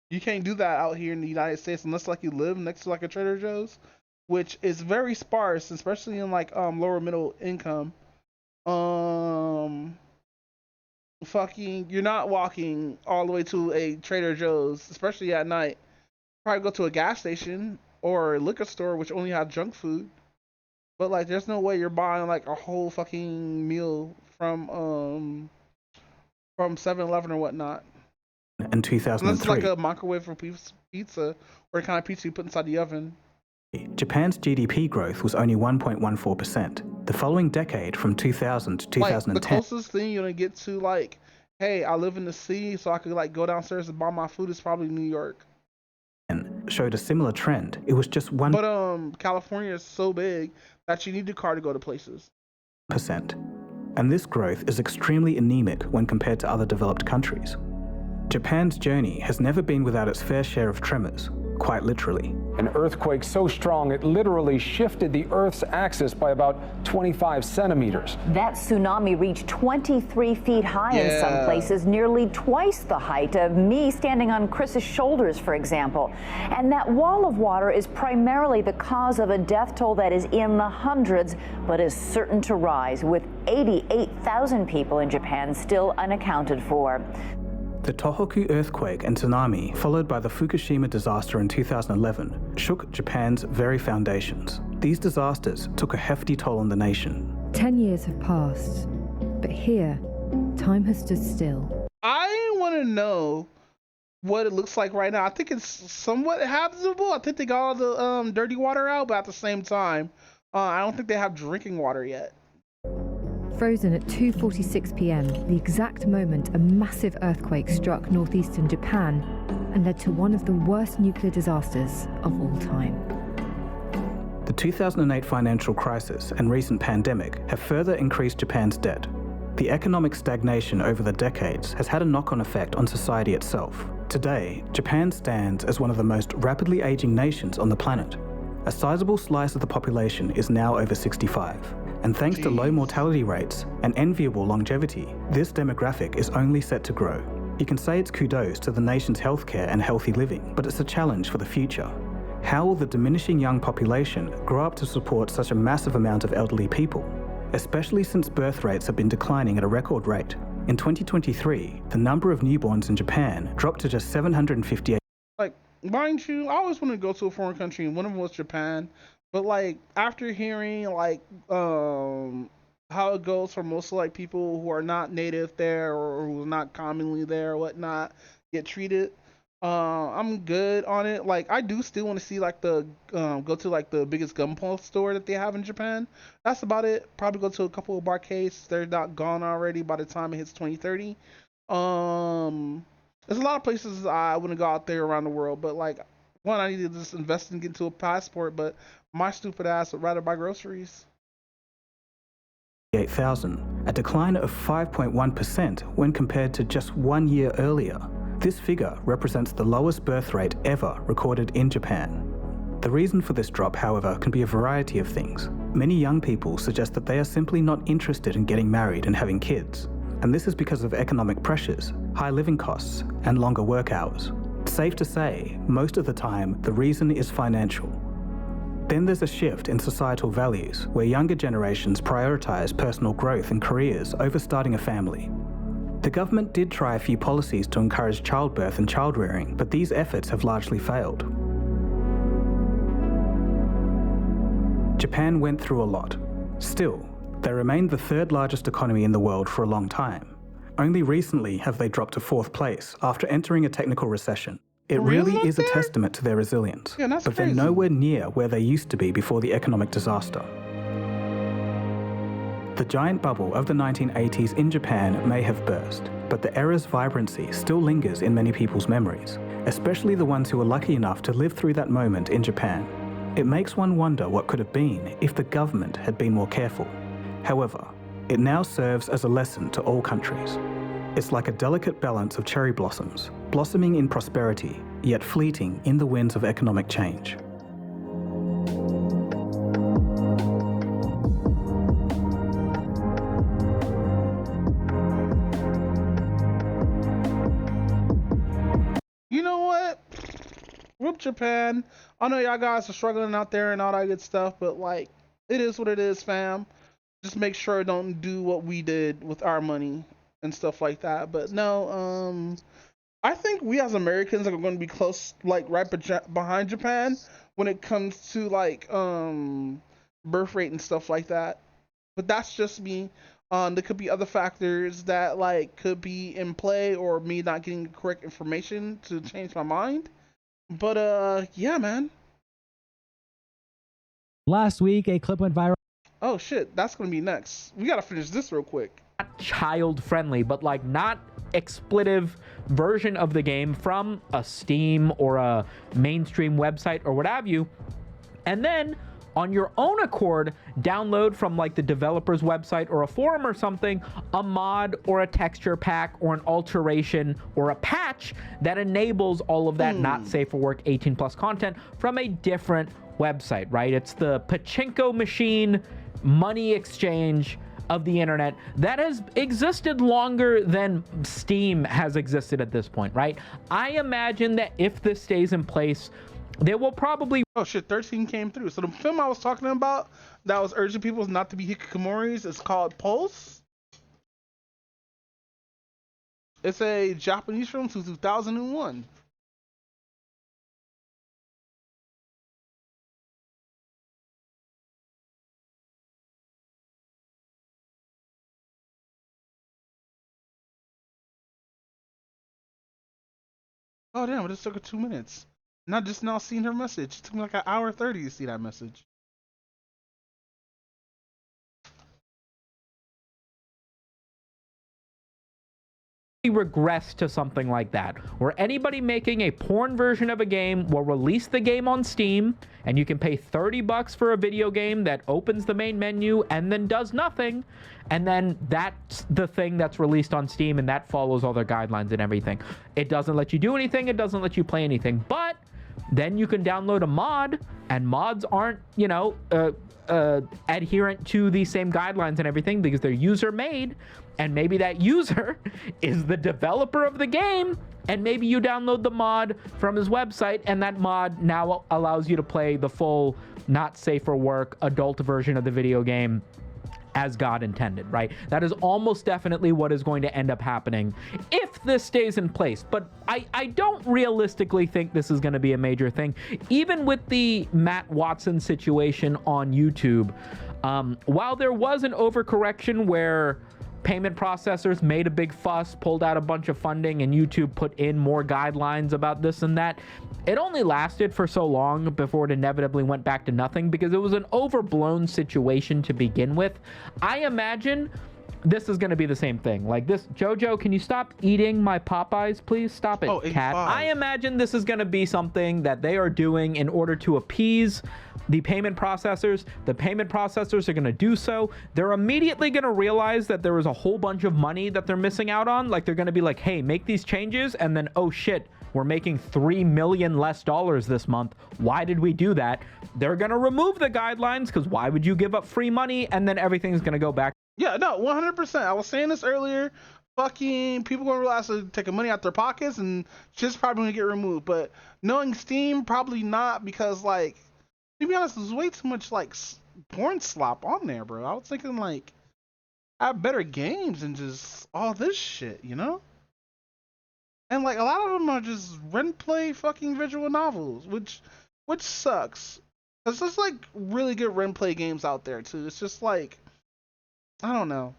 You can't do that out here in the United States unless like you live next to like a Trader Joe's, which is very sparse, especially in like lower middle income. Fucking, you're not walking all the way to a Trader Joe's, especially at night. Probably go to a gas station or a liquor store which only have junk food. But like, there's no way you're buying like a whole fucking meal from 7-Eleven or whatnot. In 2003, unless it's like a microwave for pizza, or the kind of pizza you put inside the oven. Japan's GDP growth was only 1.14%. The following decade, from 2000 to 2010, like, the closest thing you're gonna get to like, hey, I live in the city, so I could like go downstairs and buy my food, is probably New York. Showed a similar trend. It was just 1%. But California is so big that you need a car to go to places. And this growth is extremely anemic when compared to other developed countries. Japan's journey has never been without its fair share of tremors, quite literally. An earthquake so strong it literally shifted the Earth's axis by about 25 centimeters. That tsunami reached 23 feet high in some places, nearly twice the height of me standing on Chris's shoulders, for example. And that wall of water is primarily the cause of a death toll that is in the hundreds, but is certain to rise, with 88,000 people in Japan still unaccounted for. The Tohoku earthquake and tsunami, followed by the Fukushima disaster in 2011, shook Japan's very foundations. These disasters took a hefty toll on the nation. 10 years have passed, but here, time has stood still. I want to know what it looks like right now. I think it's somewhat habitable. I think they got all the dirty water out, but at the same time, I don't think they have drinking water yet. Frozen at 2:46 p.m., the exact moment a massive earthquake struck northeastern Japan and led to one of the worst nuclear disasters of all time. The 2008 financial crisis and recent pandemic have further increased Japan's debt. The economic stagnation over the decades has had a knock-on effect on society itself. Today, Japan stands as one of the most rapidly aging nations on the planet. A sizable slice of the population is now over 65. And thanks to low mortality rates and enviable longevity, this demographic is only set to grow. You can say it's kudos to the nation's healthcare and healthy living, but it's a challenge for the future. How will the diminishing young population grow up to support such a massive amount of elderly people? Especially since birth rates have been declining at a record rate. In 2023, the number of newborns in Japan dropped to just 758. Like, mind you, I always wanted to go to a foreign country, and one of them was Japan. But like after hearing like how it goes for most of like people who are not native there or who are not commonly there or whatnot get treated, I'm good on it. Like I do still want to see like the go to like the biggest gunpowder store that they have in Japan. That's about it. Probably go to a couple of arcades. They're not gone already by the time it hits 2030. There's a lot of places I want to go out there around the world, but like one, I need to just invest and get into a passport, but my stupid ass would rather buy groceries. 8,000, a decline of 5.1% when compared to just 1 year earlier. This figure represents the lowest birth rate ever recorded in Japan. The reason for this drop, however, can be a variety of things. Many young people suggest that they are simply not interested in getting married and having kids, and this is because of economic pressures, high living costs, and longer work hours. Safe to say, most of the time, the reason is financial. Then there's a shift in societal values, where younger generations prioritize personal growth and careers over starting a family. The government did try a few policies to encourage childbirth and child-rearing, but these efforts have largely failed. Japan went through a lot. Still, they remained the third largest economy in the world for a long time. Only recently have they dropped to fourth place after entering a technical recession. It really is a testament to their resilience, but they're nowhere near where they used to be before the economic disaster. The giant bubble of the 1980s in Japan may have burst, but the era's vibrancy still lingers in many people's memories, especially the ones who were lucky enough to live through that moment in Japan. It makes one wonder what could have been if the government had been more careful. However, it now serves as a lesson to all countries. It's like a delicate balance of cherry blossoms, blossoming in prosperity, yet fleeting in the winds of economic change. You know what? Whoop Japan. I know y'all guys are struggling out there and all that good stuff, but like, it is what it is, fam. Just make sure don't do what we did with our money and stuff like that. But no, I think we as Americans are going to be close, like right behind Japan when it comes to like birth rate and stuff like that. But that's just me. There could be other factors that like could be in play, or me not getting the correct information to change my mind. But yeah, man. Last week, a clip went viral. Oh shit, that's gonna be next. We gotta finish this real quick. Child friendly, but like not expletive version of the game from a Steam or a mainstream website or what have you, and then on your own accord download from like the developer's website or a forum or something a mod or a texture pack or an alteration or a patch that enables all of that not safe for work 18 plus content from a different website, right? It's the pachinko machine money exchange of the internet that has existed longer than Steam has existed at this point, right? I imagine that if this stays in place, there will probably... Oh shit, 13 came through. So the film I was talking about that was urging people not to be hikikomoris is called Pulse. It's a Japanese film from 2001. Oh damn, it just took her 2 minutes. Not just now seeing her message. It took me like an hour 30 to see that message. Regress to something like that, where anybody making a porn version of a game will release the game on Steam, and you can pay $30 for a video game that opens the main menu and then does nothing, and then that's the thing that's released on Steam, and that follows all their guidelines and everything. It doesn't let you do anything, it doesn't let you play anything, but then you can download a mod, and mods aren't, you know, adherent to the same guidelines and everything because they're user made, and maybe that user is the developer of the game, and maybe you download the mod from his website, and that mod now allows you to play the full not safe for work adult version of the video game as God intended, right? That is almost definitely what is going to end up happening if this stays in place. But I don't realistically think this is going to be a major thing. Even with the Matt Watson situation on YouTube, while there was an overcorrection where payment processors made a big fuss, pulled out a bunch of funding, and YouTube put in more guidelines about this and that, it only lasted for so long before it inevitably went back to nothing because it was an overblown situation to begin with. I imagine this is going to be the same thing. Like this, Jojo, can you stop eating my Popeyes, please? Stop it, cat. I imagine this is going to be something that they are doing in order to appease the payment processors. The payment processors are going to do so. They're immediately going to realize that there is a whole bunch of money that they're missing out on. Like they're going to be like, hey, make these changes. And then, oh shit, we're making $3 million less this month. Why did we do that? They're going to remove the guidelines because why would you give up free money and then everything's going to go back? Yeah, no, 100%. I was saying this earlier. Fucking people gonna realize they're taking money out their pockets and shit's probably gonna get removed. But knowing Steam, probably not, because like, to be honest, there's way too much like porn slop on there, bro. I was thinking like, have better games than just all this shit, you know? And like a lot of them are just rent play fucking visual novels, which sucks. Cause there's like really good rent play games out there too. It's just like, I don't know.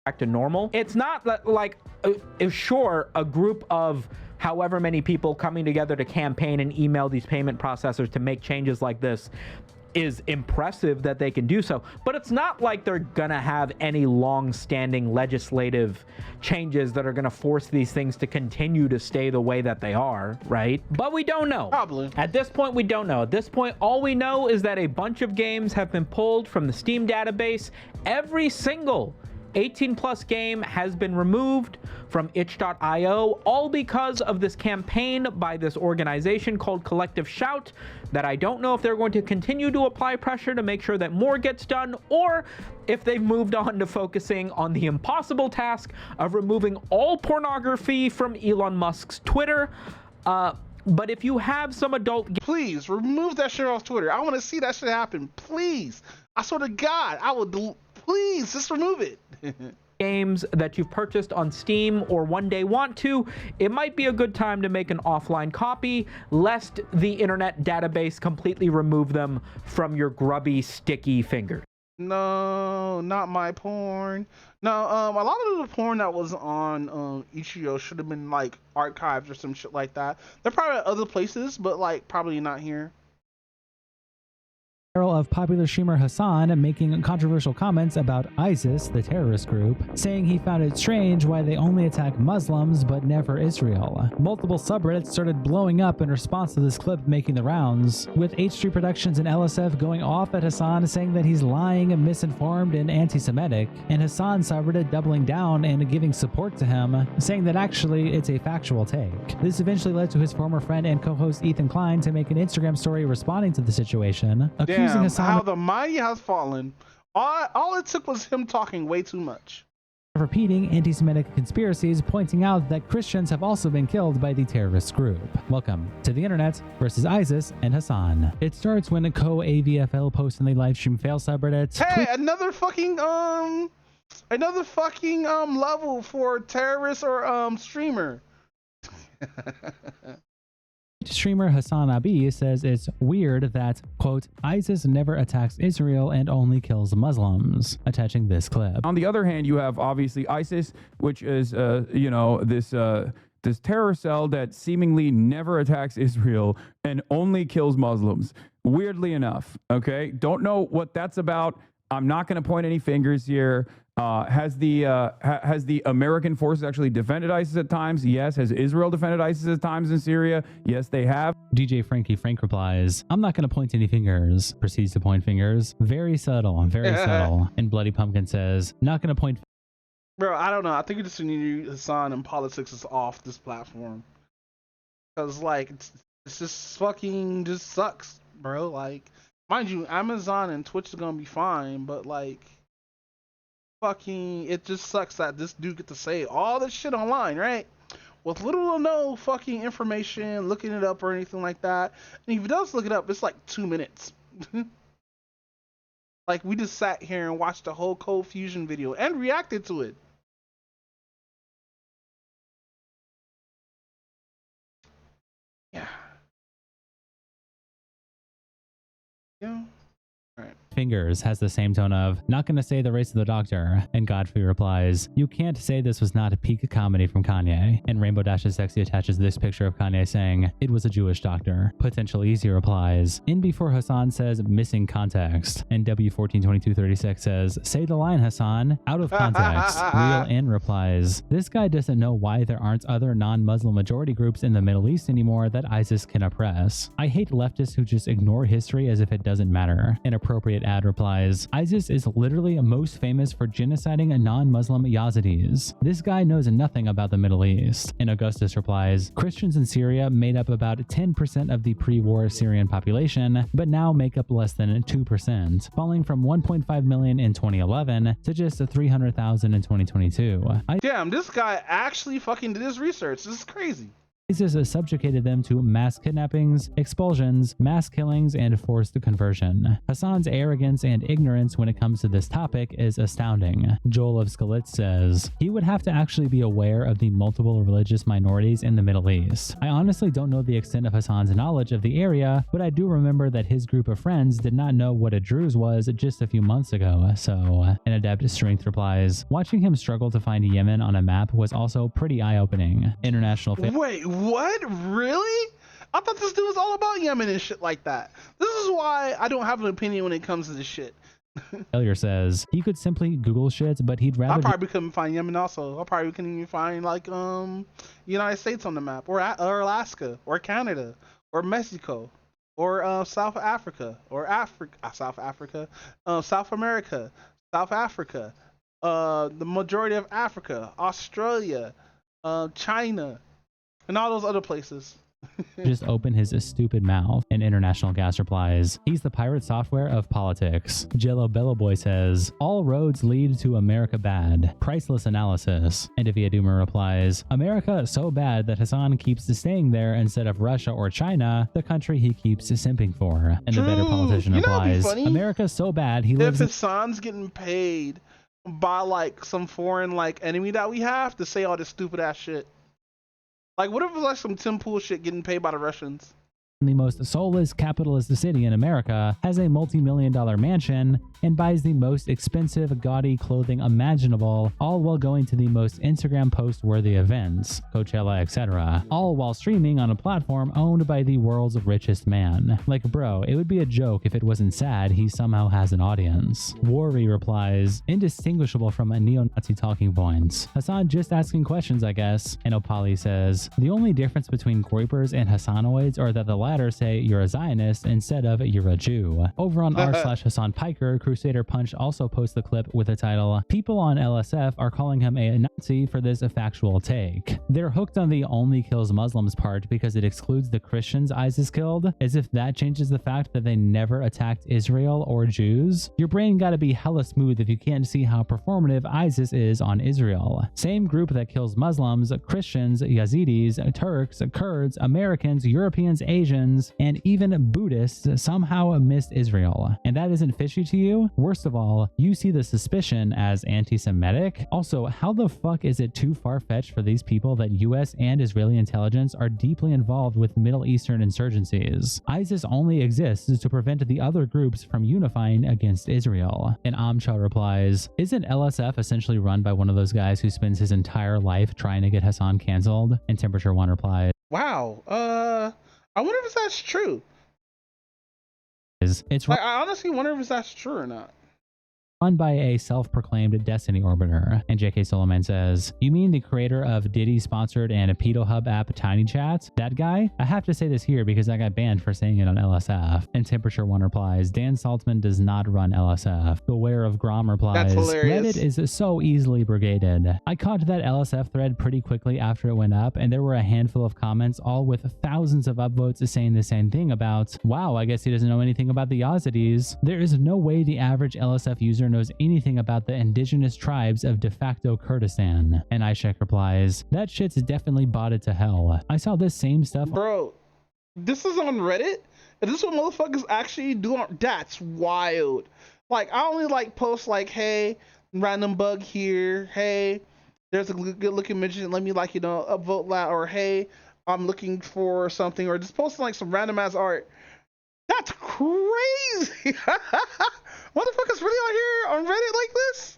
Back to normal. It's not like sure, a group of however many people coming together to campaign and email these payment processors to make changes like this is impressive that they can do so, but it's not like they're gonna have any long-standing legislative changes that are gonna force these things to continue to stay the way that they are, right? But we don't know. Probably. At this point, we don't know. At this point, all we know is that a bunch of games have been pulled from the Steam database. Every single 18+ game has been removed from itch.io, all because of this campaign by this organization called Collective Shout that I don't know if they're going to continue to apply pressure to make sure that more gets done, or if they've moved on to focusing on the impossible task of removing all pornography from Elon Musk's Twitter. But if you have some adult... Please, remove that shit off Twitter. I want to see that shit happen. Please. I swear to God, I would... Please, just remove it. Games that you've purchased on Steam or one day want to, it might be a good time to make an offline copy, lest the internet database completely remove them from your grubby, sticky fingers. No, not my porn. No, a lot of the porn that was on Itch.io should have been like archived or some shit like that. They're probably at other places, but like probably not here. Of popular streamer Hasan making controversial comments about ISIS, the terrorist group, saying he found it strange why they only attack Muslims but never Israel. Multiple subreddits started blowing up in response to this clip making the rounds, with H3 Productions and LSF going off at Hasan, saying that he's lying, misinformed, and anti-Semitic, and Hasan's subreddit doubling down and giving support to him, saying that actually it's a factual take. This eventually led to his former friend and co-host Ethan Klein to make an Instagram story responding to the situation, accusing Hasan how the mighty has fallen. All it took was him talking way too much. Of repeating anti-Semitic conspiracies, pointing out that Christians have also been killed by the terrorist group. Welcome to the internet versus ISIS and Hasan. It starts when a co-AVFL post in the livestream fail subreddit. Hey, another fucking Another fucking level for terrorist or streamer. Streamer Hassan Abi says it's weird that, quote, ISIS never attacks Israel and only kills Muslims, attaching this clip. On the other hand, you have obviously ISIS, which is, you know, this terror cell that seemingly never attacks Israel and only kills Muslims. Weirdly enough, okay? Don't know what that's about. I'm not going to point any fingers here. Has the American forces actually defended ISIS at times? Yes. Has Israel defended ISIS at times in Syria? Yes, they have. DJ Frankie Frank replies, I'm not going to point any fingers. Proceeds to point fingers. Very subtle, very subtle. And Bloody Pumpkin says, not going to point. Bro, I don't know. I think we just need Hassan and politics is off this platform. Because, like, it's just fucking just sucks, bro. Like, mind you, Amazon and Twitch is going to be fine, but, like, fucking, it just sucks that this dude get to say all this shit online, right? With little or no fucking information, looking it up or anything like that. And if he does look it up, it's like 2 minutes. Like, we just sat here and watched the whole Cold Fusion video and reacted to it. Yeah. Yeah. All right. Fingers has the same tone of, not gonna say the race of the doctor. And Godfrey replies, you can't say this was not a peak comedy from Kanye. And Rainbow Dashes Sexy attaches this picture of Kanye saying, it was a Jewish doctor. Potential Easy replies, in before Hassan says, missing context. And W142236 says, say the line, Hassan. Out of context. Real In replies, this guy doesn't know why there aren't other non-Muslim majority groups in the Middle East anymore that ISIS can oppress. I hate leftists who just ignore history as if it doesn't matter. Inappropriate ad replies, ISIS is literally most famous for genociding non-Muslim Yazidis. This guy knows nothing about the Middle East. And Augustus replies, Christians in Syria made up about 10% of the pre-war Syrian population, but now make up less than 2%, falling from 1.5 million in 2011 to just 300,000 in 2022. Damn, this guy actually fucking did his research. This is crazy. ISIS subjugated them to mass kidnappings, expulsions, mass killings, and forced conversion. Hassan's arrogance and ignorance when it comes to this topic is astounding. Joel of Skalitz says, he would have to actually be aware of the multiple religious minorities in the Middle East. I honestly don't know the extent of Hassan's knowledge of the area, but I do remember that his group of friends did not know what a Druze was just a few months ago, so... An Adept Strength replies, watching him struggle to find Yemen on a map was also pretty eye-opening. International... Wait, what? Really? I thought this dude was all about Yemen and shit like that. This is why I don't have an opinion when it comes to this shit. Failure says he could simply Google shit, but he'd rather. I probably couldn't find Yemen also. I probably couldn't even find like United States on the map, or Alaska, or Canada, or Mexico, or South Africa, or South Africa, South America, South Africa, the majority of Africa, Australia, China. And all those other places. Just open his stupid mouth. And International Gas replies, he's the pirate software of politics. Jello Bello Boy says, all roads lead to America bad. Priceless analysis. And Avia Doomer replies, America so bad that Hassan keeps staying there instead of Russia or China, the country he keeps simping for. And the better politician replies, America's so bad he lives. If Hassan's getting paid by like some foreign like enemy that we have to say all this stupid ass shit. Like, what if it was like some Tim Pool shit getting paid by the Russians? The most soulless capitalist city in America, has a multi-million-dollar mansion, and buys the most expensive, gaudy clothing imaginable, all while going to the most Instagram post-worthy events, Coachella, etc., all while streaming on a platform owned by the world's richest man. Like, bro, it would be a joke if it wasn't sad he somehow has an audience. Worry replies, indistinguishable from a neo-Nazi talking points. Hassan just asking questions, I guess. And Opali says, the only difference between Groypers and Hassanoids are that the latter say you're a Zionist instead of you're a Jew. Over on r/Hassan Piker, Crusader Punch also posts the clip with the title, people on LSF are calling him a Nazi for this factual take. They're hooked on the only kills Muslims part because it excludes the Christians ISIS killed, as if that changes the fact that they never attacked Israel or Jews. Your brain gotta be hella smooth if you can't see how performative ISIS is on Israel. Same group that kills Muslims, Christians, Yazidis, Turks, Kurds, Americans, Europeans, Asians, Asians, and even Buddhists somehow missed Israel. And that isn't fishy to you? Worst of all, you see the suspicion as anti-Semitic? Also, how the fuck is it too far-fetched for these people that US and Israeli intelligence are deeply involved with Middle Eastern insurgencies? ISIS only exists to prevent the other groups from unifying against Israel. And Amcha replies, isn't LSF essentially run by one of those guys who spends his entire life trying to get Hassan canceled? And Temperature One replies, wow, I wonder if that's true. It's like, I honestly wonder if that's true or not. Run by a self-proclaimed Destiny orbiter. And J.K. Solomon says, you mean the creator of Diddy-sponsored and a pedo hub app Tiny Chat? That guy? I have to say this here because I got banned for saying it on LSF. And Temperature One replies, Dan Saltzman does not run LSF. Beware of Grom replies, Reddit is so easily brigaded. I caught that LSF thread pretty quickly after it went up, and there were a handful of comments, all with thousands of upvotes saying the same thing about, wow, I guess he doesn't know anything about the Yazidis. There is no way the average LSF user knows anything about the indigenous tribes of de facto Kurdistan. And Ishak replies, that shit's definitely botted to hell. I saw this same stuff. Bro, this is on Reddit? Is this what motherfuckers actually do? That's wild. Like, I only like post like, hey, random bug here. Hey, there's a good looking midget. Let me like, you know, upvote that. Or hey, I'm looking for something. Or just posting like some random ass art. That's crazy. Motherfuckers really out here on Reddit like this?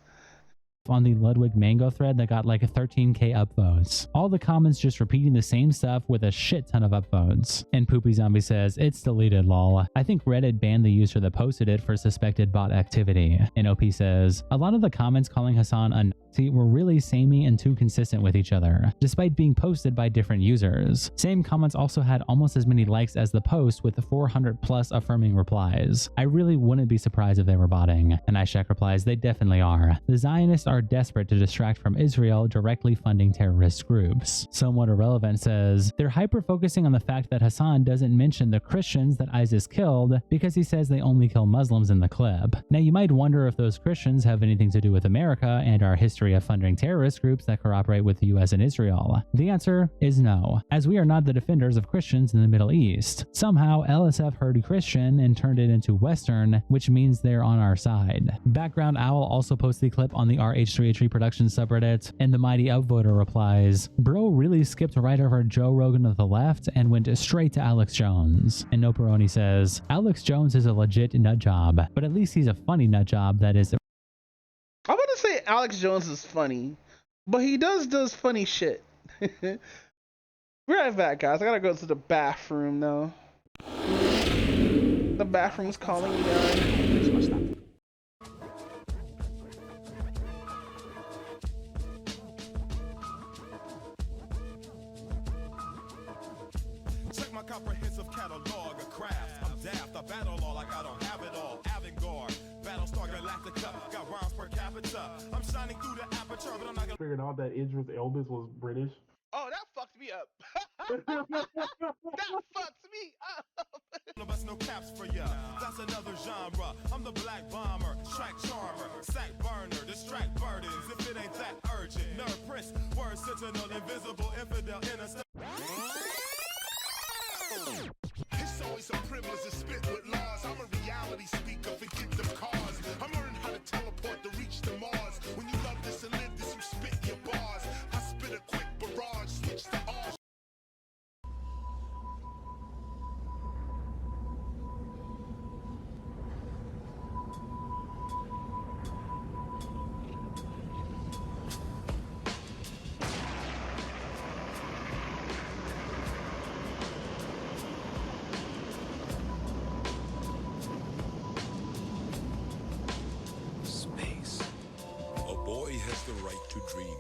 On the Ludwig Mango thread that got like 13k upvotes. All the comments just repeating the same stuff with a shit ton of upvotes. And Poopy Zombie says, it's deleted lol. I think Reddit banned the user that posted it for suspected bot activity. And OP says, a lot of the comments calling Hassan a Nazi were really samey and too consistent with each other, despite being posted by different users. Same comments also had almost as many likes as the post with 400 plus affirming replies. I really wouldn't be surprised if they were botting. And Ishak replies, they definitely are. The Zionists are desperate to distract from Israel, directly funding terrorist groups. Somewhat Irrelevant says, they're hyper-focusing on the fact that Hassan doesn't mention the Christians that ISIS killed because he says they only kill Muslims in the clip. Now you might wonder if those Christians have anything to do with America and our history of funding terrorist groups that cooperate with the US and Israel. The answer is no, as we are not the defenders of Christians in the Middle East. Somehow LSF heard Christian and turned it into Western, which means they're on our side. Background Owl also posts the clip on the RH3H3 Productions subreddit, and the mighty upvoter replies, bro really skipped right over Joe Rogan to the left and went straight to Alex Jones. And Noperoni says, Alex Jones is a legit nut job, but at least he's a funny nut job that is. I'm about to say Alex Jones is funny, but he does funny shit. We're right back, guys. I gotta go to the bathroom now. The bathroom's calling me down. Check my comprehensive catalog of crafts. I'm daft, I battle all like I don't have it all. Avant-garde, Battlestar Galactica, got rhymes per capita. I'm shining through the aperture, but I'm not gonna figured out that Idris Elba was British. Oh, that fucked me up. That fucked me up. No bust no caps for ya. That's another genre. I'm the black bomber, track charmer, sack burner, distract burdens. If it ain't that urgent, nerd prince, word sentinel, invisible infidel, innocent. It's always a privilege to spit with laws. I'm a reality speaker, forget them cars. I'm learning how to teleport to reach the Mars. When you love this and live this, you spit your bars. I spit a quick barrage, switch to all. The right to dream.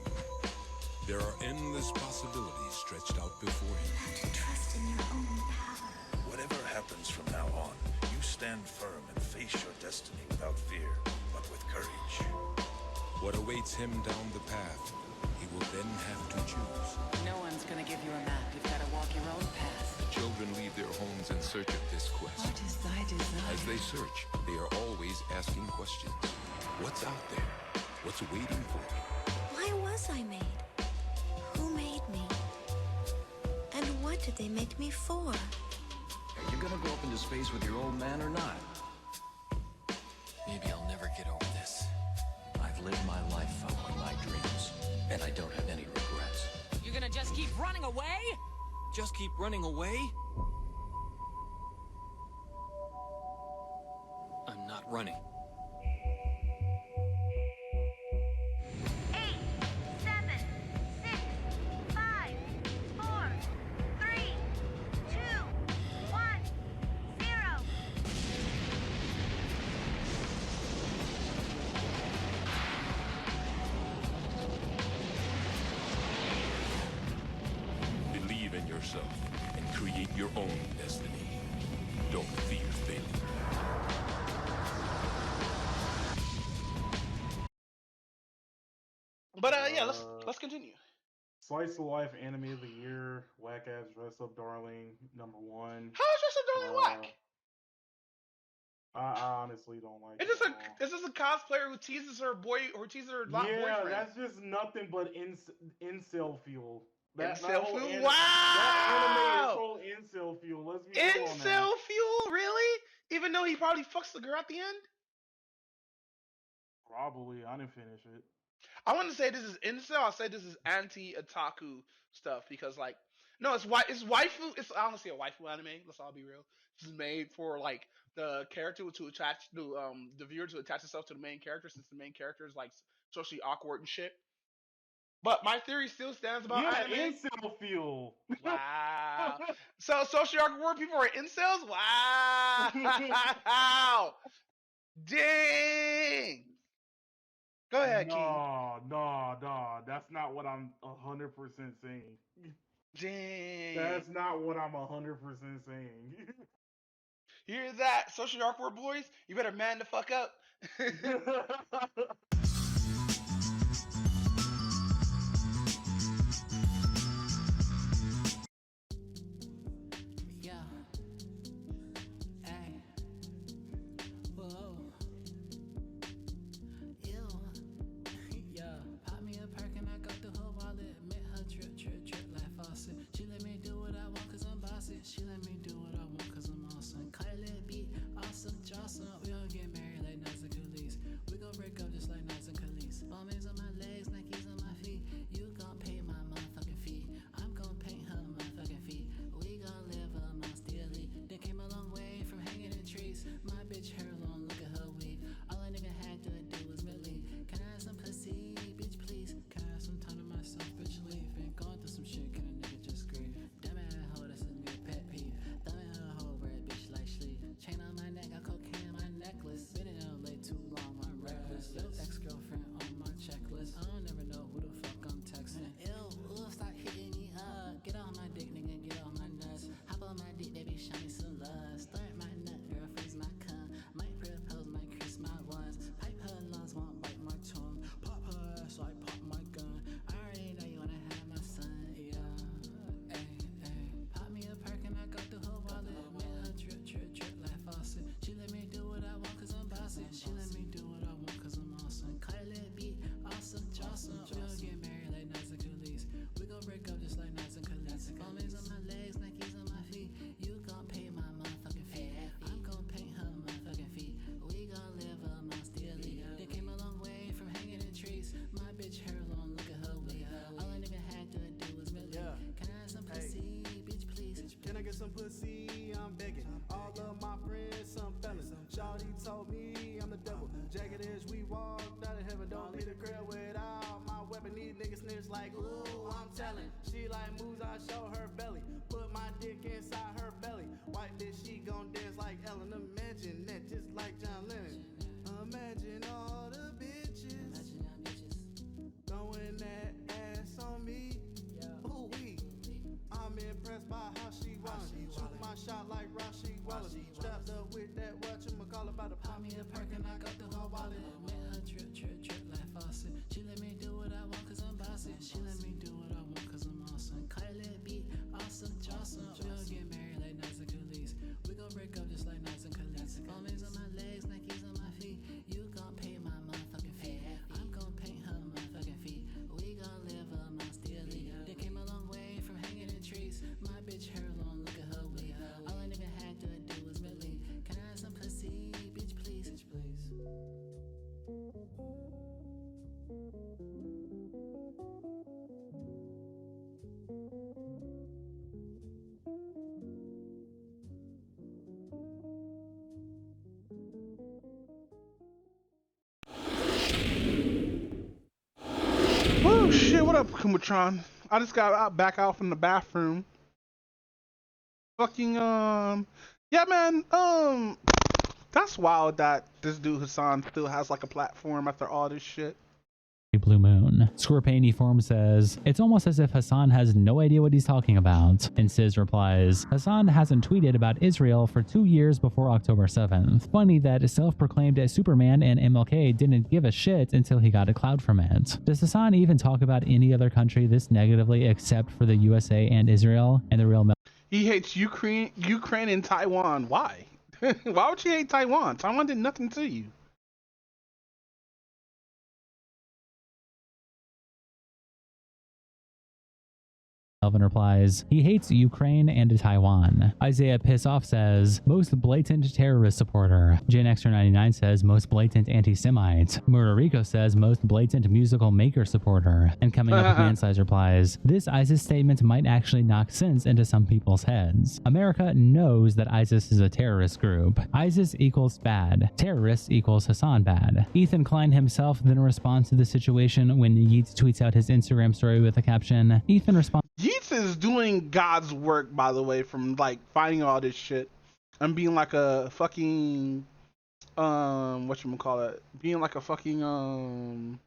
There are endless possibilities stretched out before him. You have to trust in your own power. Whatever happens from now on, you stand firm and face your destiny without fear, but with courage. What awaits him down the path, he will then have to choose. No one's gonna give you a map. You've got to walk your own path. The children leave their homes in search of this quest. What is thy desire? As they search, they are always asking questions. What's out there? What's waiting for me? Why was I made? Who made me? And what did they make me for? into space with your old man or not. Maybe I'll never get over this. I've lived my life following my dreams, and I don't have any regrets. You're gonna just keep running away? Just keep running away? I'm not running. 8, 7, 6, 5, 4, 3, 2, 1, 0. Believe in yourself and create your own destiny. Don't fear failure. But yeah, let's continue. Slice of Life Anime of the Year, Whack Ass Dress Up Darling, #1. How is Dress Up Darling whack? I honestly don't like It's just a cosplayer who teases her boyfriend. Yeah, that's just nothing but incel fuel. Incel whole fuel? anime- Wow! That anime is whole incel fuel. Let's be real on that. Incel fuel? Really? Even though he probably fucks the girl at the end? Probably. I didn't finish it. I wouldn't say this is incel. I'll say this is anti-otaku stuff because, like, no, it's waifu. It's honestly a waifu anime. Let's all be real. This is made for like the character to attach the viewer to attach itself to the main character, since the main character is like socially awkward and shit. But my theory still stands about anime. Incel fuel. Wow. So socially awkward people are incels? Wow. Dang. Go ahead, King. No. That's not what I'm 100% saying. Dang. That's not what I'm 100% saying. You hear that, socially awkward boys? You better man the fuck up. Yeah. Ay. Whoa. Ew. Yeah. Pop me a perk and I go through her wallet. Met her drip like faucet. She let me do what I want cause I'm bossy. She let me do what I want cause I'm awesome. Cut a little beat, awesome, Johnson. We gon' get married like Nas and Khalees. We gon' break up just like Nas and Khalees. Bombings on my legs, Nikes on my feet. You gon' pay my motherfucking fee. I'm gon' paint her motherfucking feet. We gon' live amongst the elite. They came a long way from hanging in trees. My bitch hair long, look at her weave. All a nigga had to do was believe. Can I have some pussy, bitch, please? Can I have some time to myself, bitch, leave? Been going through some shit, can a nigga just grieve? Damn it, hoe, that's a new pet peeve. Thumb in her hoe, red bitch like sleeve. Chain on my neck, got cocaine on my necklace. Been in LA too long, I'm reckless. Yo, ex-girlfriend on my checklist. I don't never know who the fuck I'm texting. Ew, ooh, stop hitting me up. Get on my dick, nigga, get on my nuts. Hop on my dick, baby, show me some love. Start my nut, girl, freeze my cum. Might propose, might kiss my ones. Pipe her lungs, won't bite my tongue. Pop her ass, so I pop my gun. I already know you wanna have my son, yeah. Ay. Pop me a perk and I go through her wallet. Met her drip like faucet. She let me do what I want cause I'm bossy. She let me do what I want cause I'm awesome. Cut a little beat, awesome, Johnson. We gon' get married like Nas and Khalees. We gon' break up just like Nas and Khalees. Bombings on my legs, Nikes on my feet. You gon' pay my motherfucking fee. I'm gon' paint her motherfucking feet. We gon' live amongst the elite. They came a long way from hanging in trees. My bitch hair long, look at her weave. All a nigga had to do was believe. Can I have some pussy, bitch, please? Can I get some pussy? I'm begging. All of my friends, some fellas. Shawty told me I'm the devil. Jagged edge, we walked out of heaven. Don't leave the crib without my weapon. These niggas snitch like, ooh, I'm telling. She like moves, I show her belly. Put my dick inside her belly. White bitch, she gon' dance like Ellen. Imagine that, just like John Lennon. Imagine all the bitches throwing that ass on me. Ooh, wee. I'm impressed by how she wallet. Shoot my shot like Rashi Wallace. Strapped up with that whatchamacallit about to pop me a perk and I got the whole wallet. Met her drip like faucet. She let me do what I want cause I'm bossy. She let me do what I want cause I'm awesome. Cut a little beat, awesome, Johnson. We gon' get married up, Kumatron? I just got back out from the bathroom. Fucking yeah, man. That's wild that this dude Hassan still has like a platform after all this shit. Blue Moon. Scorpiony Form says, it's almost as if Hassan has no idea what he's talking about. And Sis replies, Hassan hasn't tweeted about Israel for 2 years before October 7th. Funny that self-proclaimed Superman and MLK didn't give a shit until he got a cloud from it. Does Hassan even talk about any other country this negatively except for the USA and Israel and the real He hates Ukraine and Taiwan. Why? Why would you hate Taiwan? Taiwan did nothing to you. Melvin replies, he hates Ukraine and Taiwan. Isaiah Pissoff says, most blatant terrorist supporter. Gen Xer 99 says, most blatant anti-Semite. Murderico says, most blatant musical maker supporter. And coming up with Mansize replies, this ISIS statement might actually knock sense into some people's heads. America knows that ISIS is a terrorist group. ISIS equals bad. Terrorists equals Hassan bad. Ethan Klein himself then responds to the situation when Yeats tweets out his Instagram story with a caption. Ethan responds, Yeats is doing God's work, by the way, from like finding all this shit and being like a fucking whatchamacallit, being like a fucking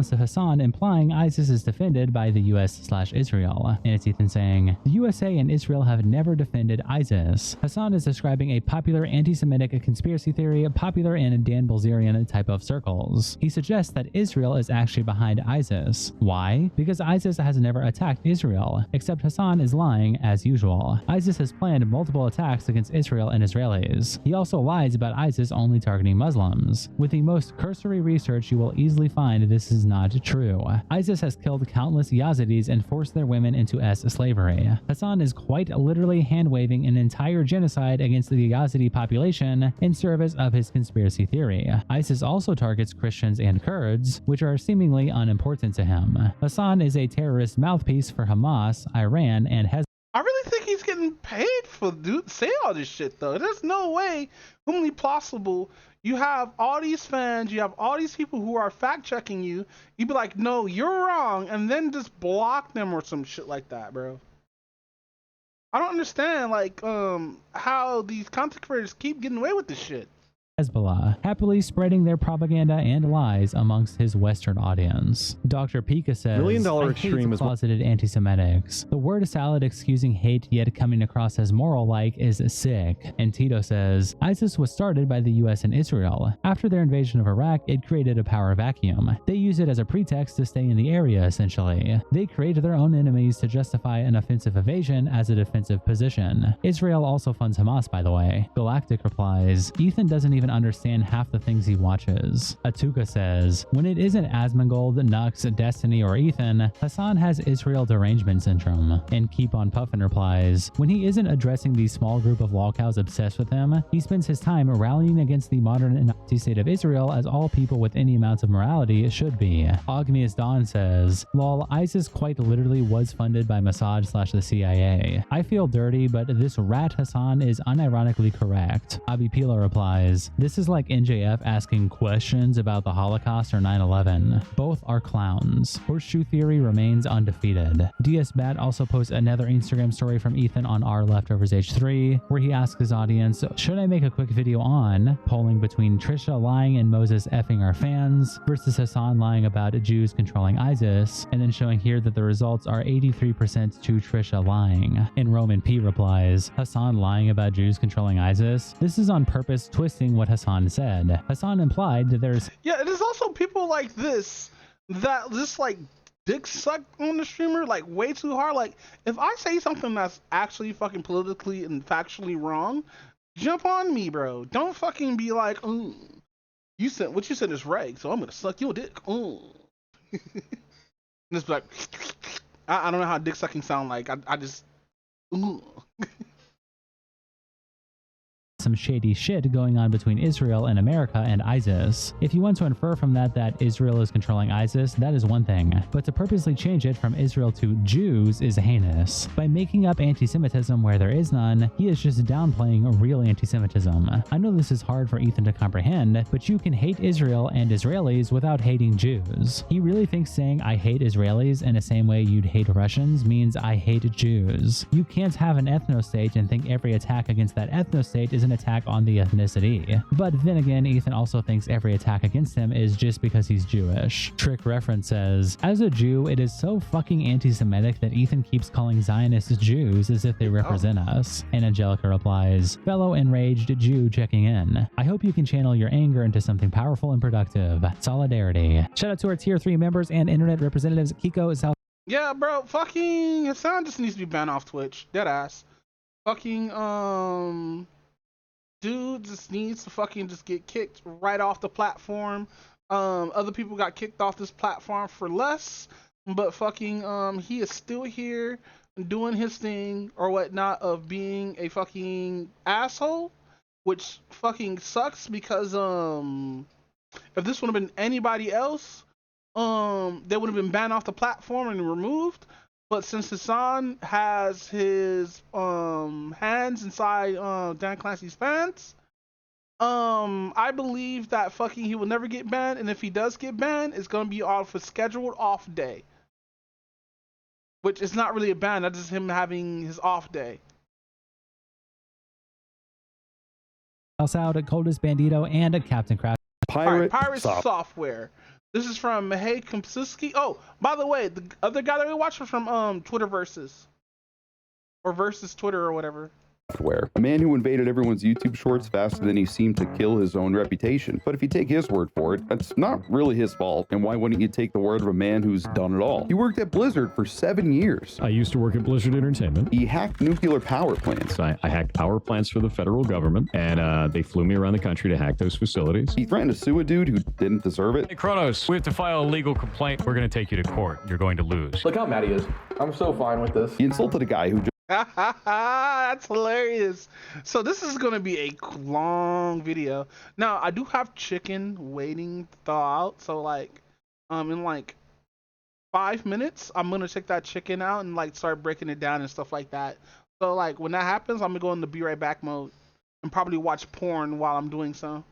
to Hassan, implying ISIS is defended by the US/Israel. And it's Ethan saying, the USA and Israel have never defended ISIS. Hassan is describing a popular anti-Semitic conspiracy theory popular in Dan Bilzerian type of circles. He suggests that Israel is actually behind ISIS. Why? Because ISIS has never attacked Israel, except Hassan is lying as usual. ISIS has planned multiple attacks against Israel and Israelis. He also lies about ISIS only targeting Muslims. With the most cursory research, you will easily find this is not true. ISIS has killed countless Yazidis and forced their women into slavery. Hassan is quite literally hand-waving an entire genocide against the Yazidi population in service of his conspiracy theory. ISIS also targets Christians and Kurds, which are seemingly unimportant to him. Hassan is a terrorist mouthpiece for Hamas, Iran, and Hezbollah. I really think he's getting paid for say all this shit though. There's no way humanly possible. You have all these fans, you have all these people who are fact checking you. You'd be like, no, you're wrong, and then just block them or some shit like that, bro. I don't understand like how these content creators keep getting away with this shit. Hezbollah, happily spreading their propaganda and lies amongst his Western audience. Dr. Pika says, $1 Million I Extreme hate is closeted anti-Semitics. The word salad excusing hate yet coming across as moral-like is sick. And Tito says, ISIS was started by the US and Israel. After their invasion of Iraq, it created a power vacuum. They use it as a pretext to stay in the area, essentially. They create their own enemies to justify an offensive evasion as a defensive position. Israel also funds Hamas, by the way. Galactic replies, Ethan doesn't even understand half the things he watches. Atuka says, when it isn't Asmongold, Nux, Destiny, or Ethan, Hassan has Israel derangement syndrome. And Keep on Puffin replies, when he isn't addressing the small group of lolcows obsessed with him, he spends his time rallying against the modern and Nazi state of Israel as all people with any amount of morality should be. Ogmius Dawn says, lol, ISIS quite literally was funded by Mossad/the CIA. I feel dirty, but this rat Hassan is unironically correct. Abi Pila replies, this is like NJF asking questions about the Holocaust or 9/11. Both are clowns. Horseshoe theory remains undefeated. DS Bat also posts another Instagram story from Ethan on R Leftovers H3, where he asks his audience, should I make a quick video on polling between Trisha lying and Moses effing our fans versus Hassan lying about Jews controlling ISIS, and then showing here that the results are 83% to Trisha lying. And Roman P replies, Hassan lying about Jews controlling ISIS? This is on purpose twisting what Hassan said. Hassan implied that there's there's also people like this that just like dick suck on the streamer like way too hard. Like if I say something that's actually fucking politically and factually wrong, jump on me, bro. Don't fucking be like, you said what you said is right, so I'm gonna suck your dick. Just like I don't know how dick sucking sound like. I just some shady shit going on between Israel and America and ISIS. If you want to infer from that Israel is controlling ISIS, that is one thing, but to purposely change it from Israel to Jews is heinous. By making up anti-Semitism where there is none, he is just downplaying real anti-Semitism. I know this is hard for Ethan to comprehend, but you can hate Israel and Israelis without hating Jews. He really thinks saying I hate Israelis in the same way you'd hate Russians means I hate Jews. You can't have an ethno-state and think every attack against that ethno-state is an attack on the ethnicity. But then again, Ethan also thinks every attack against him is just because he's Jewish. Trick Reference says, as a Jew, it is so fucking anti-Semitic that Ethan keeps calling Zionists Jews as if they represent us. And Angelica replies, fellow enraged Jew checking in. I hope you can channel your anger into something powerful and productive. Solidarity. Shout out to our tier 3 members and internet representatives. Kiko, South. Yeah, bro, fucking Hassan just needs to be banned off Twitch. Deadass. Fucking, dude just needs to fucking just get kicked right off the platform. Other people got kicked off this platform for less, but fucking, he is still here doing his thing or whatnot of being a fucking asshole, which fucking sucks because, if this would have been anybody else, they would have been banned off the platform and removed. But since Hassan has his hands inside Dan Clancy's pants, I believe that fucking he will never get banned, and if he does get banned, it's gonna be off a scheduled off day, which is not really a ban. That's just him having his off day. Out Coldest Bandito and Captain Craft. Pirate Software. This is from Hey Komsuski. Oh, by the way, the other guy that we watched was from Twitter Versus. Or Versus Twitter or whatever. Software. A man who invaded everyone's YouTube shorts faster than he seemed to kill his own reputation. But if you take his word for it, that's not really his fault. And why wouldn't you take the word of a man who's done it all? He worked at Blizzard for 7 years. I used to work at Blizzard Entertainment. He hacked nuclear power plants. I hacked power plants for the federal government, and they flew me around the country to hack those facilities. He threatened to sue a dude who didn't deserve it. Hey, Kronos, we have to file a legal complaint. We're going to take you to court. You're going to lose. Look how mad he is. I'm so fine with this. He insulted a guy who just That's hilarious. So this is gonna be a long video. Now I do have chicken waiting to thaw out. So like, in like 5 minutes, I'm gonna take that chicken out and like start breaking it down and stuff like that. So like when that happens, I'm gonna go into be right back mode and probably watch porn while I'm doing so.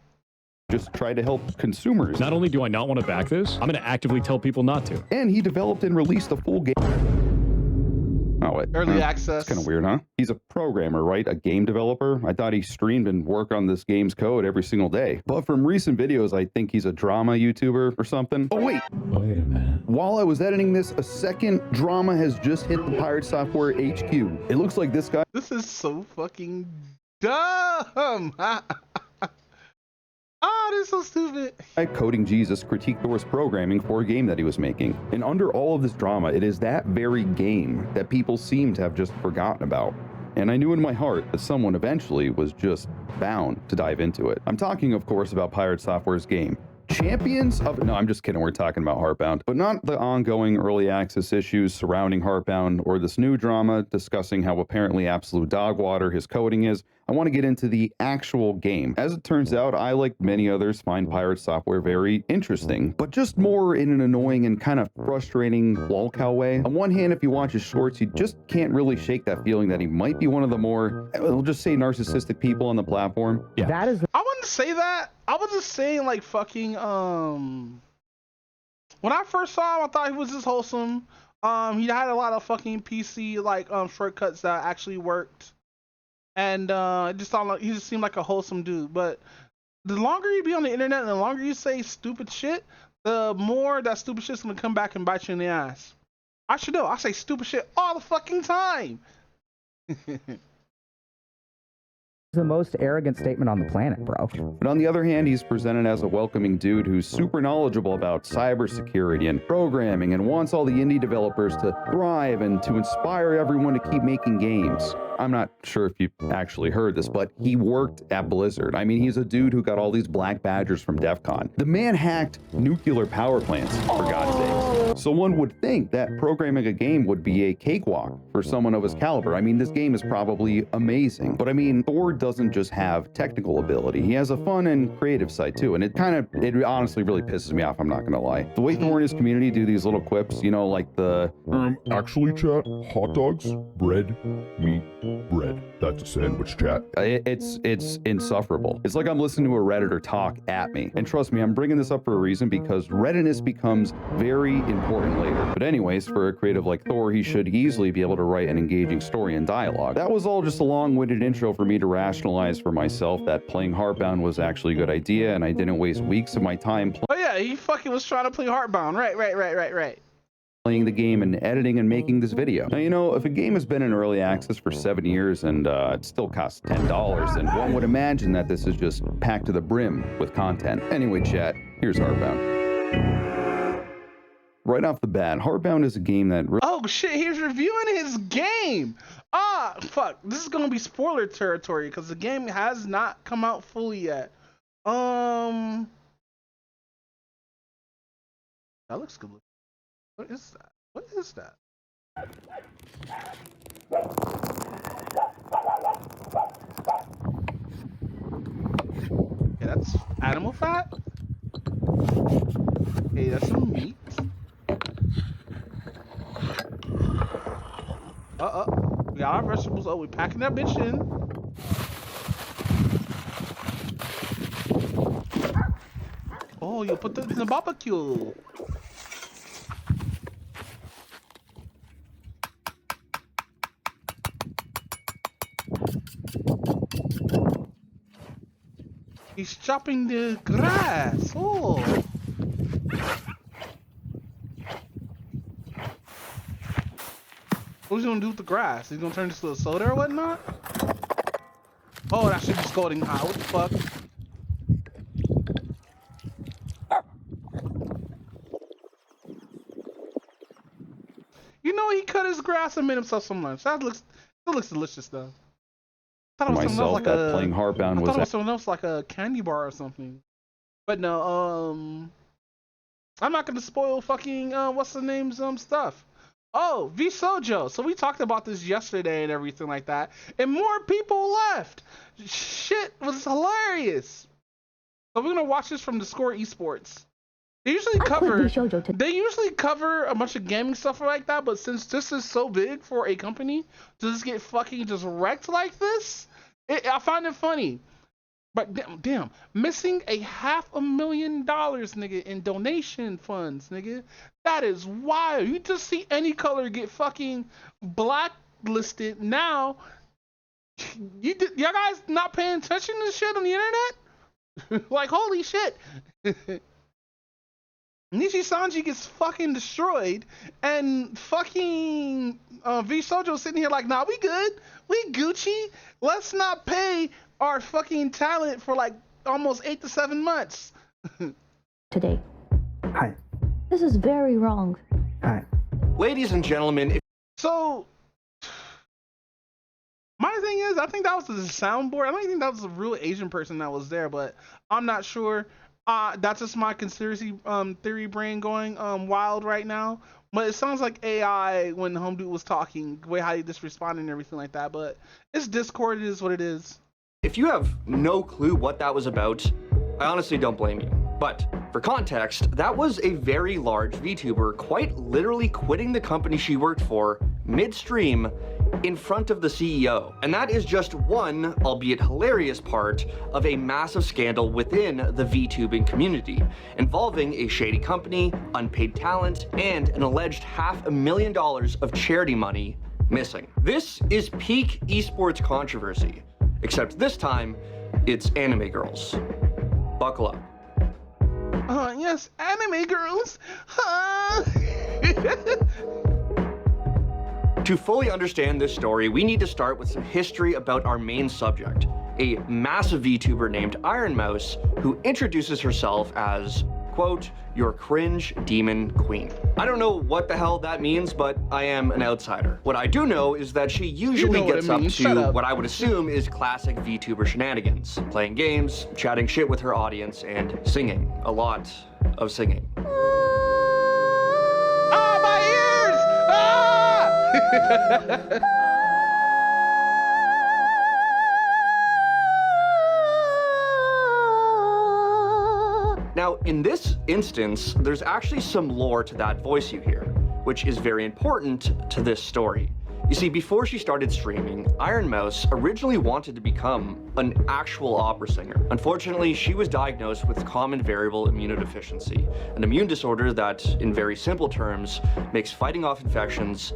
Just try to help consumers. Not only do I not want to back this, I'm gonna actively tell people not to. And he developed and released a full game. Oh, wait. Early access. That's kind of weird, huh? He's a programmer, right? A game developer. I thought he streamed and worked on this game's code every single day. But from recent videos, I think he's a drama YouTuber or something. Oh, wait. Wait a minute. While I was editing this, a second drama has just hit the Pirate Software HQ. It looks like this guy. This is so fucking dumb. Oh, this is so stupid. Coding Jesus critiqued Thor's programming for a game that he was making. And under all of this drama, it is that very game that people seem to have just forgotten about. And I knew in my heart that someone eventually was just bound to dive into it. I'm talking, of course, about Pirate Software's game. Champions of... No, I'm just kidding. We're talking about Heartbound. But not the ongoing early access issues surrounding Heartbound or this new drama discussing how apparently absolute dog water his coding is. I want to get into the actual game. As it turns out, I, like many others, find Pirate Software very interesting, but just more in an annoying and kind of frustrating lolcow way. On one hand, if you watch his shorts, you just can't really shake that feeling that he might be one of the more, we'll just say, narcissistic people on the platform. Yeah. That is... I wouldn't say that. I was just saying, like, fucking, when I first saw him, I thought he was just wholesome. He had a lot of fucking PC, like, shortcuts that actually worked. And it just sounded like he just seemed like a wholesome dude. But the longer you be on the internet and the longer you say stupid shit, the more that stupid shit's gonna come back and bite you in the ass. I should know. I say stupid shit all the fucking time. The most arrogant statement on the planet, bro. But on the other hand, he's presented as a welcoming dude who's super knowledgeable about cybersecurity and programming and wants all the indie developers to thrive and to inspire everyone to keep making games. I'm not sure if you actually heard this, but he worked at Blizzard. I mean, he's a dude who got all these black badges from DEF CON. The man hacked nuclear power plants, for God's sakes. So one would think that programming a game would be a cakewalk for someone of his caliber. I mean, this game is probably amazing. But I mean, Thor doesn't just have technical ability. He has a fun and creative side too. And it honestly really pisses me off, I'm not gonna lie. The way Thor and his community do these little quips, you know, like the actually, chat, hot dogs, bread, meat, bread. That's a sandwich, chat. It's insufferable. It's like I'm listening to a Redditor talk at me. And trust me, I'm bringing this up for a reason, because Reddiness becomes very important later. But anyways, for a creative like Thor, he should easily be able to write an engaging story and dialogue. That was all just a long-winded intro for me to rationalize for myself that playing Heartbound was actually a good idea, and I didn't waste weeks of my time Oh yeah, he fucking was trying to play Heartbound. Right. playing the game and editing and making this video. Now, you know, if a game has been in early access for 7 years and it still costs $10, then one would imagine that this is just packed to the brim with content. Anyway, chat, here's Heartbound. Right off the bat, Heartbound is a game that... Oh shit, he's reviewing his game! Ah, fuck. This is gonna be spoiler territory because the game has not come out fully yet. That looks good. What is that? What is that? Okay, that's animal fat. Okay, that's some meat. We got our vegetables. Oh, we packing that bitch in. Oh, you put that in the barbecue. He's chopping the grass. Oh. What's he gonna do with the grass? He's gonna turn this to a soda or whatnot? Oh, that shit is scalding hot. What the fuck? You know, he cut his grass and made himself some lunch. That looks delicious though. I thought it was something else like playing Heartbound I was... thought it was something else like a candy bar or something. But no, I'm not gonna spoil fucking what's the name's stuff. Oh, VSojo. So we talked about this yesterday and everything like that, and more people left. Shit was hilarious. So we're gonna watch this from the Score Esports. They usually cover a bunch of gaming stuff like that, but since this is so big for a company to just get fucking just wrecked like this, I find it funny. But damn, missing $500,000, nigga, in donation funds, nigga. That is wild. You just see any color get fucking blacklisted now. Y'all guys not paying attention to shit on the internet? Like, holy shit. Nishi Sanji gets fucking destroyed, and fucking VSojo sitting here like, nah, we good. We Gucci. Let's not pay our fucking talent for like almost 8 to 7 months. Today. Hi. This is very wrong. Hi. Ladies and gentlemen, So, my thing is, I think that was the soundboard. I don't think that was a real Asian person that was there, but I'm not sure. That's just my conspiracy theory brain going wild right now. But it sounds like AI when Home Dude was talking, the way how he just responded and everything like that. But it's Discord, it is what it is. if you have no clue what that was about, I honestly don't blame you. But for context, that was a very large VTuber quite literally quitting the company she worked for midstream in front of the CEO. And that is just one, albeit hilarious part, of a massive scandal within the VTubing community, involving a shady company, unpaid talent, and an alleged $500,000 of charity money missing. This is peak esports controversy, except this time, it's anime girls. Buckle up. Yes, anime girls. To fully understand this story, we need to start with some history about our main subject, a massive VTuber named Iron Mouse, who introduces herself as, quote, your cringe demon queen. I don't know what the hell that means, but I am an outsider. What I do know is that she usually gets up to what I would assume is classic VTuber shenanigans, playing games, chatting shit with her audience, and singing. A lot of singing. Oh Now, in this instance, there's actually some lore to that voice you hear, which is very important to this story. You see, before she started streaming, Ironmouse originally wanted to become an actual opera singer. Unfortunately, she was diagnosed with common variable immunodeficiency, an immune disorder that, in very simple terms, makes fighting off infections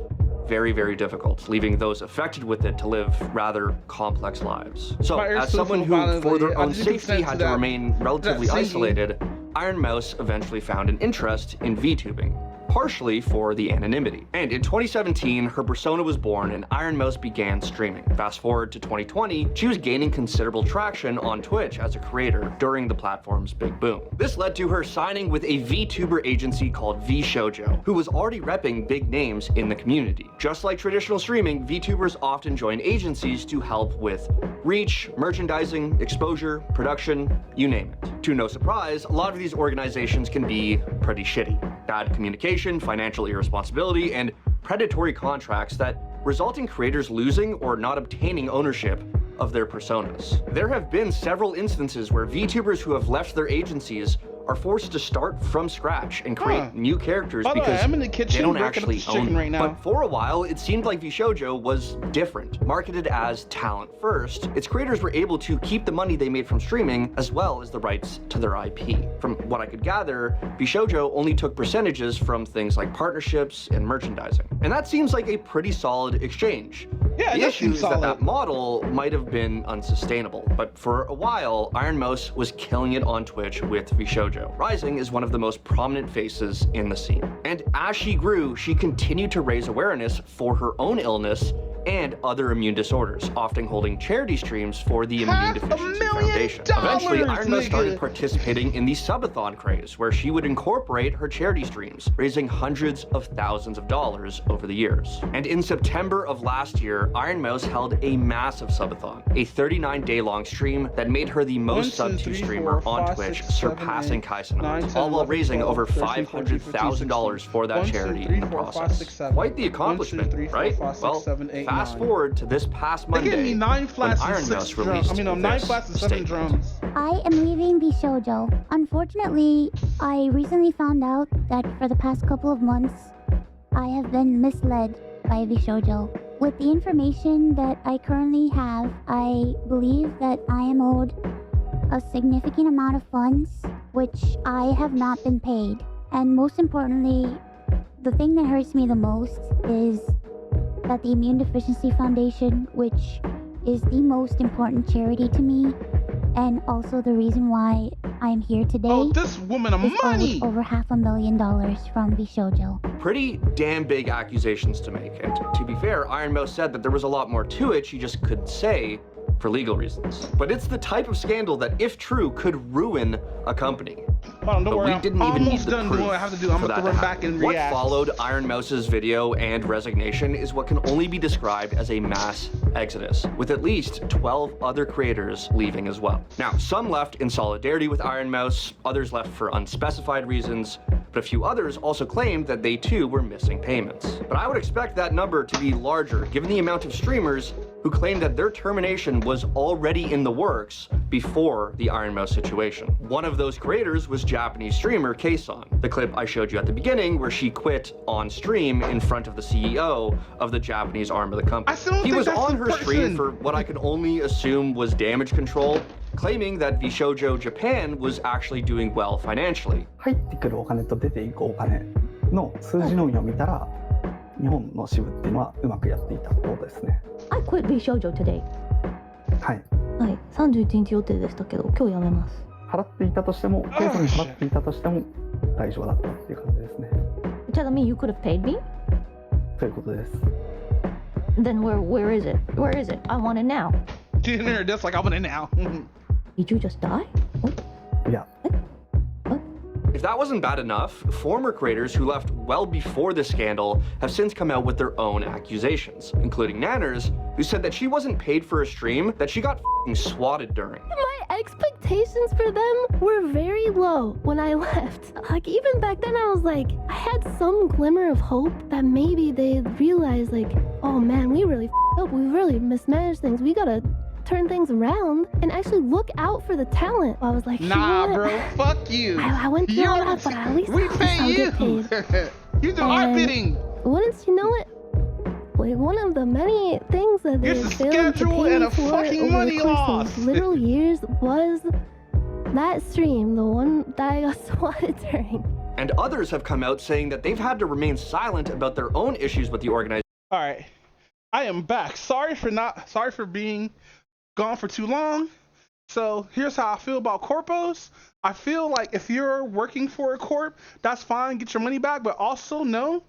very, very difficult, leaving those affected with it to live rather complex lives. So, as someone who, for their own safety, had to remain relatively isolated, Ironmouse eventually found an interest in VTubing, partially for the anonymity. And in 2017, her persona was born and Ironmouse began streaming. Fast forward to 2020, she was gaining considerable traction on Twitch as a creator during the platform's big boom. This led to her signing with a VTuber agency called VShojo, who was already repping big names in the community. Just like traditional streaming, VTubers often join agencies to help with reach, merchandising, exposure, production, you name it. To no surprise, a lot of these organizations can be pretty shitty. Bad communication, financial irresponsibility, and predatory contracts that result in creators losing or not obtaining ownership of their personas. There have been several instances where VTubers who have left their agencies are forced to start from scratch and create new characters because I'm in the kitchen they don't breaking up actually this chicken own right now. But for a while, it seemed like VShojo was different. Marketed as talent first, its creators were able to keep the money they made from streaming as well as the rights to their IP. From what I could gather, VShojo only took percentages from things like partnerships and merchandising. And that seems like a pretty solid exchange. Yeah, the issue is that model might have been unsustainable, but for a while, Ironmouse was killing it on Twitch with VShojo, rising as one of the most prominent faces in the scene. And as she grew, she continued to raise awareness for her own illness and other immune disorders, often holding charity streams for the Immune Deficiency Foundation. Eventually, Ironmouse started participating in the subathon craze, where she would incorporate her charity streams, raising hundreds of thousands of dollars over the years. And in September of last year, Ironmouse held a massive subathon, a 39-day-long stream that made her the most sub-2 streamer on Twitch, surpassing Kaisenot, all while raising over $500,000 for that charity in the process. Quite the accomplishment, right? Well, fast forward to this past Monday, They gave me 9 flats when and 6 Ironmouse drums. released I mean, 9 this flats and 7 drums. I am leaving VShojo. Unfortunately, I recently found out that for the past couple of months, I have been misled by VShojo. With the information that I currently have, I believe that I am owed a significant amount of funds, which I have not been paid. And most importantly, the thing that hurts me the most is that the Immune Deficiency Foundation, which is the most important charity to me, and also the reason why I'm here today. Oh, this woman of money! Over $500,000 from VShojo. Pretty damn big accusations to make, and to be fair, Ironmouse said that there was a lot more to it she just couldn't say for legal reasons. But it's the type of scandal that, if true, could ruin a company. Don't But worry, we didn't I'm even need almost the done proof doing what I have to do. I'm for gonna that run to back and happen. What react. followed Ironmouse's video and resignation is what can only be described as a mass exodus, with at least 12 other creators leaving as well. Now, some left in solidarity with Ironmouse, others left for unspecified reasons, but a few others also claimed that they too were missing payments. But I would expect that number to be larger, given the amount of streamers who claimed that their termination was already in the works before the Ironmouse situation. One of those creators was Japanese streamer Kayson, the clip I showed you at the beginning where she quit on stream in front of the CEO of the Japanese arm of the company. He was on her stream for what I can only assume was damage control, claiming that VShojo Japan was actually doing well financially. 入ってくるお金と出ていくお金の数字のみを見たら、日本の支部っていうのはうまくやっていたってことですね。I quit VShojo today. はい。はい、31日予定でしたけど、今日辞めます。払っていたとしても、ケイソンに払っていたとしても大丈夫だったっていう感じですね。Telling me you could have paid me? そういうことです。Then where is it? Where is it? I want it now. Dinner, just like I want it now. Did you just die? Yeah. If that wasn't bad enough, former creators who left well before the scandal have since come out with their own accusations, including Nanners, who said that she wasn't paid for a stream that she got f***ing swatted during. My expectations for them were very low when I left. Like, even back then I was like, I had some glimmer of hope that maybe they'd realize, like, oh man, we really f***ed up, we really mismanaged things, we gotta turn things around and actually look out for the talent. I was like, nah, you know bro, fuck you. I went through all that, but at least we pay I'll you. get paid. You do our And bidding. Wouldn't you know it? Like, one of the many things that they It's a failed to schedule pay and me a for fucking over money the course loss. of literal years was that stream, the one that I got swatted during. And others have come out saying that they've had to remain silent about their own issues with the organization. All right, I am back. Sorry for being gone for too long. So here's how I feel about corpos. I feel like if you're working for a corp, that's fine, get your money back, but also know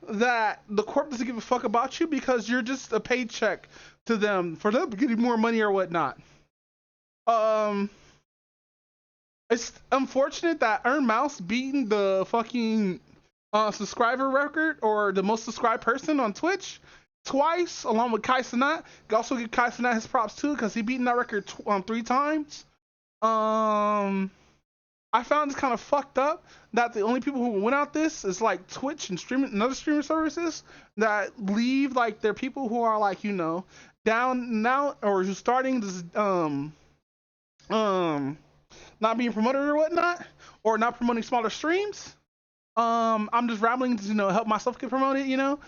that the corp doesn't give a fuck about you because you're just a paycheck to them for them getting more money or whatnot. It's unfortunate that Earn Mouse beating the fucking subscriber record or the most subscribed person on Twitch twice, along with Kai Cenat. You also give Kai Cenat his props too, because he beaten that record 3 times. I found this kind of fucked up that the only people who went out this is like Twitch and streaming and other streaming services that leave like their people who are like, you know, down now or who's starting this not being promoted or whatnot, or not promoting smaller streams. I'm just rambling to, you know, help myself get promoted, you know.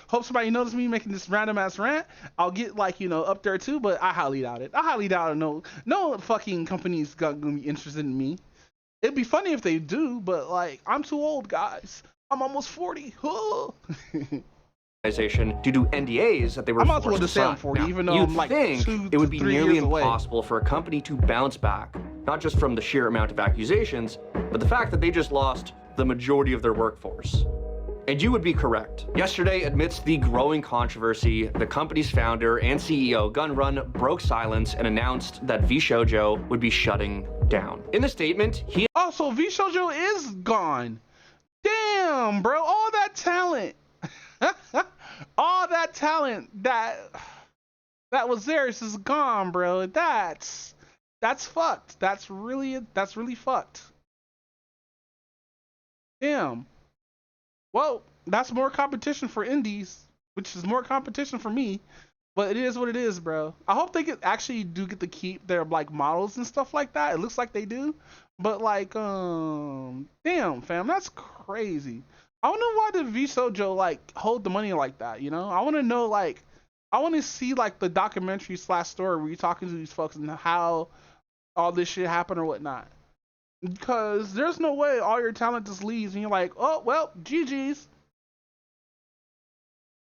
Hope somebody notices me making this random ass rant. I'll get like, you know, up there too, but I highly doubt it. I highly doubt it. No fucking company's gonna be interested in me. It'd be funny if they do, but like, I'm too old, guys. I'm almost 40. Organization due to NDAs that they were I'm not forced to to say I'm sign. 40, Now, even though you'd I'm like think 2 it would be 3 nearly years away. impossible for a company to bounce back, not just from the sheer amount of accusations, but the fact that they just lost the majority of their workforce. And you would be correct. Yesterday, amidst the growing controversy, the company's founder and CEO, Gunrun, broke silence and announced that VShojo would be shutting down. In the statement, he also VShojo is gone. Damn, bro, all that talent, all that talent that was theirs is gone, bro. That's fucked. That's really fucked. Damn. Well, that's more competition for indies, which is more competition for me, but it is what it is, bro. I hope they actually do get to keep their like models and stuff like that. It looks like they do, but like, damn, fam, that's crazy. I don't know why did VShojo like hold the money like that, you know? I want to know, like, I want to see like the documentary / story where you're talking to these folks and how all this shit happened or whatnot. Because there's no way all your talent just leaves and you're like, oh, well, GG's.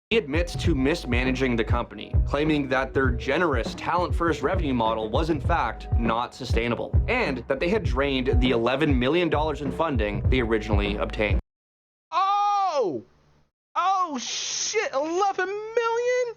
He admits to mismanaging the company, claiming that their generous talent-first revenue model was in fact not sustainable, and that they had drained the $11 million in funding they originally obtained. Oh! Oh, shit, 11 million?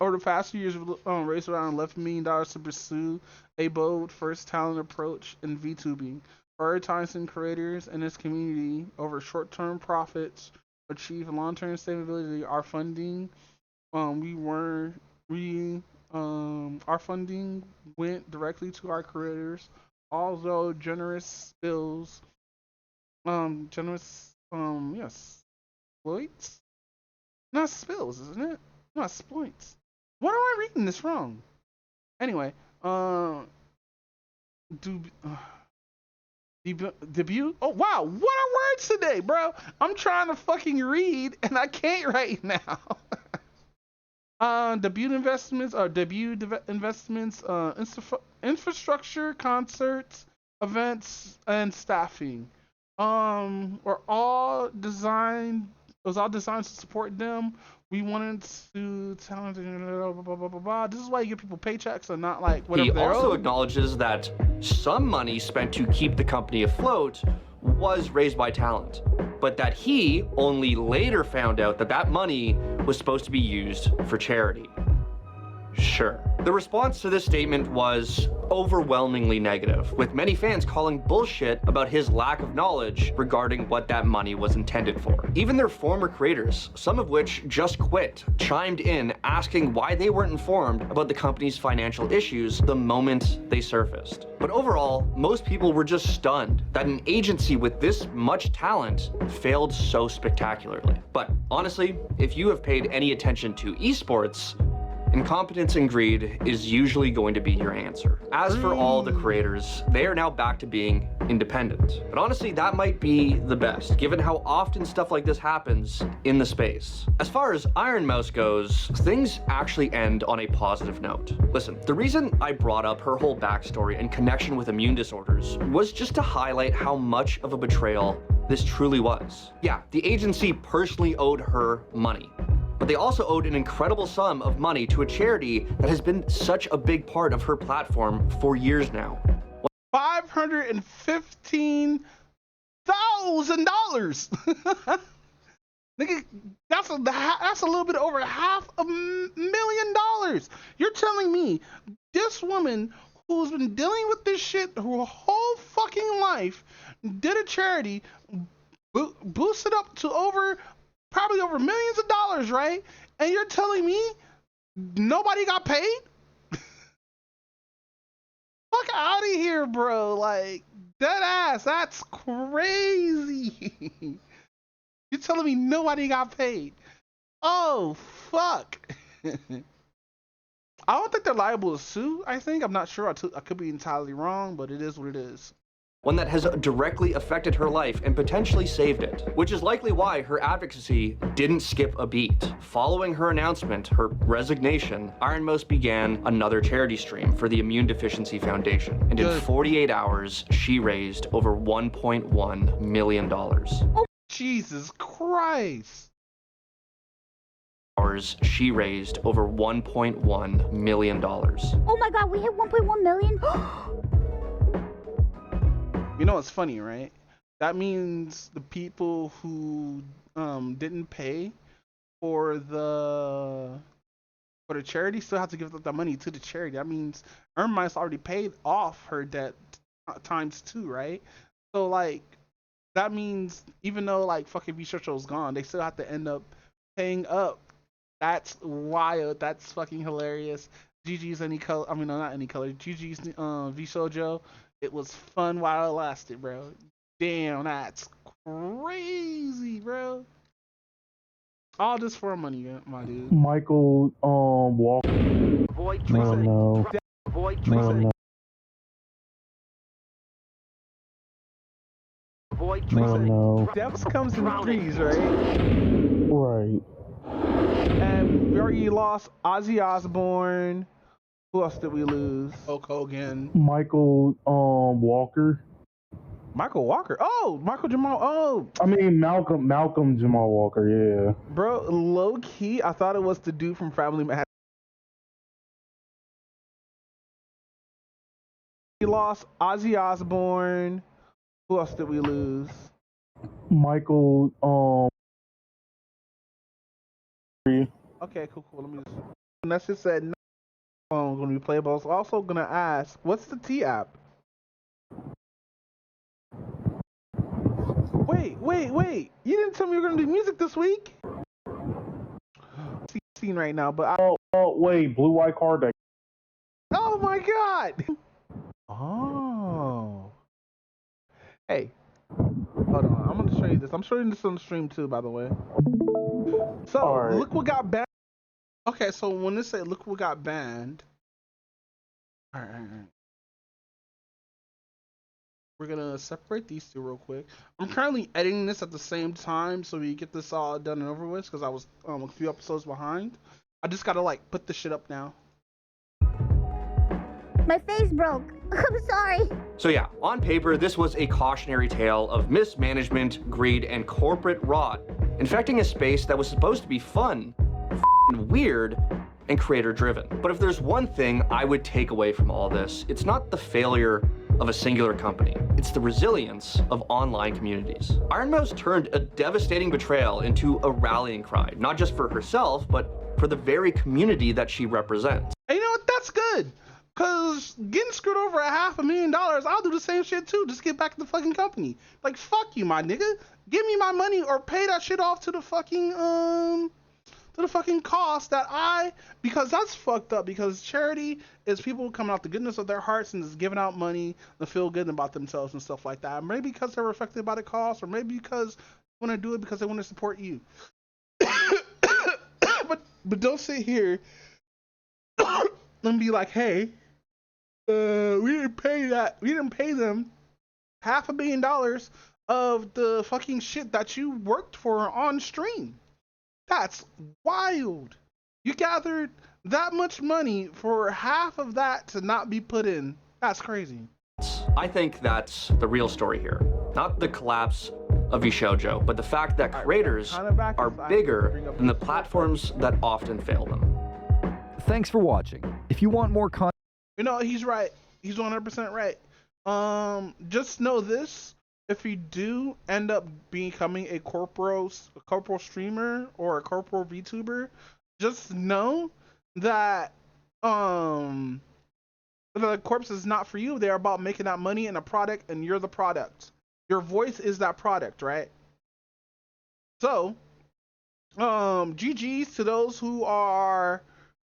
Over the past few years, we've raised around $11 million to pursue a bold first talent approach in VTubing, prioritizing creators and its community over short-term profits, achieve long-term stability. Our funding, our funding went directly to our creators, although exploits. Not spills, isn't it? No, exploits. What am I reading this wrong? Anyway, debut. Oh wow, what are words today, bro? I'm trying to fucking read and I can't right now. Debut investments, infrastructure, concerts, events, and staffing. Were all designed. It was all designed to support them. We wanted to talent, blah, blah, blah, blah, blah. This is why you give people paychecks and not like whatever He they're also owed. acknowledges that some money spent to keep the company afloat was raised by talent, but that he only later found out that that money was supposed to be used for charity. Sure. The response to this statement was overwhelmingly negative, with many fans calling bullshit about his lack of knowledge regarding what that money was intended for. Even their former creators, some of which just quit, chimed in asking why they weren't informed about the company's financial issues the moment they surfaced. But overall, most people were just stunned that an agency with this much talent failed so spectacularly. But honestly, if you have paid any attention to esports, incompetence and greed is usually going to be your answer. As for all the creators, they are now back to being independent. But honestly, that might be the best, given how often stuff like this happens in the space. As far as Iron Mouse goes, things actually end on a positive note. Listen, the reason I brought up her whole backstory and connection with immune disorders was just to highlight how much of a betrayal this truly was. Yeah, the agency personally owed her money, but they also owed an incredible sum of money to a charity that has been such a big part of her platform for years now. $515,000. Nigga, that's a little bit over $500,000. You're telling me this woman who's been dealing with this shit her whole fucking life did a charity, boosted up to probably over millions of dollars, right? And you're telling me nobody got paid? Fuck out of here, bro. Like, dead ass. That's crazy. You're telling me nobody got paid? Oh, fuck. I don't think they're liable to sue, I think. I'm not sure. I could be entirely wrong, but it is what it is. One that has directly affected her life and potentially saved it, which is likely why her advocacy didn't skip a beat. Following her announcement, her resignation, Iron Mouse began another charity stream for the Immune Deficiency Foundation, and in 48 hours, she raised over $1.1 million. Oh, Jesus Christ. She raised over $1.1 million. Oh my god, we hit 1.1 million? You know what's funny, right? That means the people who didn't pay for the charity still have to give that money to the charity. That means Ermice already paid off her debt times 2, right? So like that means even though like fucking VShojo's gone, they still have to end up paying up. That's wild. That's fucking hilarious. GG's any color. I mean, no, not any color. GG's VShojo. It was fun while it lasted, bro. Damn, that's crazy, bro. All this for money, my dude. Michael Walker. No. No. Deaths comes in threes, right? Right. And we already lost Ozzy Osbourne. Who else did we lose? Hulk Hogan. Michael Walker. Michael Walker. Oh, Michael Jamal. Oh. I mean Malcolm Jamal Walker, yeah. Bro, low key, I thought it was the dude from Family Man. We lost Ozzy Osbourne. Who else did we lose? Michael Okay, cool. Let me just. And that's just said. I'm going to be playable. I was also going to ask, what's the T app? Wait. You didn't tell me you were going to do music this week? Scene right now, but wait, Blue White Card Deck. Oh my god! Oh. Hey. Hold on, I'm going to show you this. I'm showing this on the stream too, by the way. So, look what got banned. Okay, so when they say look what got banned, all right. We're gonna separate these two real quick. I'm currently editing this at the same time so we get this all done and over with because I was a few episodes behind. I just gotta like put this shit up now. My face broke. I'm sorry. So yeah, on paper, this was a cautionary tale of mismanagement, greed, and corporate rot, infecting a space that was supposed to be fun, weird, and creator-driven. But if there's one thing I would take away from all this, it's not the failure of a singular company. It's the resilience of online communities. Iron Mouse turned a devastating betrayal into a rallying cry, not just for herself, but for the very community that she represents. Hey that's good. Cause getting screwed over at $500,000, I'll do the same shit too. Just get back to the fucking company. Like, fuck you, my nigga. Give me my money or pay that shit off to the fucking cost that because that's fucked up. Because charity is people coming out the goodness of their hearts and just giving out money to feel good about themselves and stuff like that. Maybe because they're affected by the cost, or maybe because they want to do it because they want to support you. but don't sit here and be like, hey, we didn't pay them $500,000 of the fucking shit that you worked for on stream. That's wild. You gathered that much money for half of that to not be put in. That's crazy. I think that's the real story here. Not the collapse of VShojo, but the fact that creators are bigger than the platforms that often fail them. Thanks for watching. If you want more content, you know, he's right. He's 100% right. Just know this: if you do end up becoming a corporal streamer or a corporal VTuber, just know that the corpse is not for you. They're about making that money and a product, and you're the product. Your voice is that product, right? So, GG's to those who are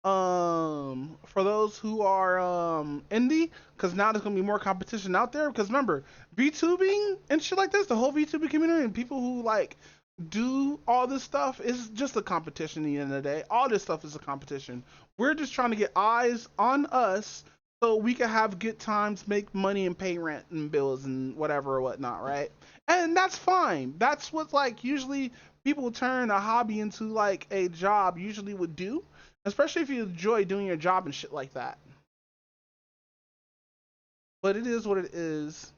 for those who are indie, because now there's gonna be more competition out there. Because remember, VTubing and shit like this, the whole VTubing community and people who like do all this stuff is just a competition. At the end of the day, all this stuff is a competition. We're just trying to get eyes on us so we can have good times, make money, and pay rent and bills and whatever or whatnot, right? And that's fine. That's what like usually people turn a hobby into like a job usually would do. Especially if you enjoy doing your job and shit like that. But it is what it is.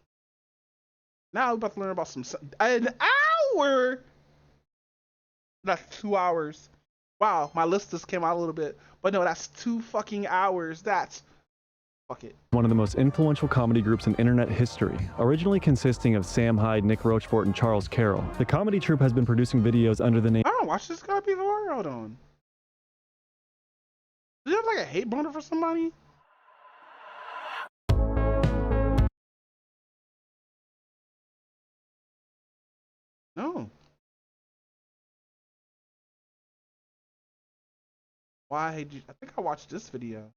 Now we're about to learn about an hour. That's 2 hours. Wow, my list just came out a little bit. But no, that's 2 fucking hours. That's fuck it. One of the most influential comedy groups in internet history, originally consisting of Sam Hyde, Nick Rochefort, and Charles Carroll. The comedy troupe has been producing videos under the name. I don't watch this guy before. Hold on. Do you have like a hate boner for somebody? No. Why I hate you? I think I watched this video.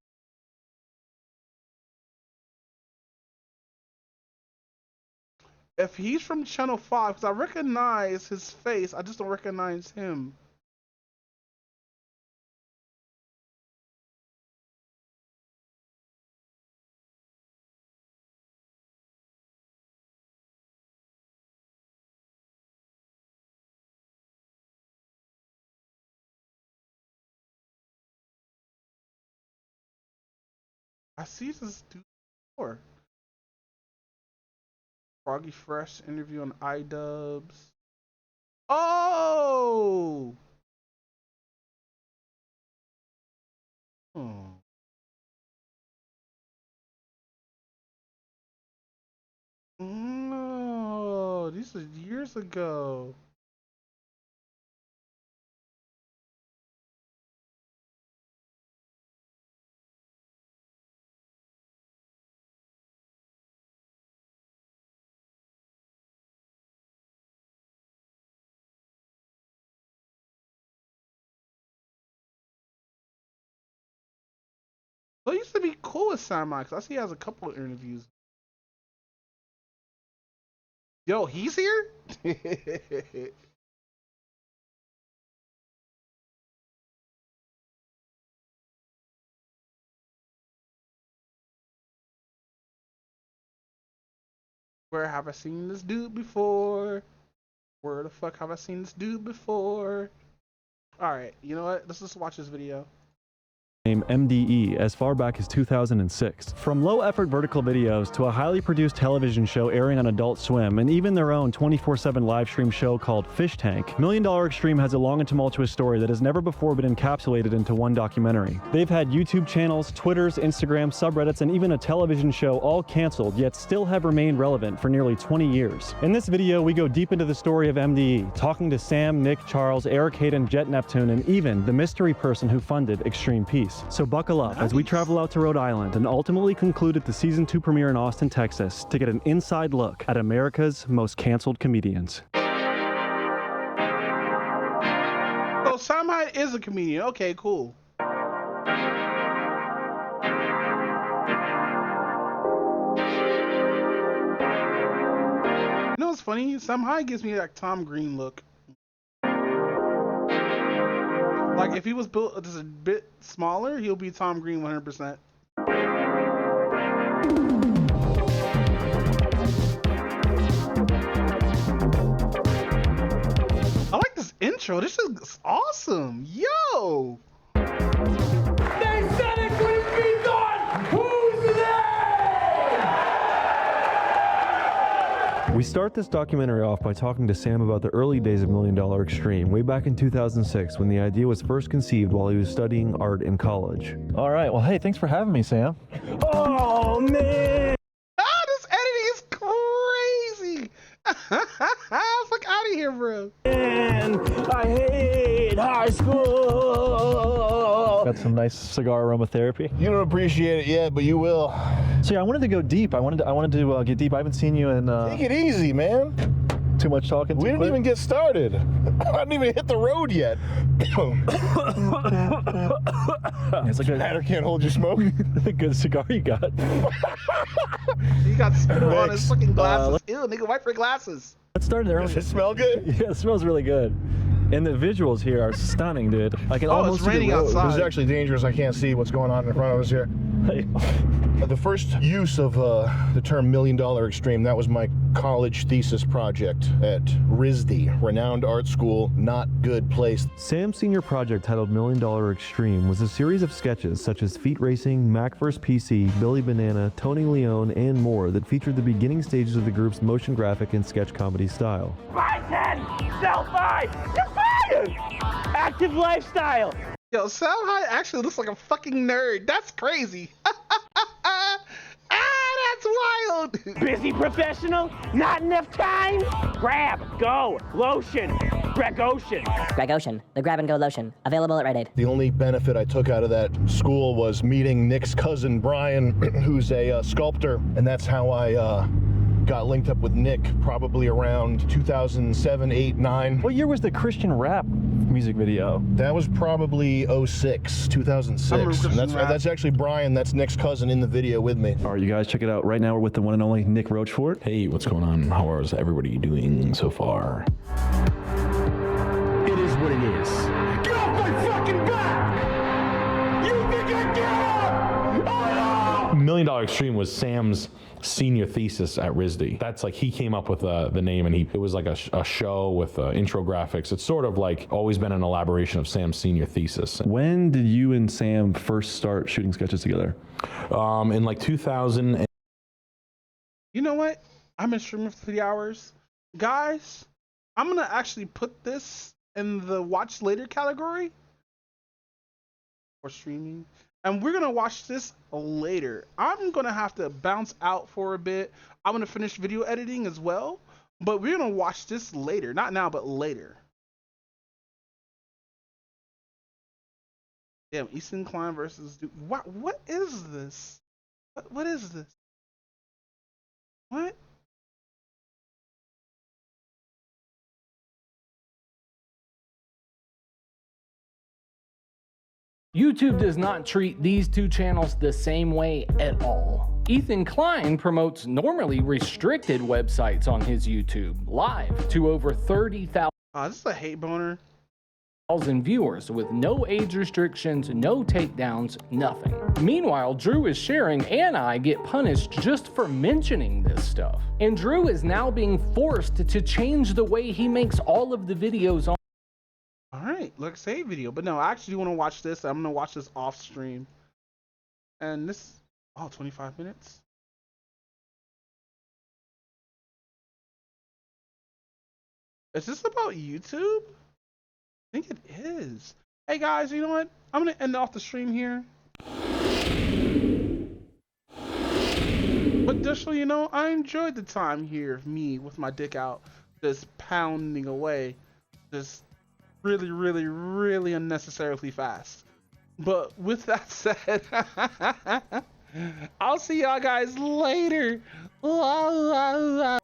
If he's from Channel 5, because I recognize his face, I just don't recognize him. I see this dude before. Froggy Fresh interview on iDubbbz. Oh! Oh. No, these are years ago. So I used to be cool with Samurai, because I see he has a couple of interviews. Yo, he's here? Where have I seen this dude before? Where the fuck have I seen this dude before? Alright, you know what? Let's just watch this video. Name MDE as far back as 2006. From low-effort vertical videos to a highly produced television show airing on Adult Swim, and even their own 24/7 live stream show called Fish Tank, Million Dollar Extreme has a long and tumultuous story that has never before been encapsulated into one documentary. They've had YouTube channels, Twitters, Instagram, subreddits, and even a television show all canceled, yet still have remained relevant for nearly 20 years. In this video, we go deep into the story of MDE, talking to Sam, Nick, Charles, Eric Hayden, Jet Neptune, and even the mystery person who funded Extreme Peace. release. So buckle up as we travel out to Rhode Island and ultimately conclude at the season 2 premiere in Austin, Texas to get an inside look at America's most canceled comedians. So Sam Hyde is a comedian. Okay, cool. You know what's funny? Sam Hyde gives me like Tom Green look. Like if he was built just a bit smaller, he'll be Tom Green 100%. I like this intro. This is awesome. Yo. They said it couldn't be done. Who's there? We start this documentary off by talking to Sam about the early days of $1 Million Extreme, way back in 2006 when the idea was first conceived while he was studying art in college. All right, well, hey, thanks for having me, Sam. Oh, man. Ah, this editing is crazy. Fuck out of here, bro. And I hate high school. Got some nice cigar aromatherapy. You don't appreciate it yet, but you will. So yeah, I wanted to go deep. I wanted to get deep. I haven't seen you in. Take it easy, man. Too much talking. We didn't even get started. I didn't even hit the road yet. It's like a matter can't hold your smoke. Good cigar you got. He got spit on his fucking glasses. Ew, nigga, wipe your glasses. Let's start there. Does it smell good? Yeah, it smells really good. And the visuals here are stunning, dude. I can almost it's raining outside. This is actually dangerous. I can't see what's going on in front of us here. The first use of the term $1 Million Extreme, that was my college thesis project at RISD, Renowned Art School, not good place. Sam's senior project titled $1 Million Extreme was a series of sketches such as Feet Racing, Mac vs. PC, Billy Banana, Tony Leone, and more that featured the beginning stages of the group's motion graphic and sketch comedy style. My 10, self-5, you're fired! Active lifestyle. Yo, Sam Hyde actually looks like a fucking nerd. That's crazy. That's wild. Busy professional, not enough time? Grab, go, lotion, Greg Ocean. Greg Ocean, the grab and go lotion, available at Rite Aid. The only benefit I took out of that school was meeting Nick's cousin, Brian, who's a sculptor, and that's how I got linked up with Nick probably around 2007, 8, 9. What year was the Christian rap music video? That was probably 06, 2006. And that's actually Brian, that's Nick's cousin in the video with me. All right, you guys, check it out. Right now we're with the one and only Nick Rochefort. Hey, what's going on? How is everybody doing so far? It is what it is. Get off my fucking back! You think I care? Oh, $1 Million Extreme was Sam's senior thesis at RISD. That's like, he came up with the name, and it was like a show with intro graphics. It's sort of like always been an elaboration of Sam's senior thesis. When did you and Sam first start shooting sketches together? In like 2000. You know what? I've been streaming for 3 hours. Guys, I'm going to actually put this in the watch later category for streaming. And we're going to watch this later. I'm going to have to bounce out for a bit. I'm going to finish video editing as well. But we're going to watch this later. Not now, but later. Damn, Ethan Klein versus... What is this? What is this? What? YouTube does not treat these two channels the same way at all. Ethan Klein promotes normally restricted websites on his YouTube live to over 30,000 this is a hate boner. viewers with no age restrictions, no takedowns, nothing. Meanwhile, Drew is sharing and I get punished just for mentioning this stuff. And Drew is now being forced to change the way he makes all of the videos on. Alright, let's save video. But no, I actually want to watch this. I'm going to watch this off stream. And this, 25 minutes. Is this about YouTube? I think it is. Hey guys, you know what? I'm going to end off the stream here. But just so you know, I enjoyed the time here of me with my dick out, just pounding away. Just really, really, really unnecessarily fast. But with that said, I'll see y'all guys later. La, la, la.